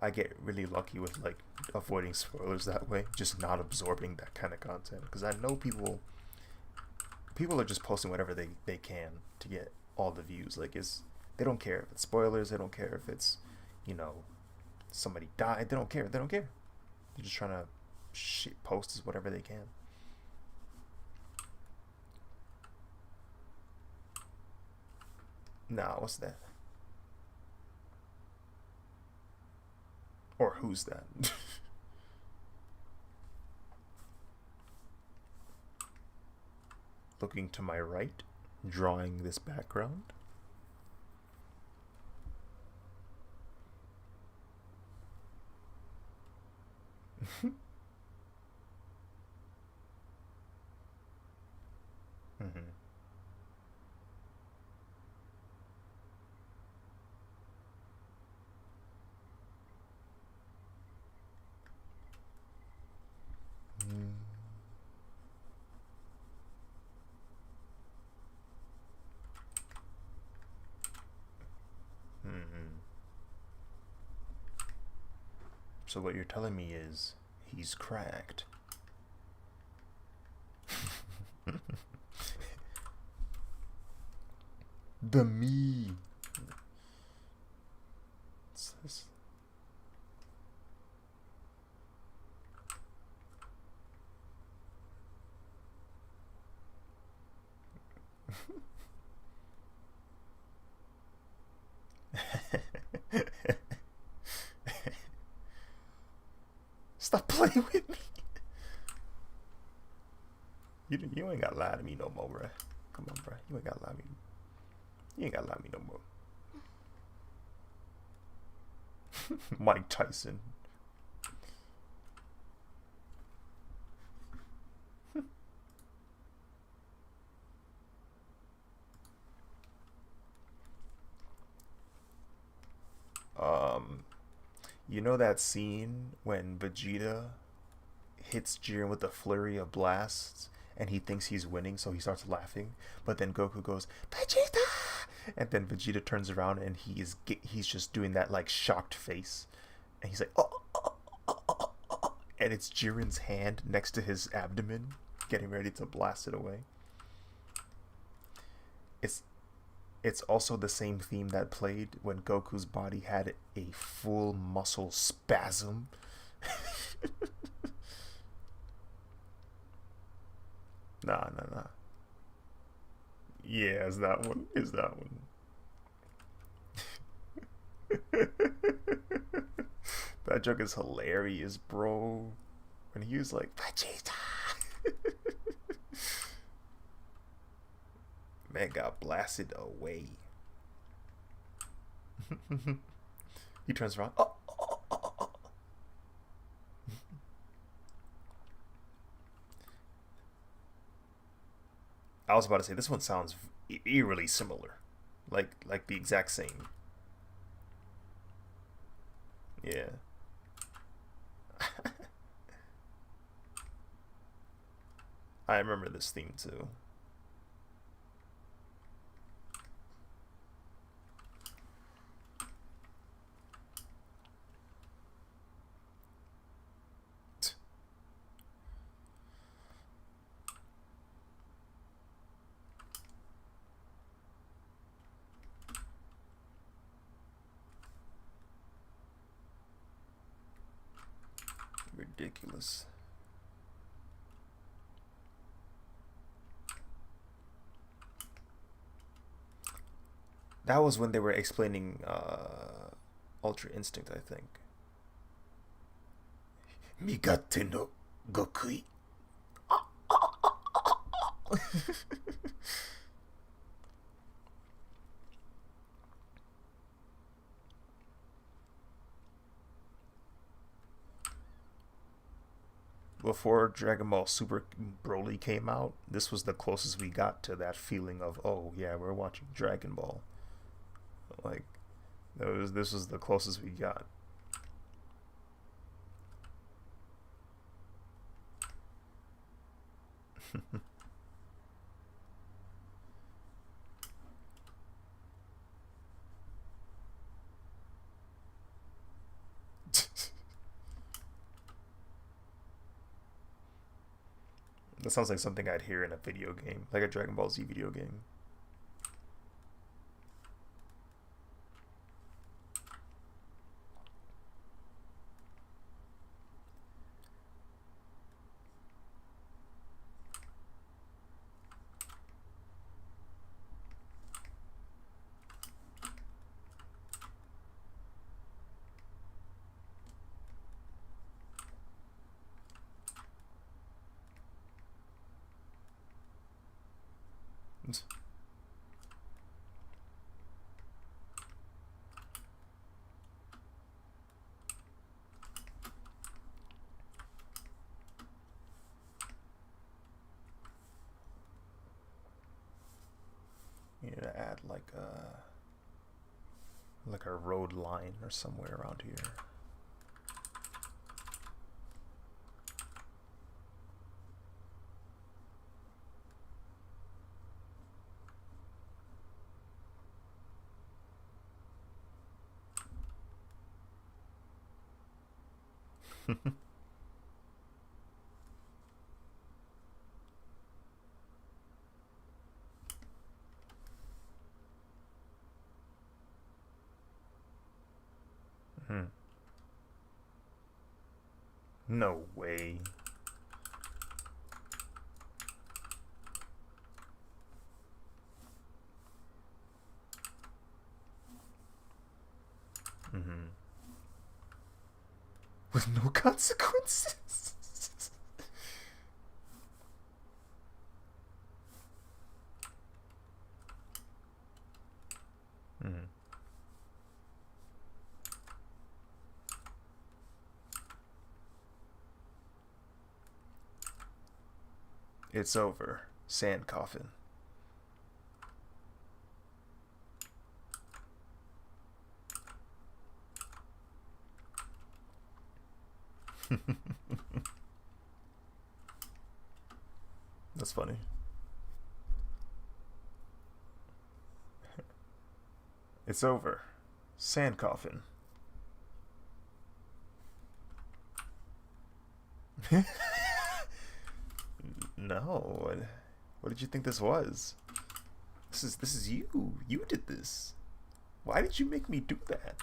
I get really lucky with like avoiding spoilers that way, just not absorbing that kind of content. Because I know people are just posting whatever they can to get all the views. Like they don't care if it's spoilers. They don't care if it's, you know, somebody died. They don't care. They don't care. They're just trying to post as whatever they can. Nah, what's that? Or who's that? Looking to my right, drawing this background. Mm-hmm. Mm-hmm. So what you're telling me is he's cracked. The me. What's this? Stop playing with me. You ain't gotta lie to me no more, bruh. Come on, bruh. You ain't gotta lie to me. You ain't gotta lie to me no more. Mike Tyson. Um, you know that scene when Vegeta hits Jiren with a flurry of blasts and he thinks he's winning, so he starts laughing, but then Goku goes, Vegeta! And then Vegeta turns around and he's just doing that like shocked face. And he's like, oh, oh, oh, oh, oh. And it's Jiren's hand next to his abdomen, getting ready to blast it away. It's it's also the same theme that played when Goku's body had a full muscle spasm. Nah, nah, nah. Yeah, it's that one. It's that one. That joke is hilarious, bro. When he was like, Vegeta! Man got blasted away. He turns around. Oh, oh, oh, oh. I was about to say this one sounds eerily similar, like the exact same. Yeah. I remember this theme too. Ridiculous. That was when they were explaining Ultra Instinct, I think. Migate no Gokui. Before Dragon Ball Super Broly came out, this was the closest we got to that feeling of, oh yeah, we're watching Dragon Ball. Like, this was the closest we got. That sounds like something I'd hear in a video game, like a Dragon Ball Z video game. You need to add like a road line or somewhere around here. No way. With no consequences. It's over. Sand coffin. That's funny. It's over. Sand coffin. No. What did you think this was? This is you. You did this. Why did you make me do that?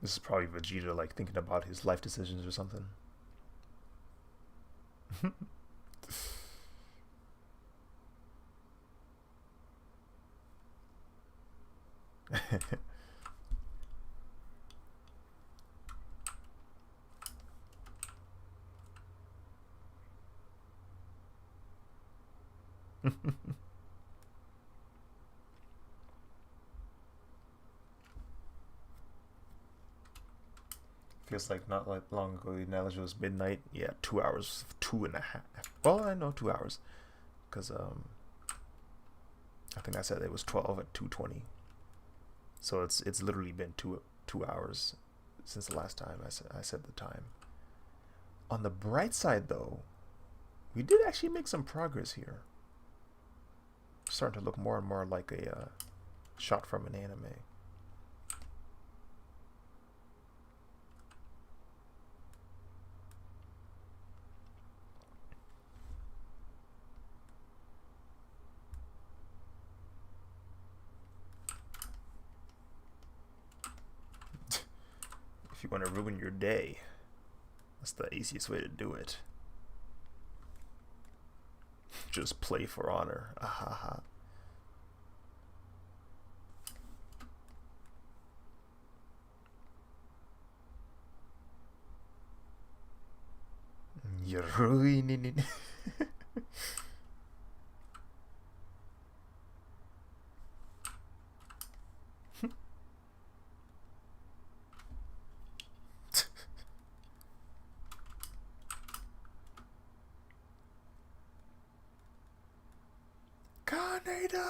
This is probably Vegeta like thinking about his life decisions or something. Feels like not like long ago. The analogy was midnight. Yeah, 2 hours, 2.5. Well, I know 2 hours, because I think I said it was 12 at 2:20. So it's literally been two hours since the last time I said the time. On the bright side, though, we did actually make some progress here. Starting to look more and more like a shot from an anime. If you want to ruin your day, that's the easiest way to do it. Just play for honor. Ahaha. You're ruining it. Canada.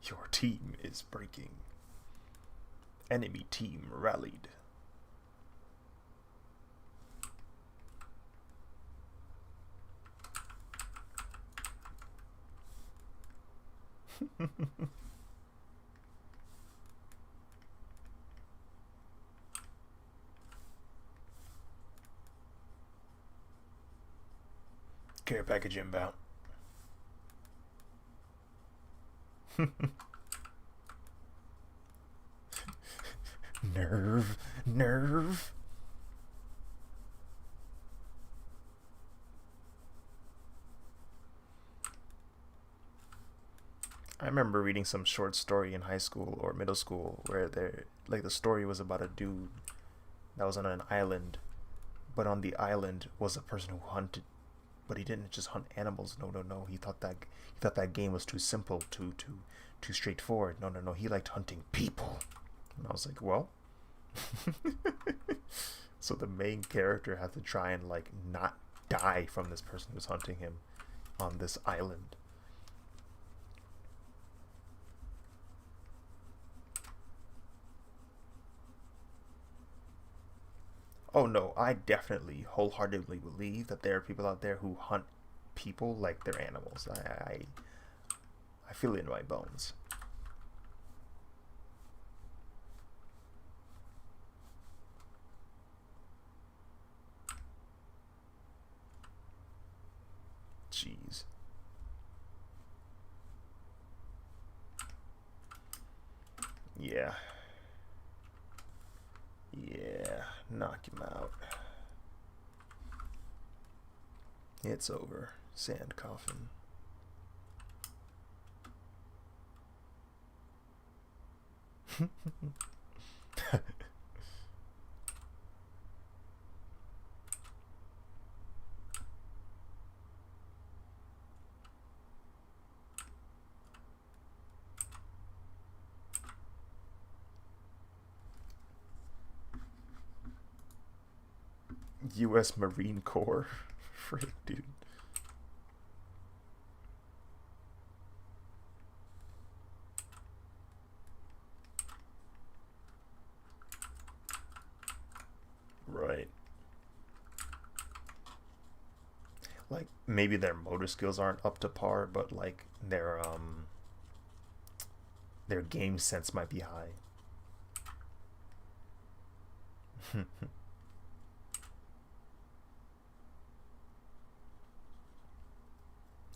Your team is breaking. Enemy team rallied. Care package inbound. Nerve, nerve. I remember reading some short story in high school or middle school where the story was about a dude that was on an island, but on the island was a person who hunted, but he didn't just hunt animals. No, no, no. He thought that game was too simple, too straightforward. No, no, no. He liked hunting people. And I was like, well, so the main character had to try and like not die from this person who's hunting him on this island. Oh no, I definitely wholeheartedly believe that there are people out there who hunt people like they're animals. I feel it in my bones. Jeez. Yeah. Yeah. Knock him out. It's over. Sand coffin. U.S. Marine Corps. Frick, dude. Right. Like maybe their motor skills aren't up to par, but like their game sense might be high.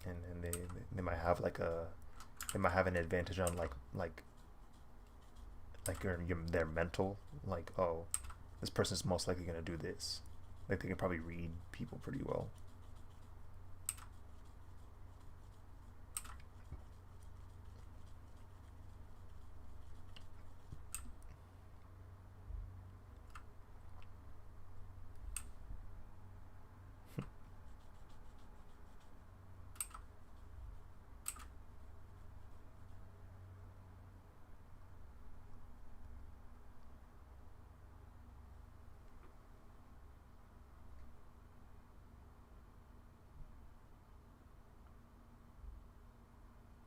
And they might have like a they might have an advantage on like their mental, like, oh, this person's most likely gonna do this. Like they can probably read people pretty well.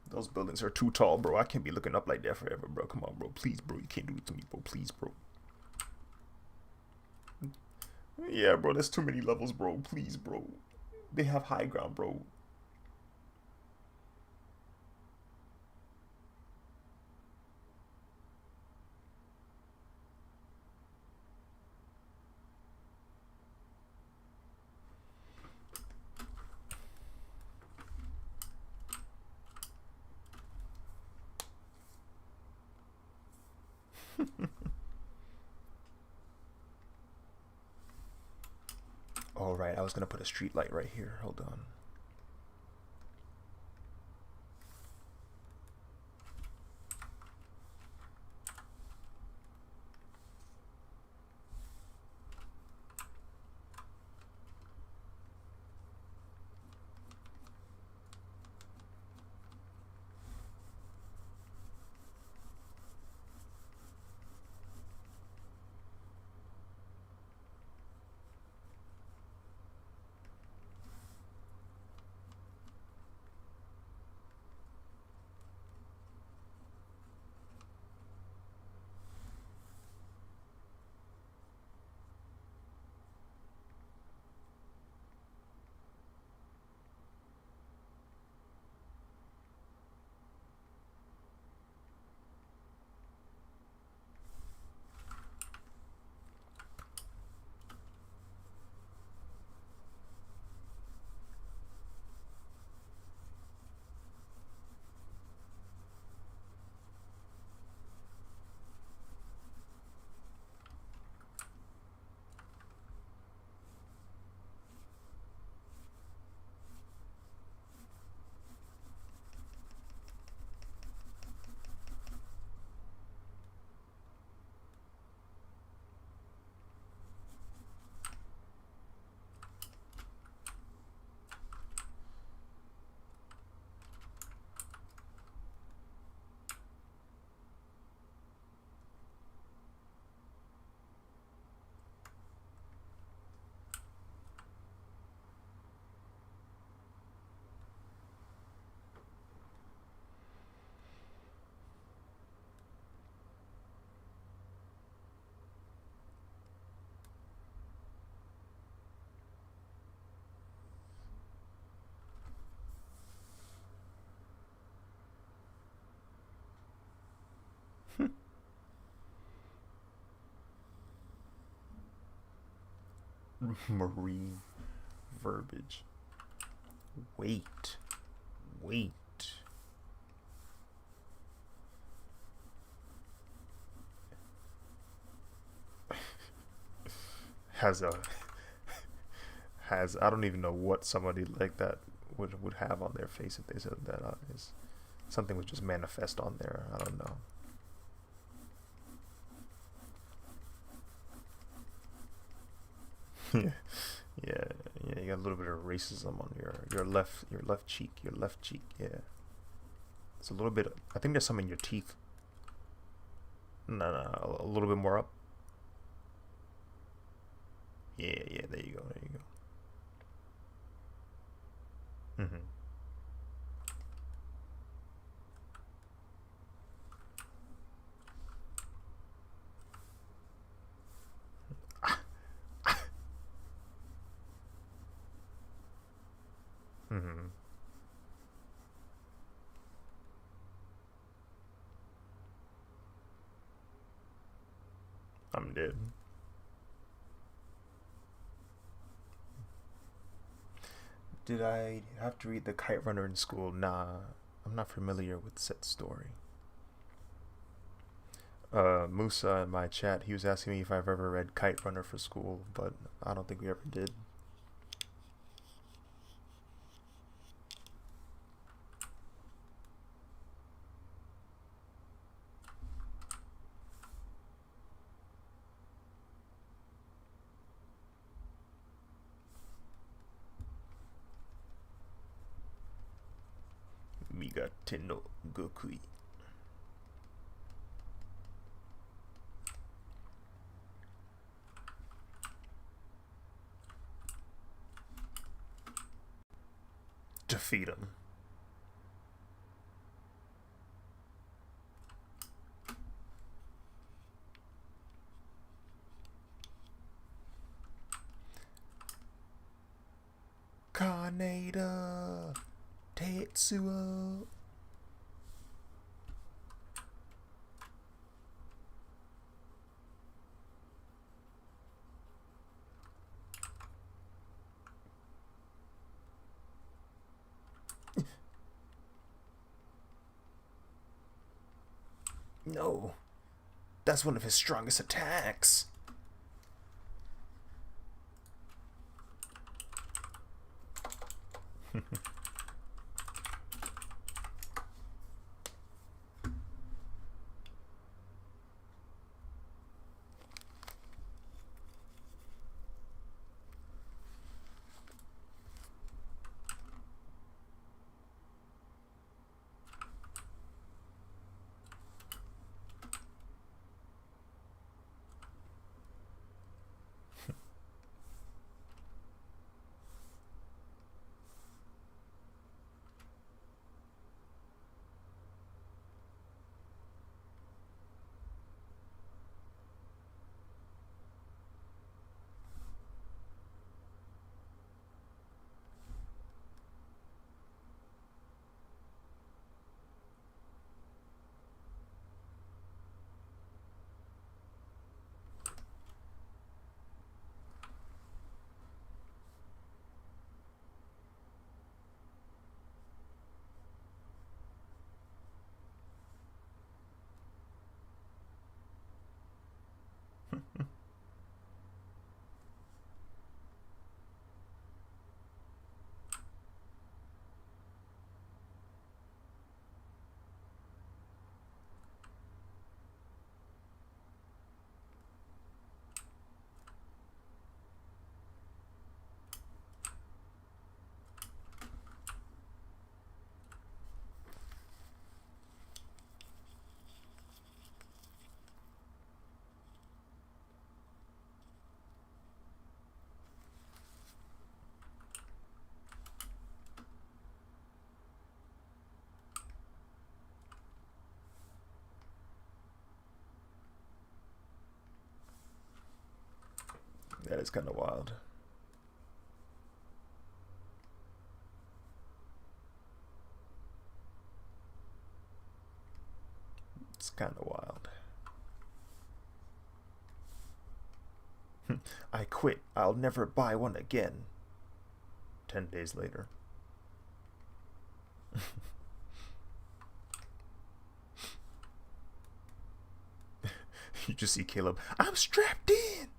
Those buildings are too tall, bro. I can't be looking up like that forever, bro. Come on, bro. Please, bro. You can't do it to me, bro. Please, bro. Yeah, bro. There's too many levels, bro. Please, bro. They have high ground, bro. All right, I was gonna put a street light right here. Hold on. Marine verbiage. Wait. Wait. Has a has I don't even know what somebody like that would have on their face if they said that is something was just manifest on there. I don't know. Yeah, yeah, yeah. You got a little bit of racism on your left cheek, your left cheek. Yeah, it's a little bit. I think there's some in your teeth. No, no, a little bit more up. Yeah, yeah. There you go. There you go. Mm-hmm. Mm-hmm. I'm dead. Did I have to read The Kite Runner in school? Nah, I'm not familiar with said story. Musa in my chat, he was asking me if I've ever read Kite Runner for school, but I don't think we ever did. Migate no Gokui. Defeat him. Kaneda TETSUO. No, that's one of his strongest attacks. That is kind of wild. It's kind of wild. I quit. I'll never buy one again. 10 days later. You just see Caleb. I'm strapped in.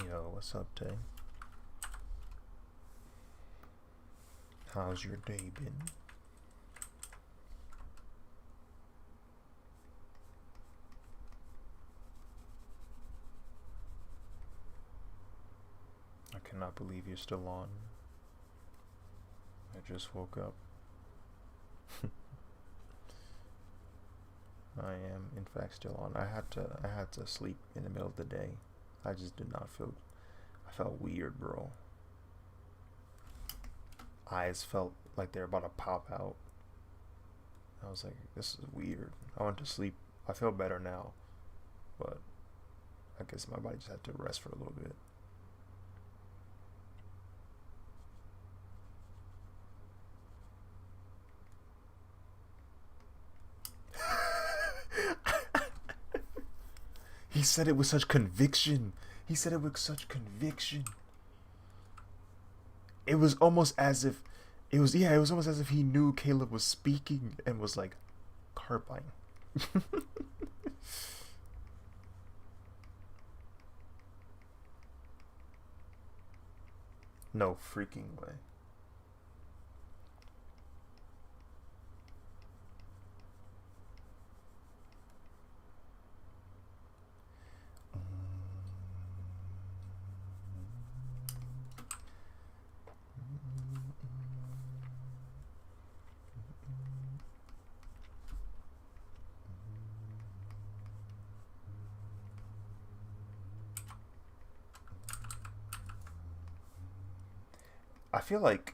Yo, what's up, Tay? How's your day been? I cannot believe you're still on. I just woke up. I am in fact still on. I had to sleep in the middle of the day. I just did not feel, I felt weird, bro. Eyes felt like they were about to pop out. I was like, this is weird. I went to sleep. I feel better now, but I guess my body just had to rest for a little bit. He said it with such conviction. He said it with such conviction. It was almost as if it was almost as if he knew Caleb was speaking and was like carpine. No freaking way. I feel like,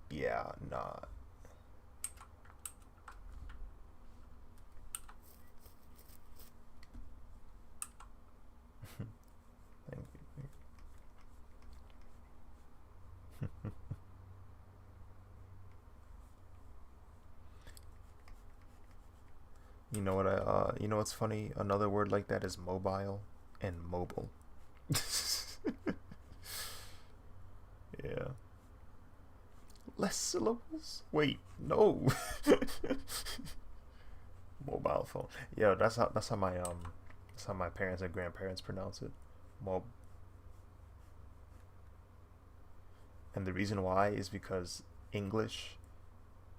yeah, nah. Thank you. You know what you know what's funny? Another word like that is mobile and mobile. Yeah. Less syllables? Wait, no. Mobile phone. Yeah, that's how my parents and grandparents pronounce it. Mob. And the reason why is because English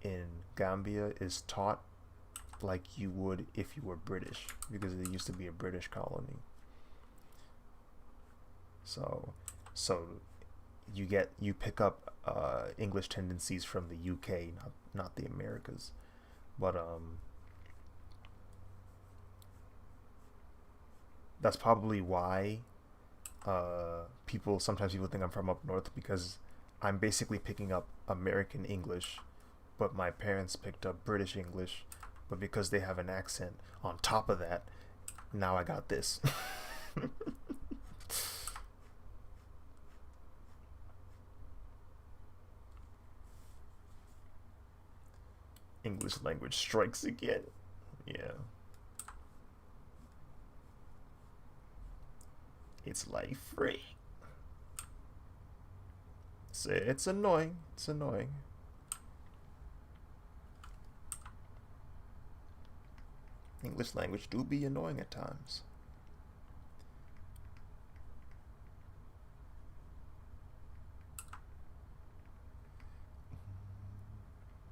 in Gambia is taught like you would if you were British, because it used to be a British colony. So, so you pick up English tendencies from the UK, not the Americas. But that's probably why people think I'm from up north, because I'm basically picking up American English, but my parents picked up British English, but because they have an accent on top of that, now I got this. English language strikes again. Yeah. It's like free. It's annoying. It's annoying. English language do be annoying at times.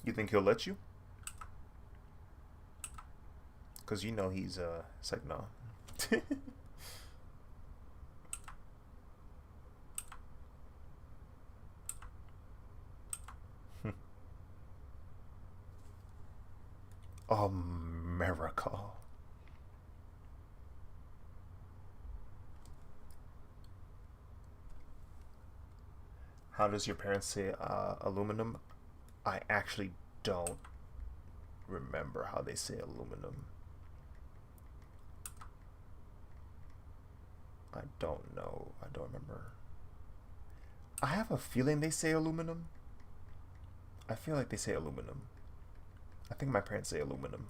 You think he'll let you? Cause you know it's like no. America. How does your parents say aluminum? I actually don't remember how they say aluminum. I don't know. I don't remember. I have a feeling they say aluminum. I feel like they say aluminum. I think my parents say aluminum.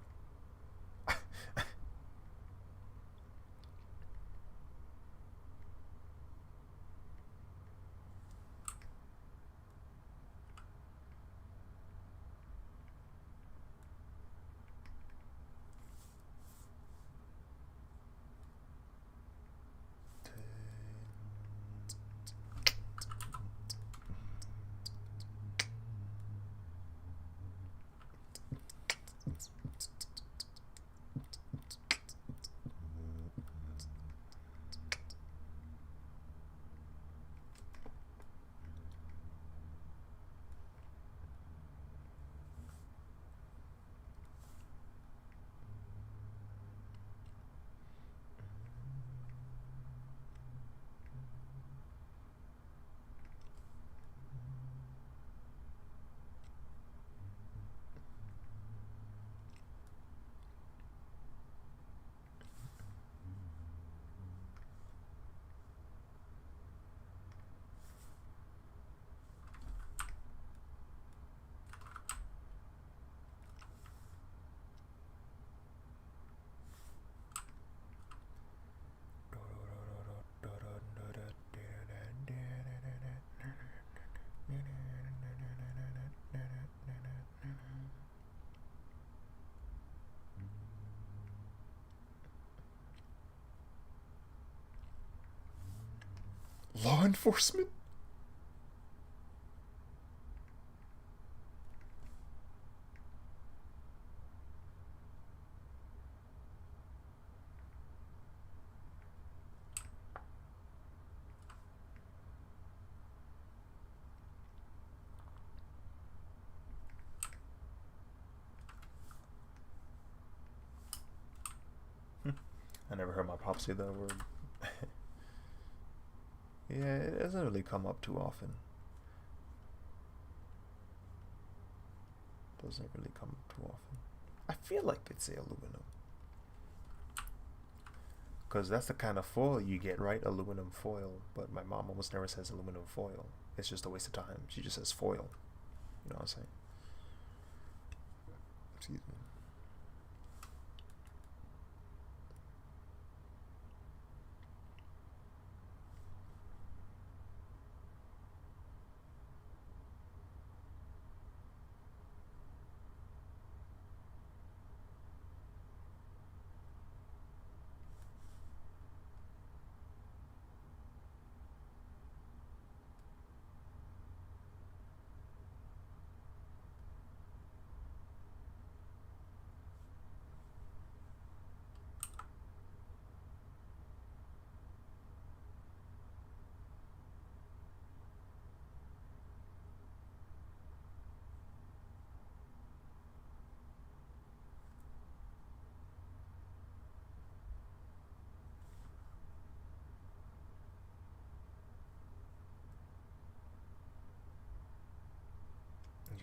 Law enforcement? I never heard my pop say that word. Yeah, it doesn't really come up too often. Doesn't really come up too often. I feel like they'd say aluminum. Because that's the kind of foil you get, right? Aluminum foil. But my mom almost never says aluminum foil. It's just a waste of time. She just says foil. You know what I'm saying? Excuse me.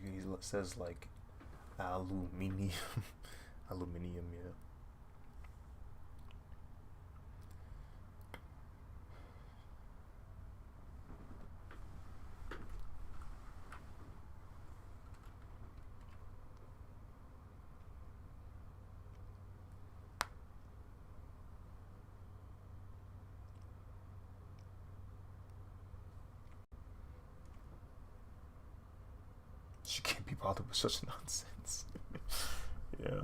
He says like aluminium. Aluminium, yeah. She can't be bothered with such nonsense. Yeah.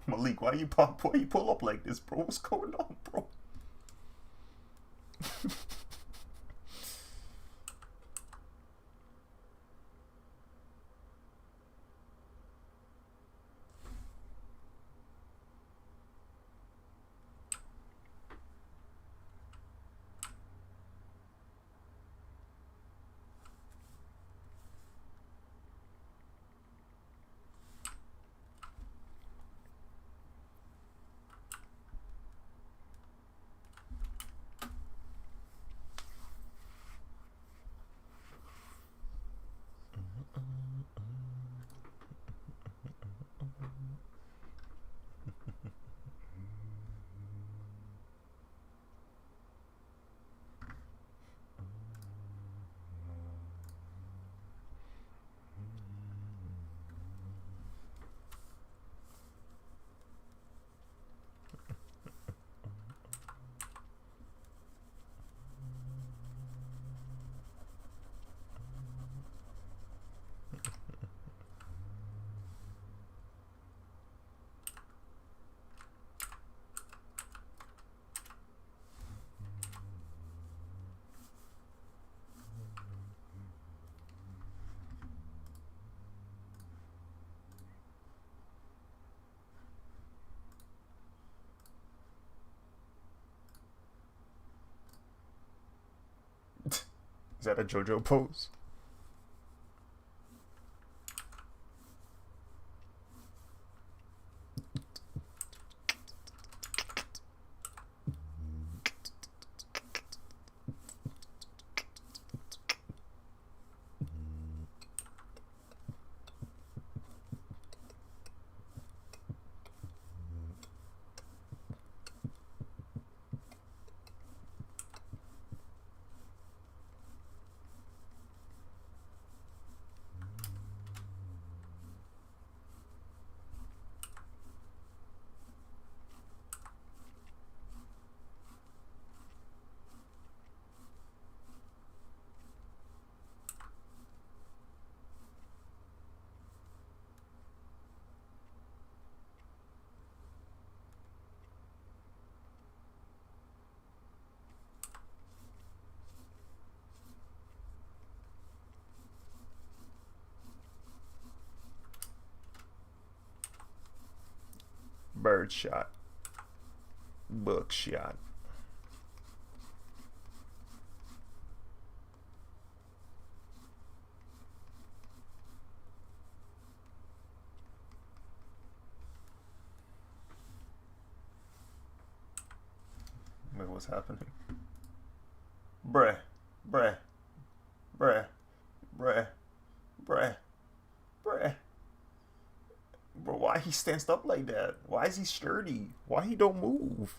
Malik, why you pop? Why you pull up like this, bro? What's going on, bro? Is that a JoJo pose? Bird shot. Book shot. Wait, what's happening? Bruh. Bruh. Bruh. Bruh. Bruh. Bruh. Bro, why he stands up like that? Why is he sturdy? Why he don't move?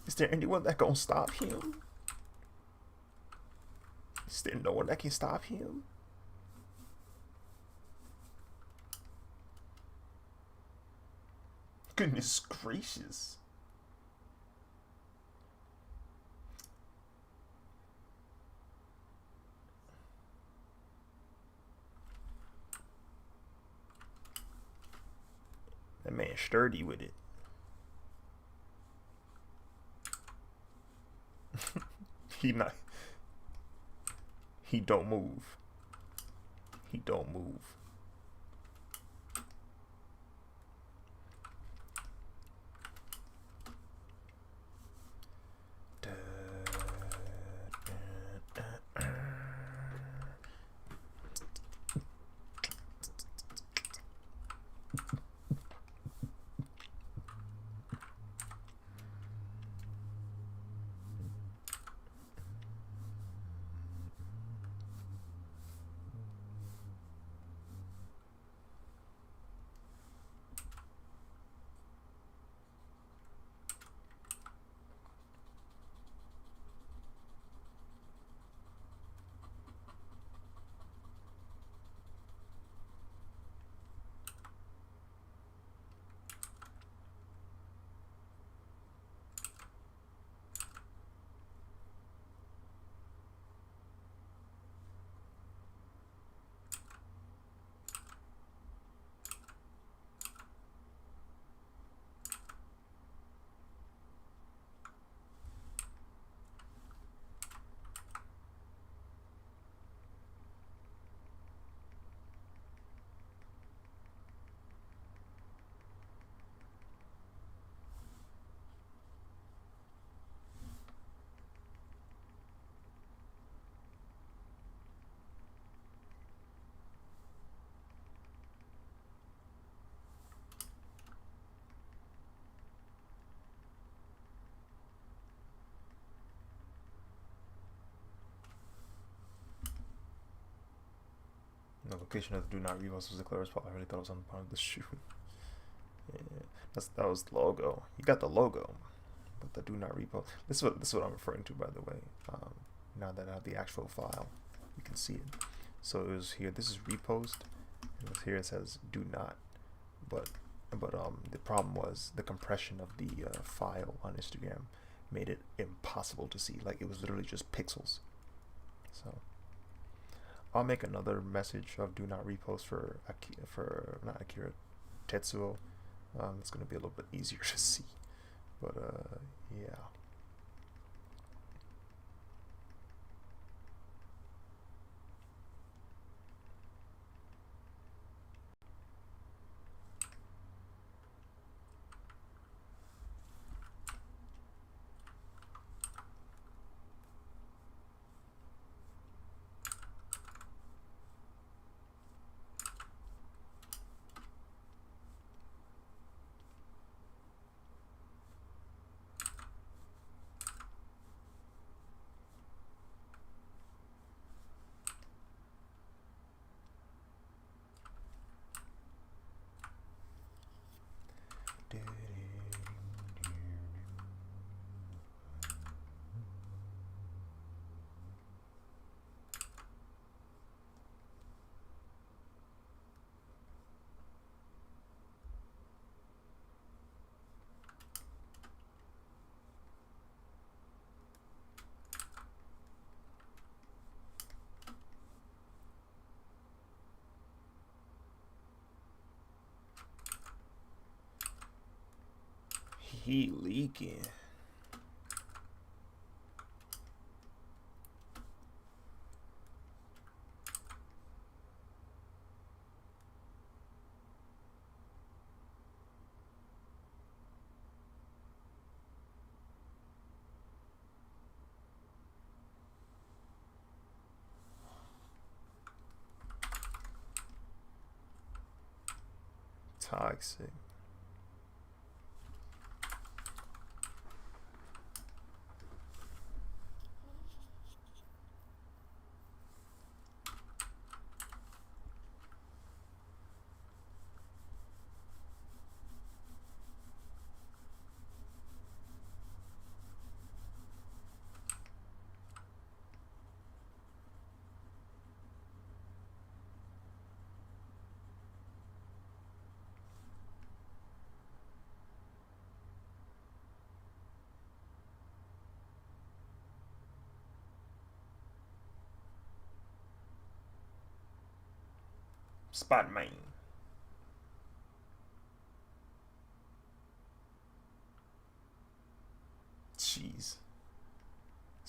Is there anyone that gonna stop him? Is there no one that can stop him? Goodness gracious. That man sturdy with it. he not. He don't move. He don't move. The location of the do not repost was declared spot. I really thought it was on the bottom of the shoe. Yeah, that was the logo. You got the logo, but the do not repost. This is what I'm referring to, by the way. Now that I have the actual file, you can see it. So it was here. This is repost, and it was here. It says do not, but the problem was the compression of the file on Instagram made it impossible to see. Like, it was literally just pixels. So I'll make another message of do not repost for not Akira, TETSUO. It's gonna be a little bit easier to see, but yeah. He leaking. Toxic. Spot main.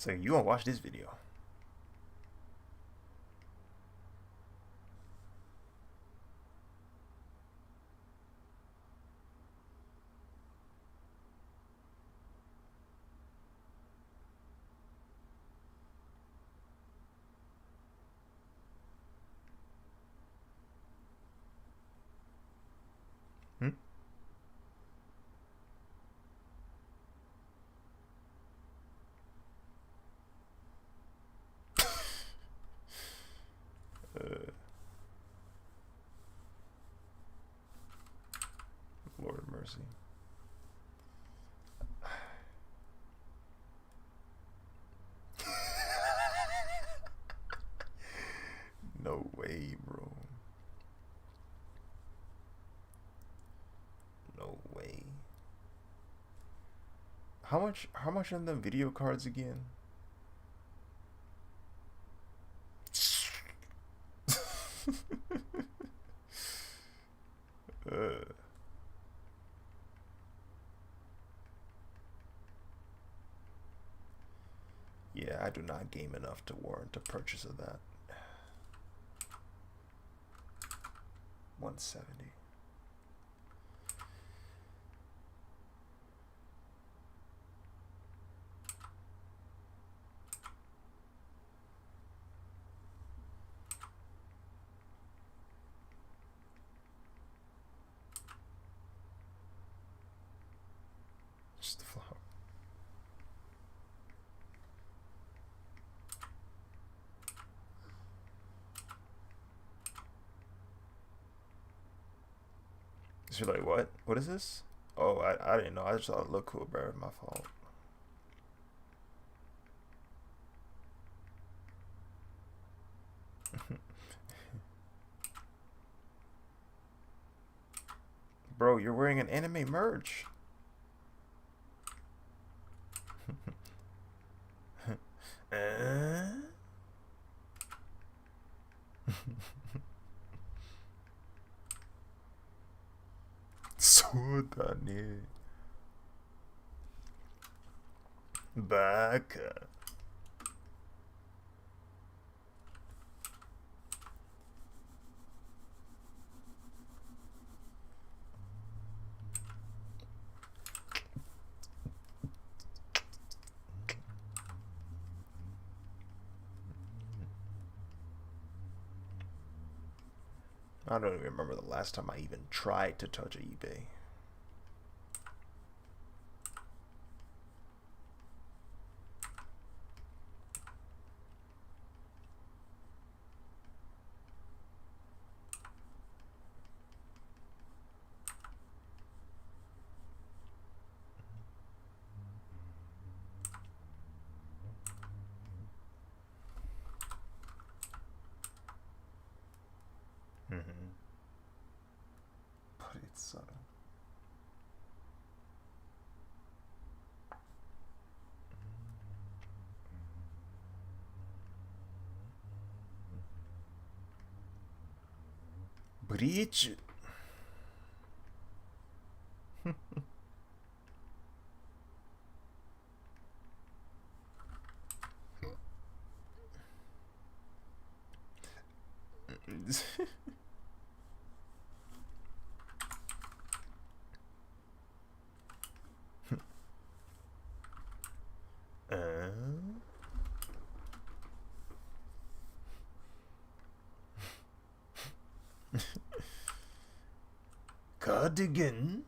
So you gonna watch this video? Hmm? Lord of mercy. No way, bro. No way. How much on the video cards again? uh, yeah, I do not game enough to warrant a purchase of that. 170. Just the flower. So you're like, what? What is this? Oh, I didn't know. I just thought it looked cool, bro. My fault. Bro, you're wearing an anime merch.そうだね。バカ。I don't even remember the last time I even tried to touch eBay. But it's subtle. Bridge. Cardigan.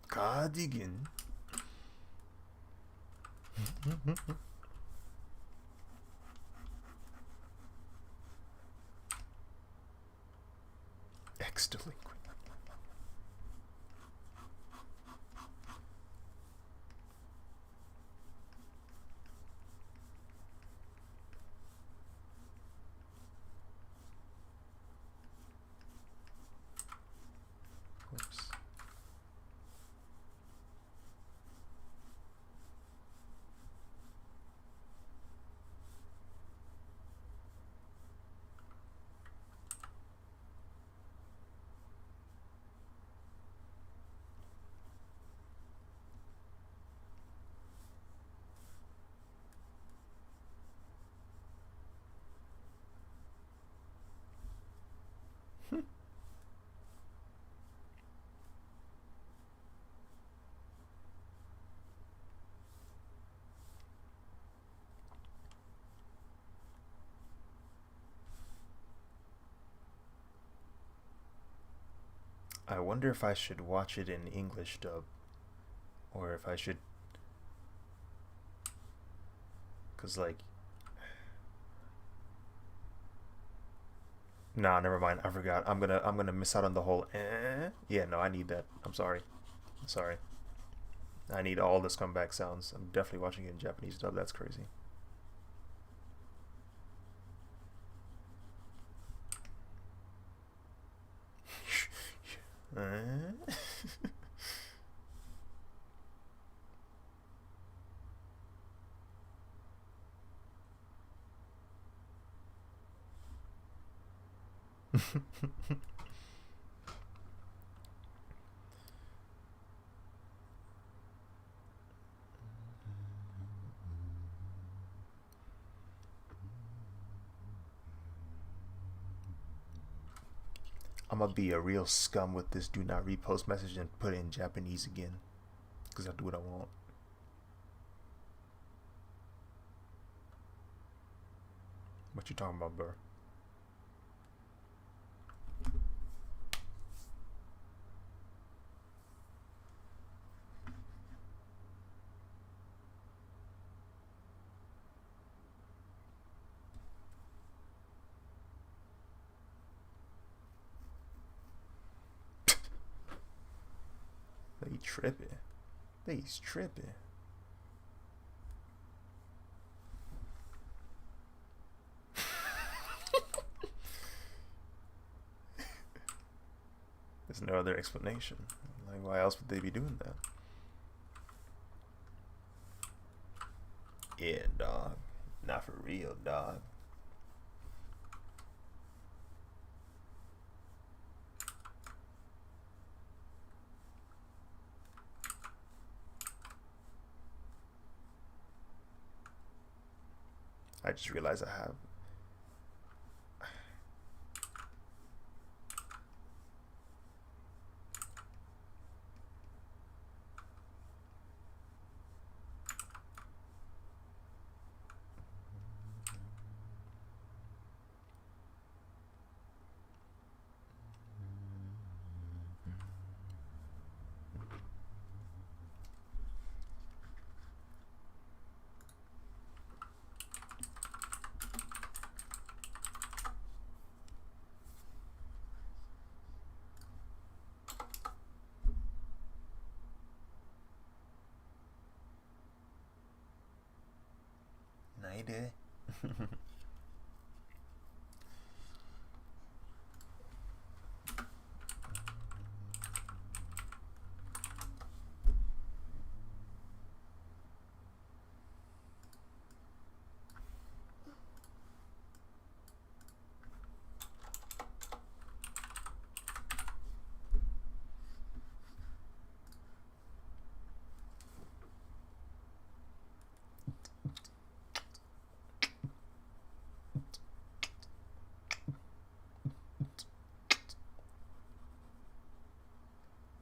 Cardigan. Ex-delinquent. Whoops. I wonder if I should watch it in English dub or if I should, cause like, nah, never mind. I forgot. I'm gonna miss out on the whole. Yeah, no, I need that. I'm sorry. I'm sorry. I need all the scumbag sounds. I'm definitely watching it in Japanese dub. That's crazy. I'm gonna be a real scum with this do not repost message and put it in Japanese again, because I'll do what I want. What you talking about, bro? They tripping. They's tripping. There's no other explanation. Like, why else would they be doing that? Yeah, dog. Not for real, dog. I just realized I have. Night.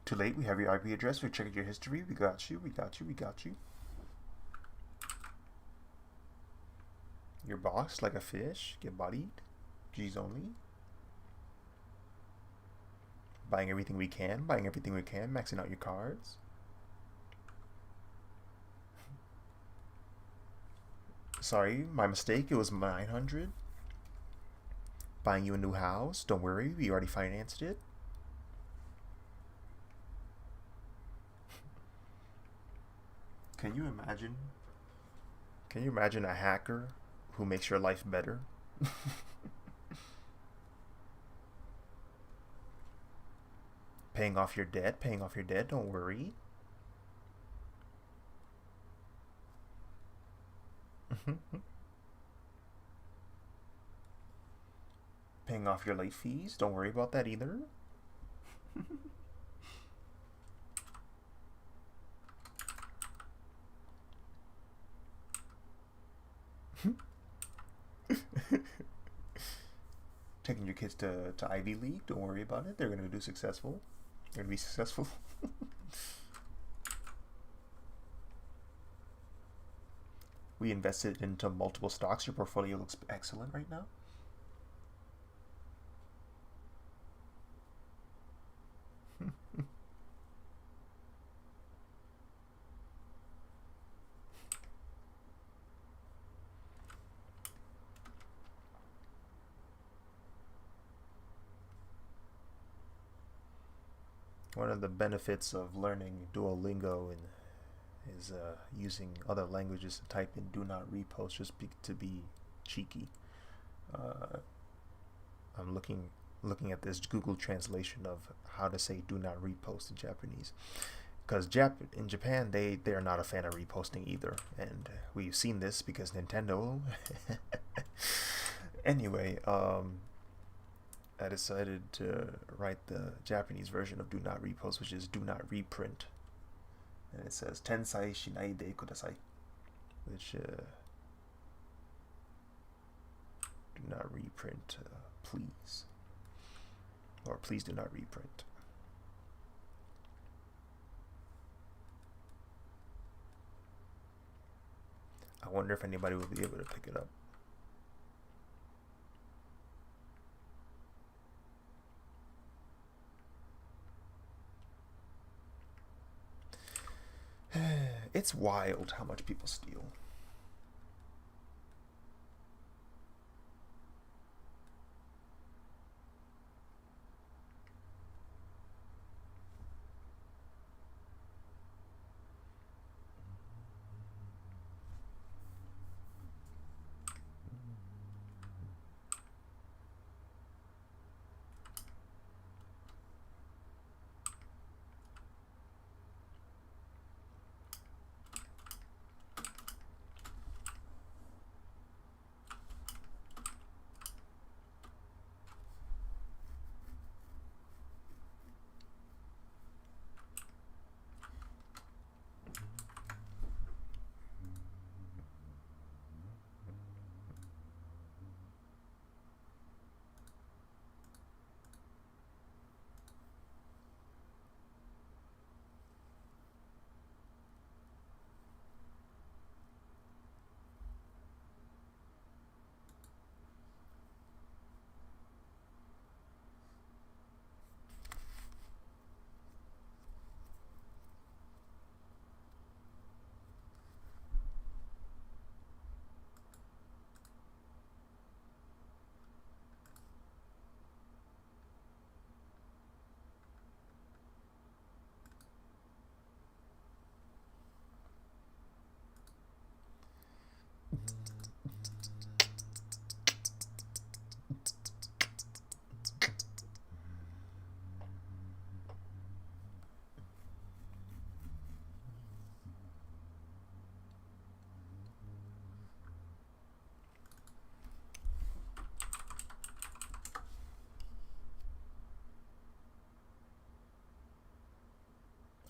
Too late. We have your IP address. We checked your history. We got you. We got you. We got you. You're boxed like a fish. Get bodied. G's only. Buying everything we can. Buying everything we can. Maxing out your cards. Sorry, my mistake. It was 900. Buying you a new house. Don't worry. We already financed it. Can you imagine? Can you imagine a hacker who makes your life better? Paying off your debt, paying off your debt, don't worry. Paying off your late fees, don't worry about that either. taking your kids to Ivy League. Don't worry about it. They're going to do successful. They're going to be successful. We invested into multiple stocks. Your portfolio looks excellent right now. One of the benefits of learning Duolingo is using other languages to type in "do not repost" to be cheeky. Uh, I'm looking at this Google translation of how to say "do not repost" in Japanese, because in Japan they are not a fan of reposting either, and we've seen this because Nintendo. Anyway, I decided to write the Japanese version of "do not repost," which is "do not reprint," and it says "tensai shinai de kudasai," which do not reprint, please, or please do not reprint. I wonder if anybody will be able to pick it up. It's wild how much people steal.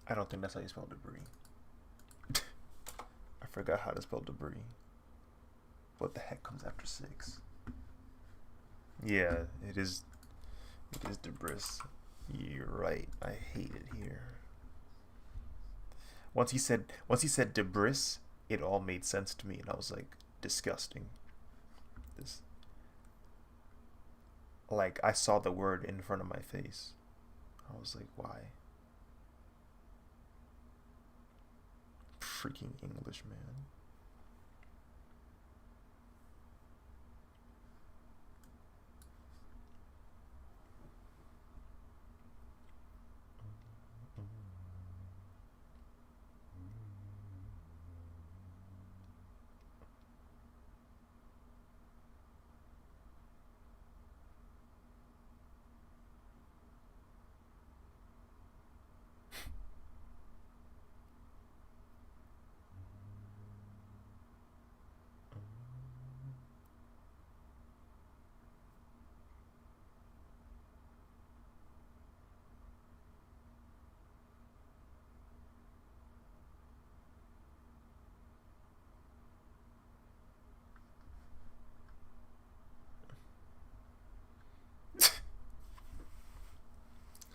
I don't think that's how you spell debris. I forgot how to spell debris. What the heck comes after 6? Yeah, it is. It is debris. You're right. I hate it here. Once he said debris, it all made sense to me, and I was like, disgusting. This, like, I saw the word in front of my face. I was like, why? Freaking English, man.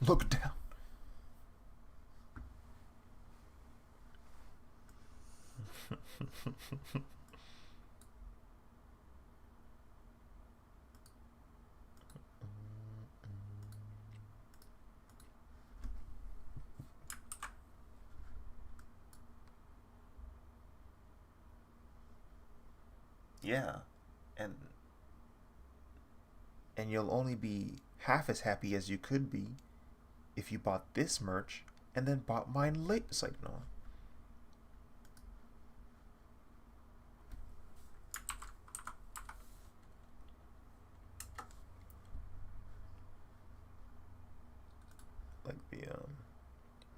Look down. Yeah, and you'll only be half as happy as you could be if you bought this merch and then bought mine late. It's like, no.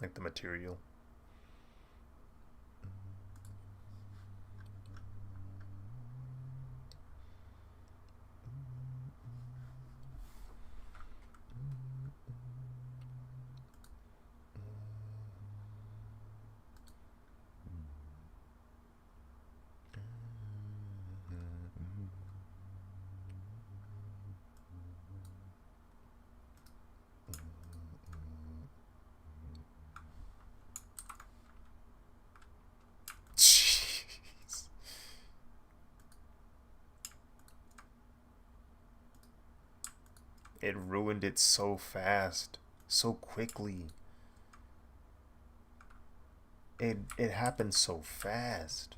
Like the material. Jeez. It ruined it so fast, so quickly. It happened so fast.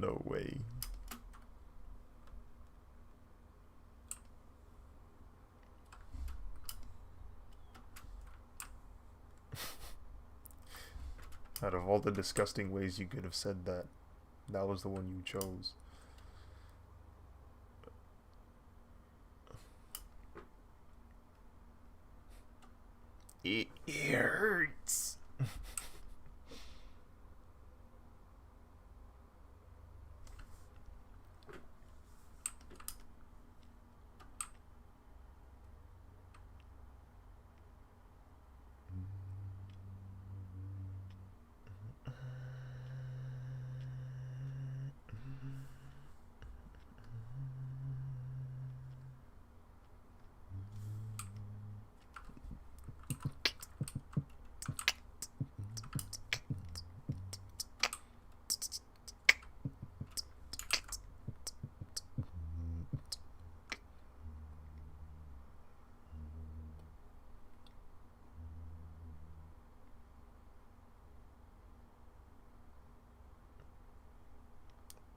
No way. Out of all the disgusting ways you could have said that, that was the one you chose. It hurts.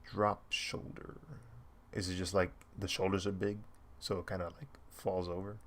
Drop shoulder. Is it just like the shoulders are big, so it kind of like falls over?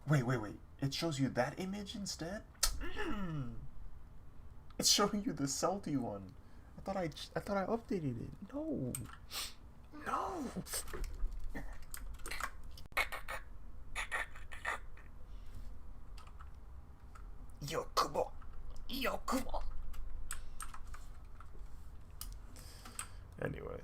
Wait. It shows you that image instead? It's showing you the salty one. I thought I updated it. No. No. Yo, come on. Yo, come on. Anyway.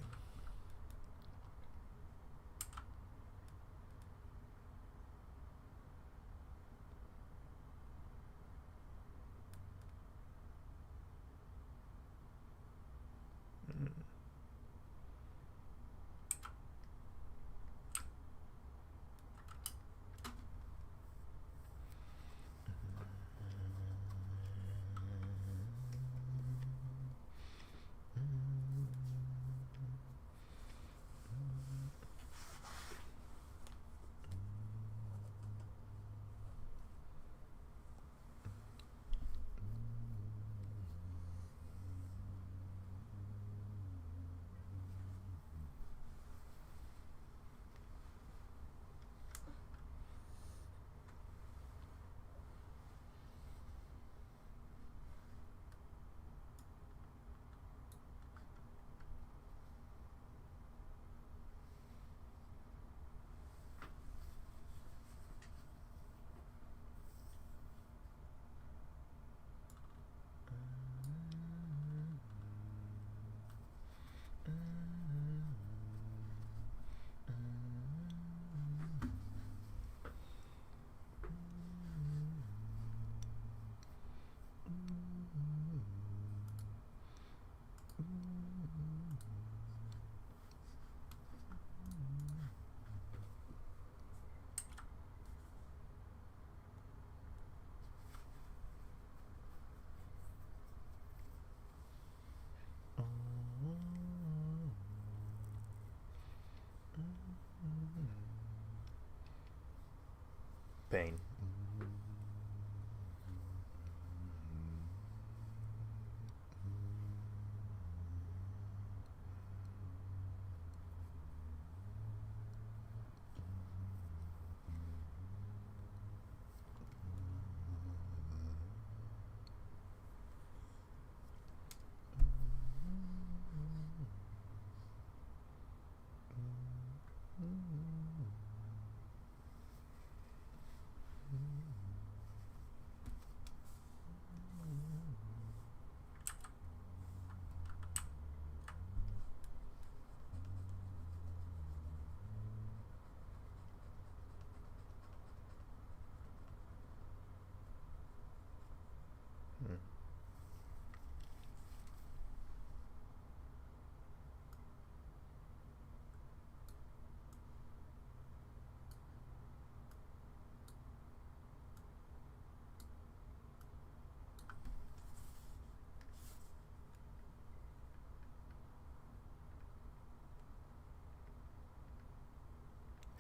Pain.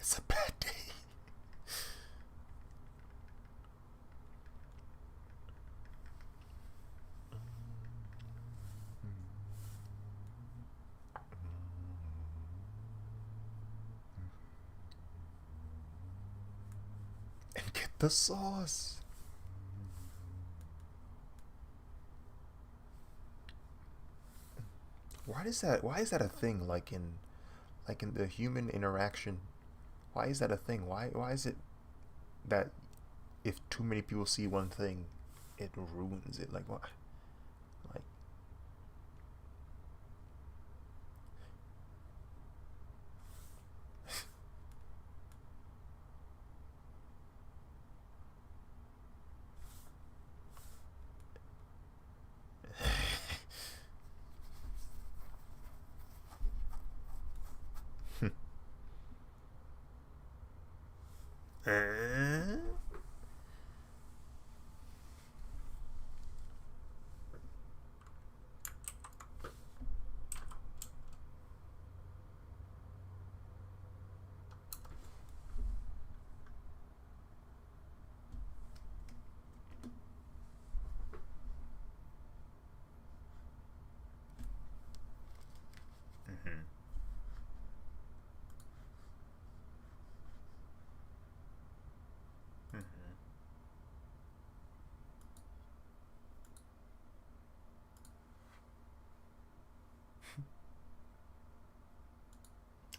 It's a bad day. And get the sauce. Why is that a thing, like in the human interaction? Why is that a thing? Why is it that if too many people see one thing, it ruins it? Like what? Like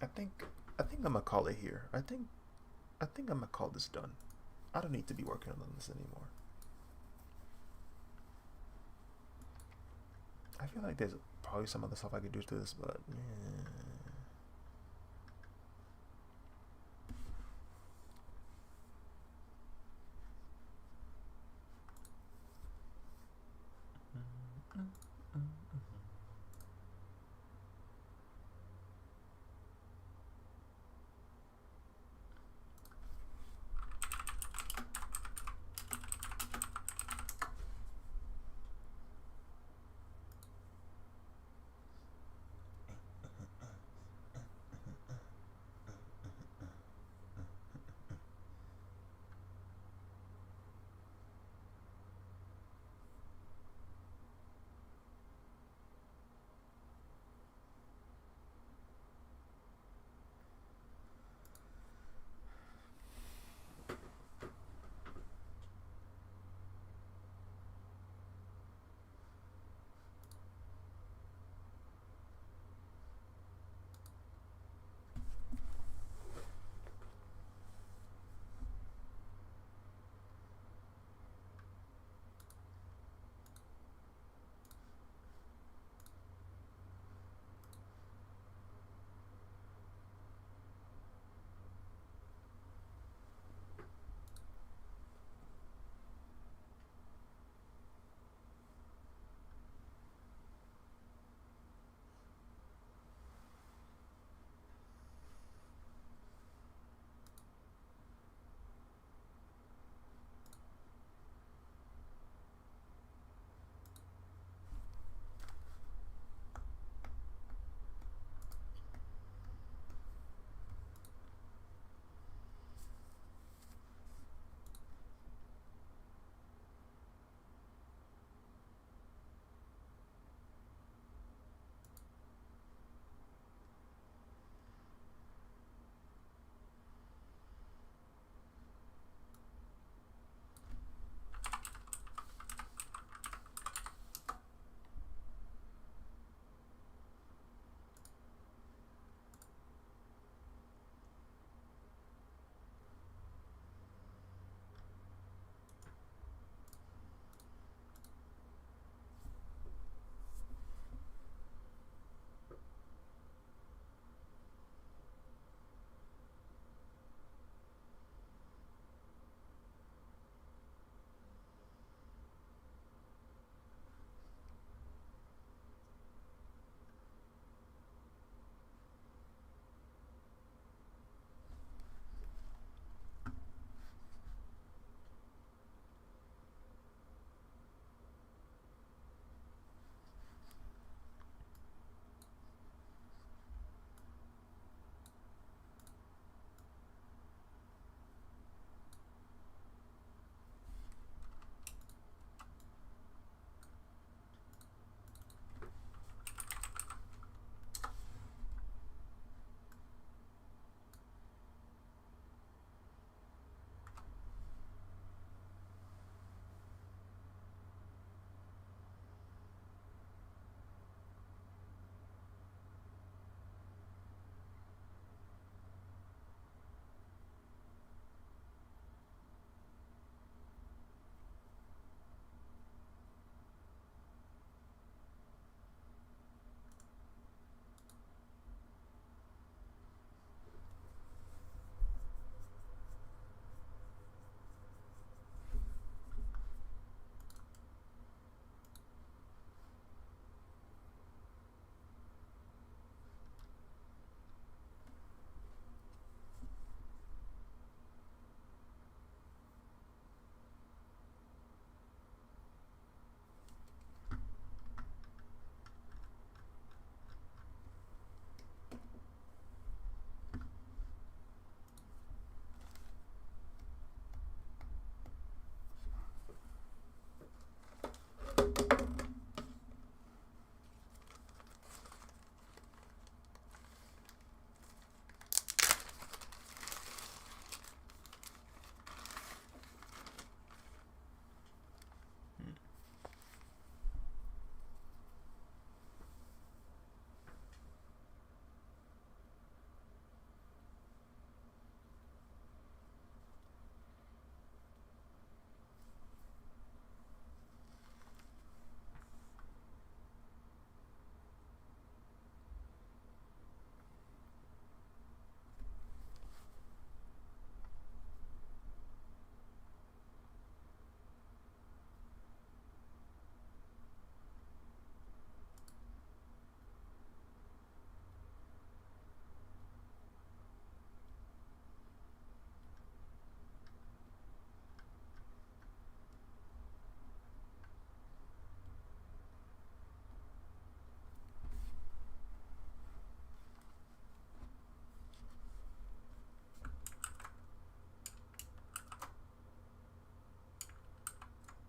I think I'm gonna call it here. I think I'm gonna call this done. I don't need to be working on this anymore. I feel like there's probably some other stuff I could do to this, but yeah.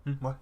What?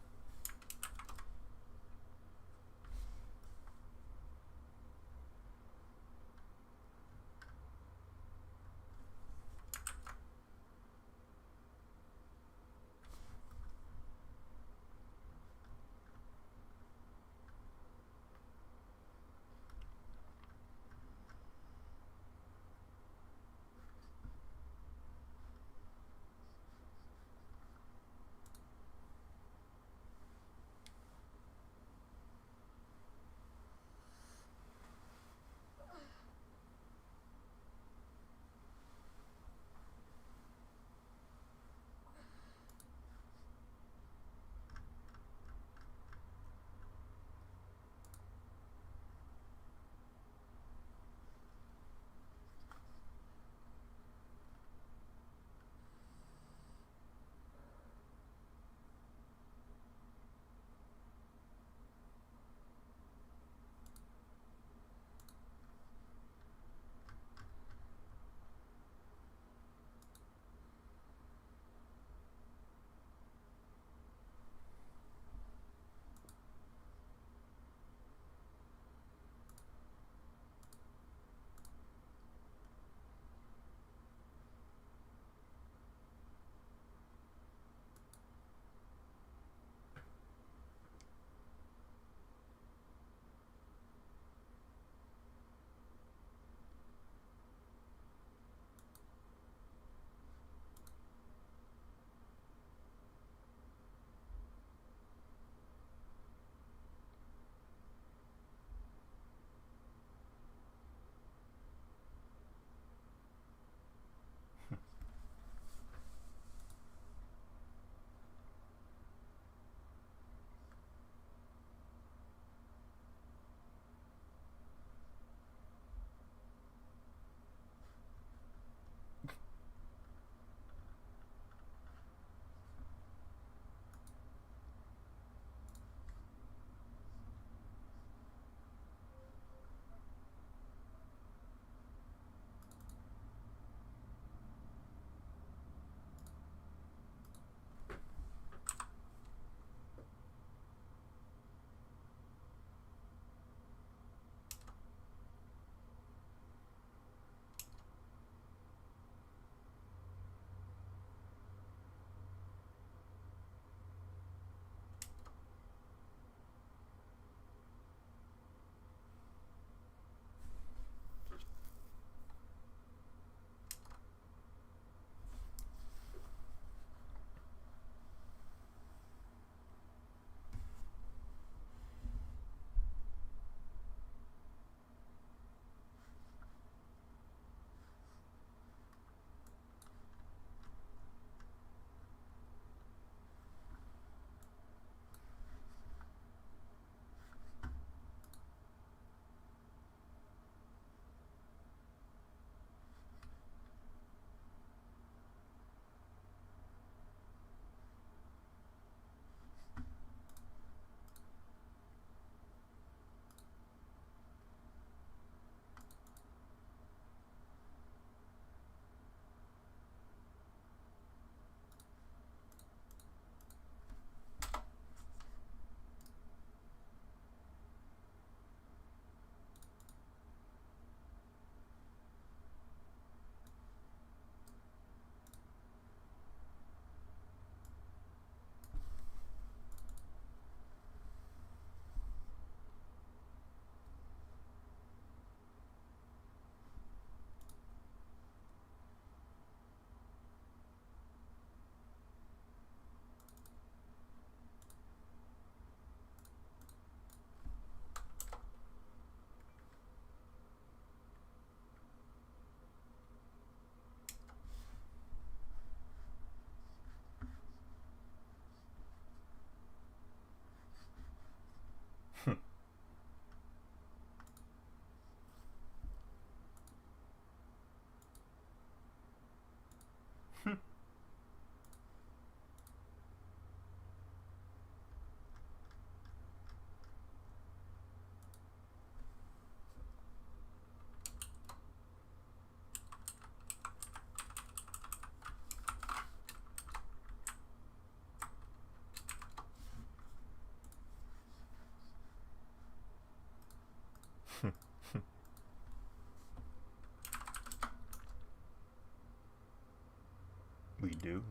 We do.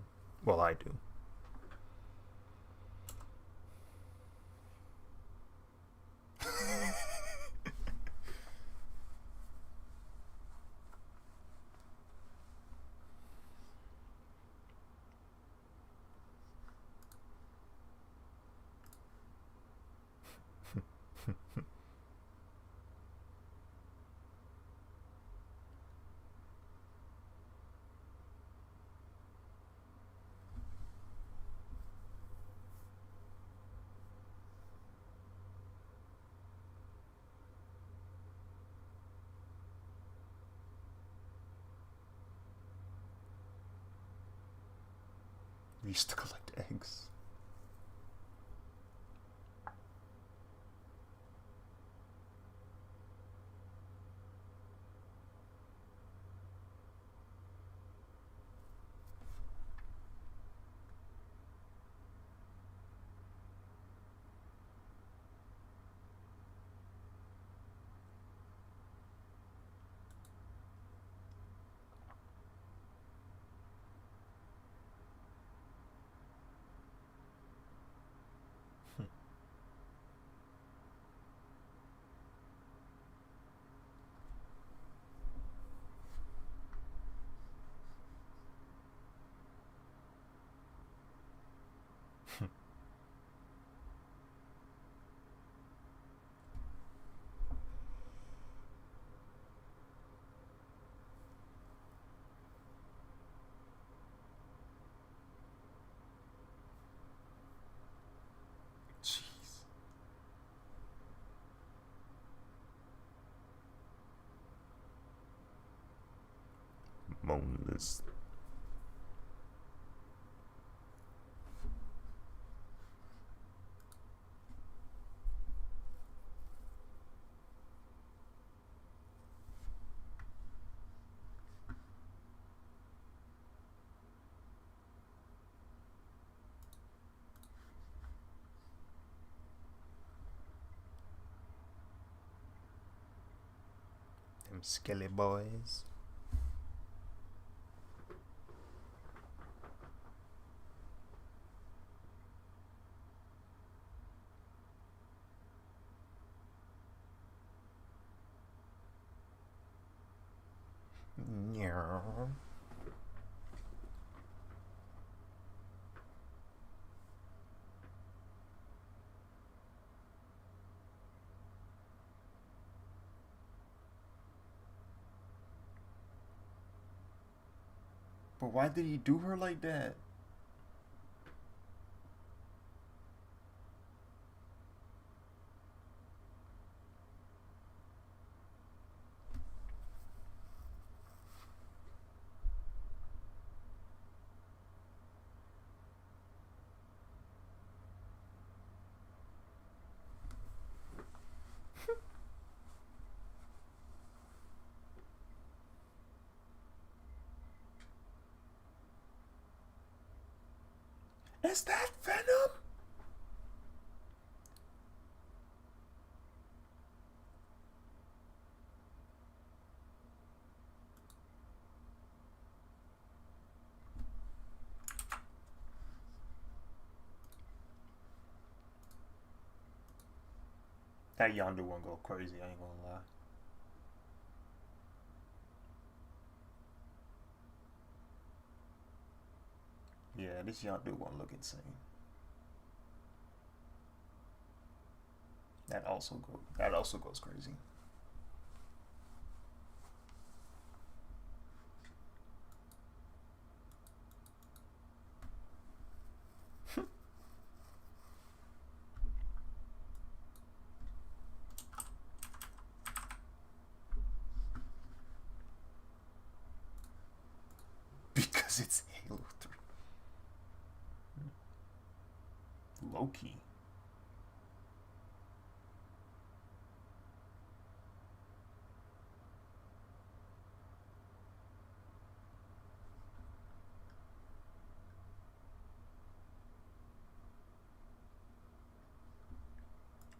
Well, I do. We used to collect eggs. Jeez. Boneless. Them skelly boys. Yeah. But why did he do her like that? Is that Venom? That Yondu one go crazy, I ain't gonna lie. Yeah, this Yondu one look insane. That also goes crazy. Because it's Halo 3. Loki.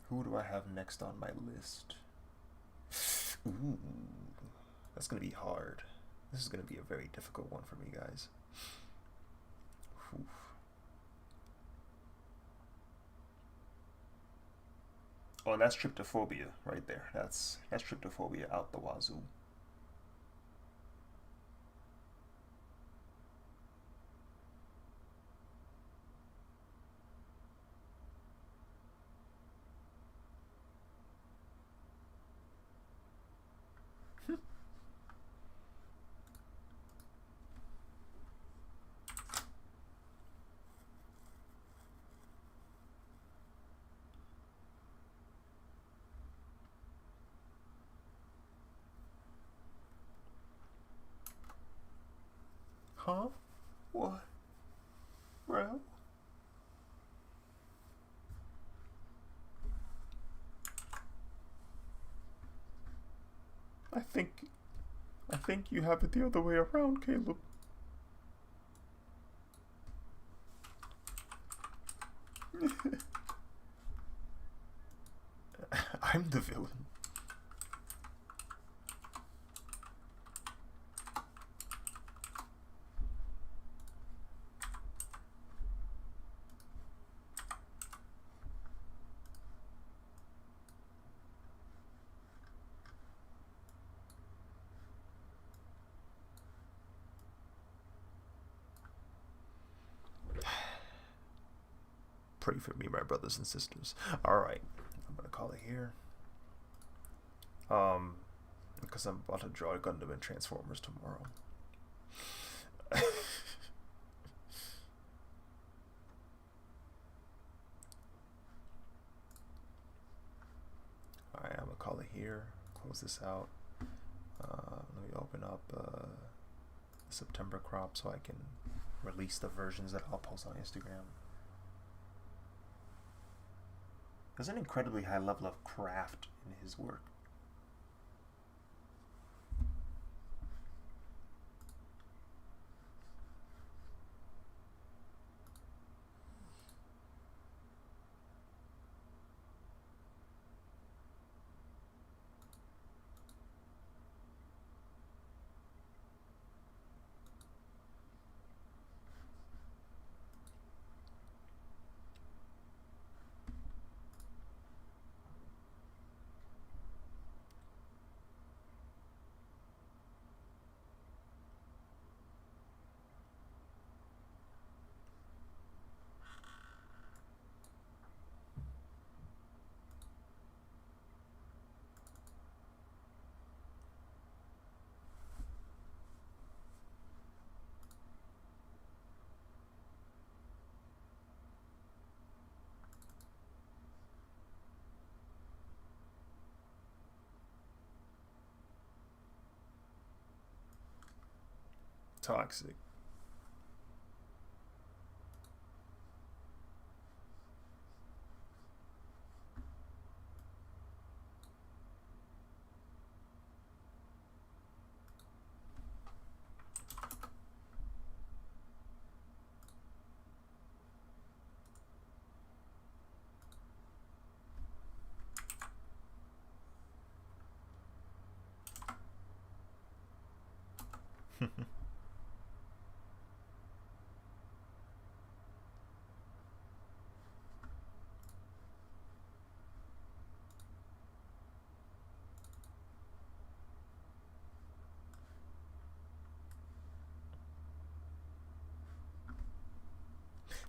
Who do I have next on my list? Ooh, that's gonna be hard. This is gonna be a very difficult one for me, guys. Oof. Oh, that's tryptophobia right there. That's tryptophobia out the wazoo. Huh? What? Bro? I think I think you have it the other way around, Caleb. I'm the villain. Pray for me, my brothers and sisters. Alright. I'm gonna call it here. Because I'm about to draw Gundam and Transformers tomorrow. Alright, I'm gonna call it here. Close this out. Let me open up the September crop so I can release the versions that I'll post on Instagram. There's an incredibly high level of craft in his work. Toxic.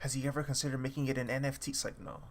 Has he ever considered making it an NFT? It's like, no.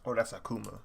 Oh, that's Akuma.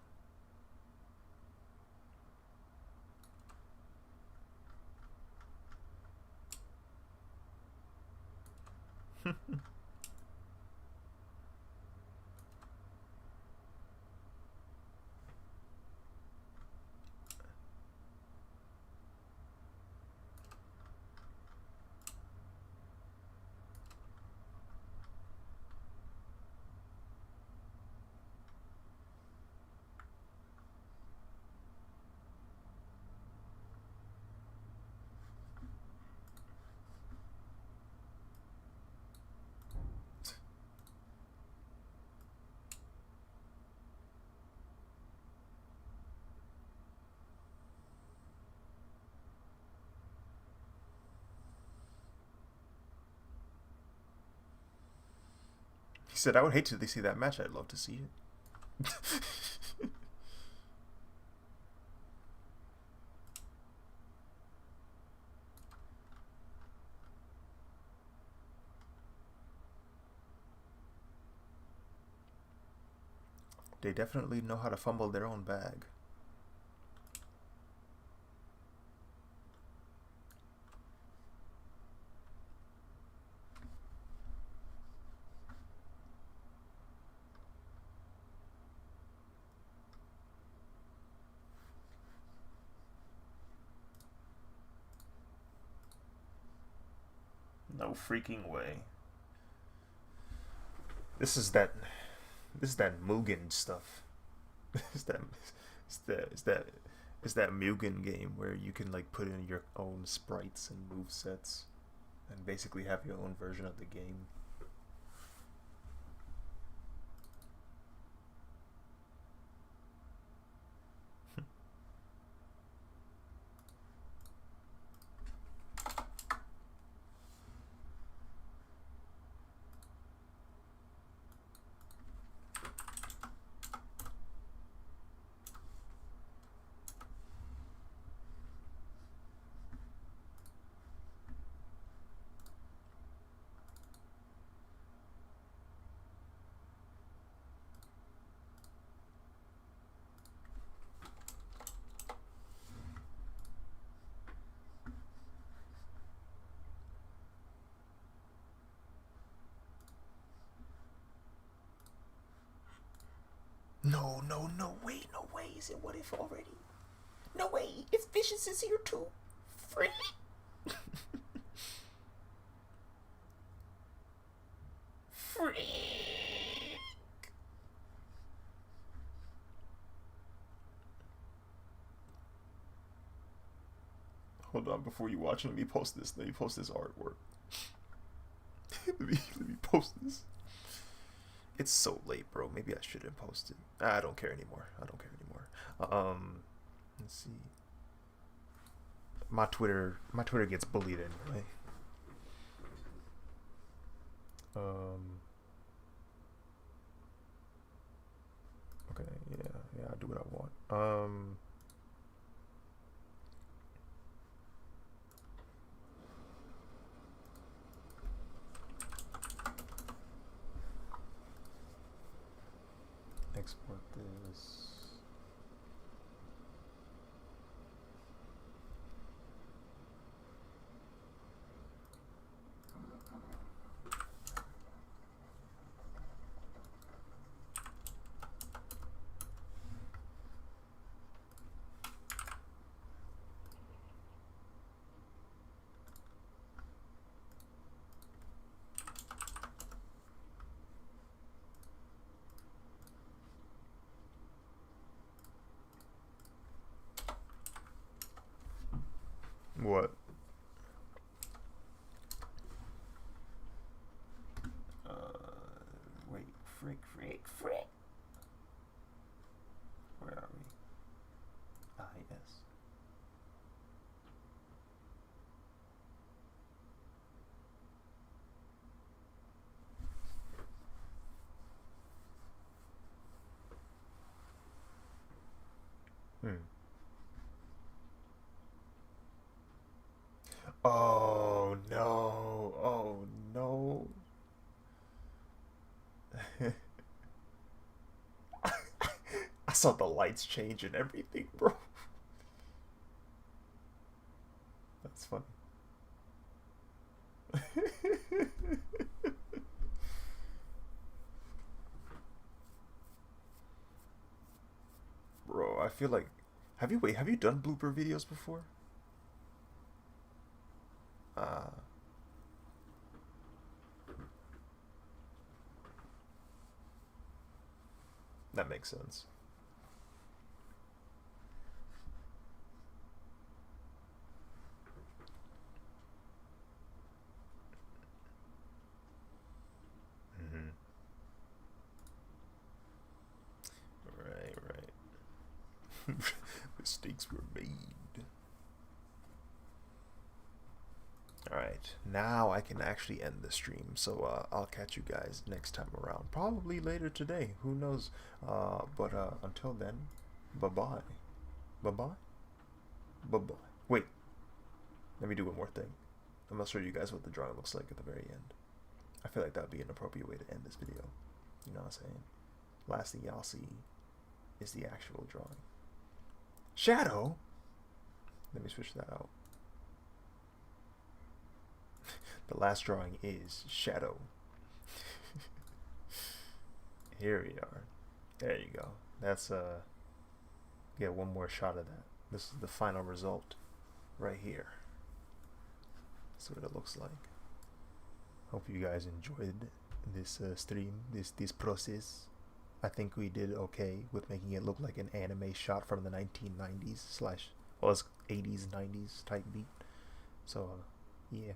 He said, "I would hate to see that match. I'd love to see it." They definitely know how to fumble their own bag. No freaking way. This is that. This is that Mugen stuff. It's that. It's that. It's that. It's that Mugen game where you can like put in your own sprites and move sets, and basically have your own version of the game. No, no, no way, no way. Is it what if already? No way. If Vicious is here too. Free. Free. Hold on, before you watch, let me post this. Let me post this artwork. let me post this. It's so late, bro. Maybe I shouldn't post it. I don't care anymore. I don't care anymore. Let's see. My Twitter gets bullied anyway. Um, okay, yeah, I'll do what I want. Export this. What? Wait, frick. Where are we? Yes. Hmm. Oh no! Oh no! saw the lights change and everything, bro. That's funny. Bro, I feel like have you done blooper videos before? Uh that makes sense. Hmm. Right, right. Mistakes were made. Alright, now I can actually end the stream, so I'll catch you guys next time around. Probably later today, who knows? But until then, bye-bye. Bye-bye? Bye-bye. Wait, let me do one more thing. I'm gonna show you guys what the drawing looks like at the very end. I feel like that would be an appropriate way to end this video. You know what I'm saying? Last thing y'all see is the actual drawing. Shadow? Let me switch that out. The last drawing is shadow. Here we are. There you go. That's get one more shot of that. This is the final result right here. That's what it looks like. Hope you guys enjoyed this stream, this process. I think we did okay with making it look like an anime shot from the 1990s slash, well, it's 80s 90s type beat. So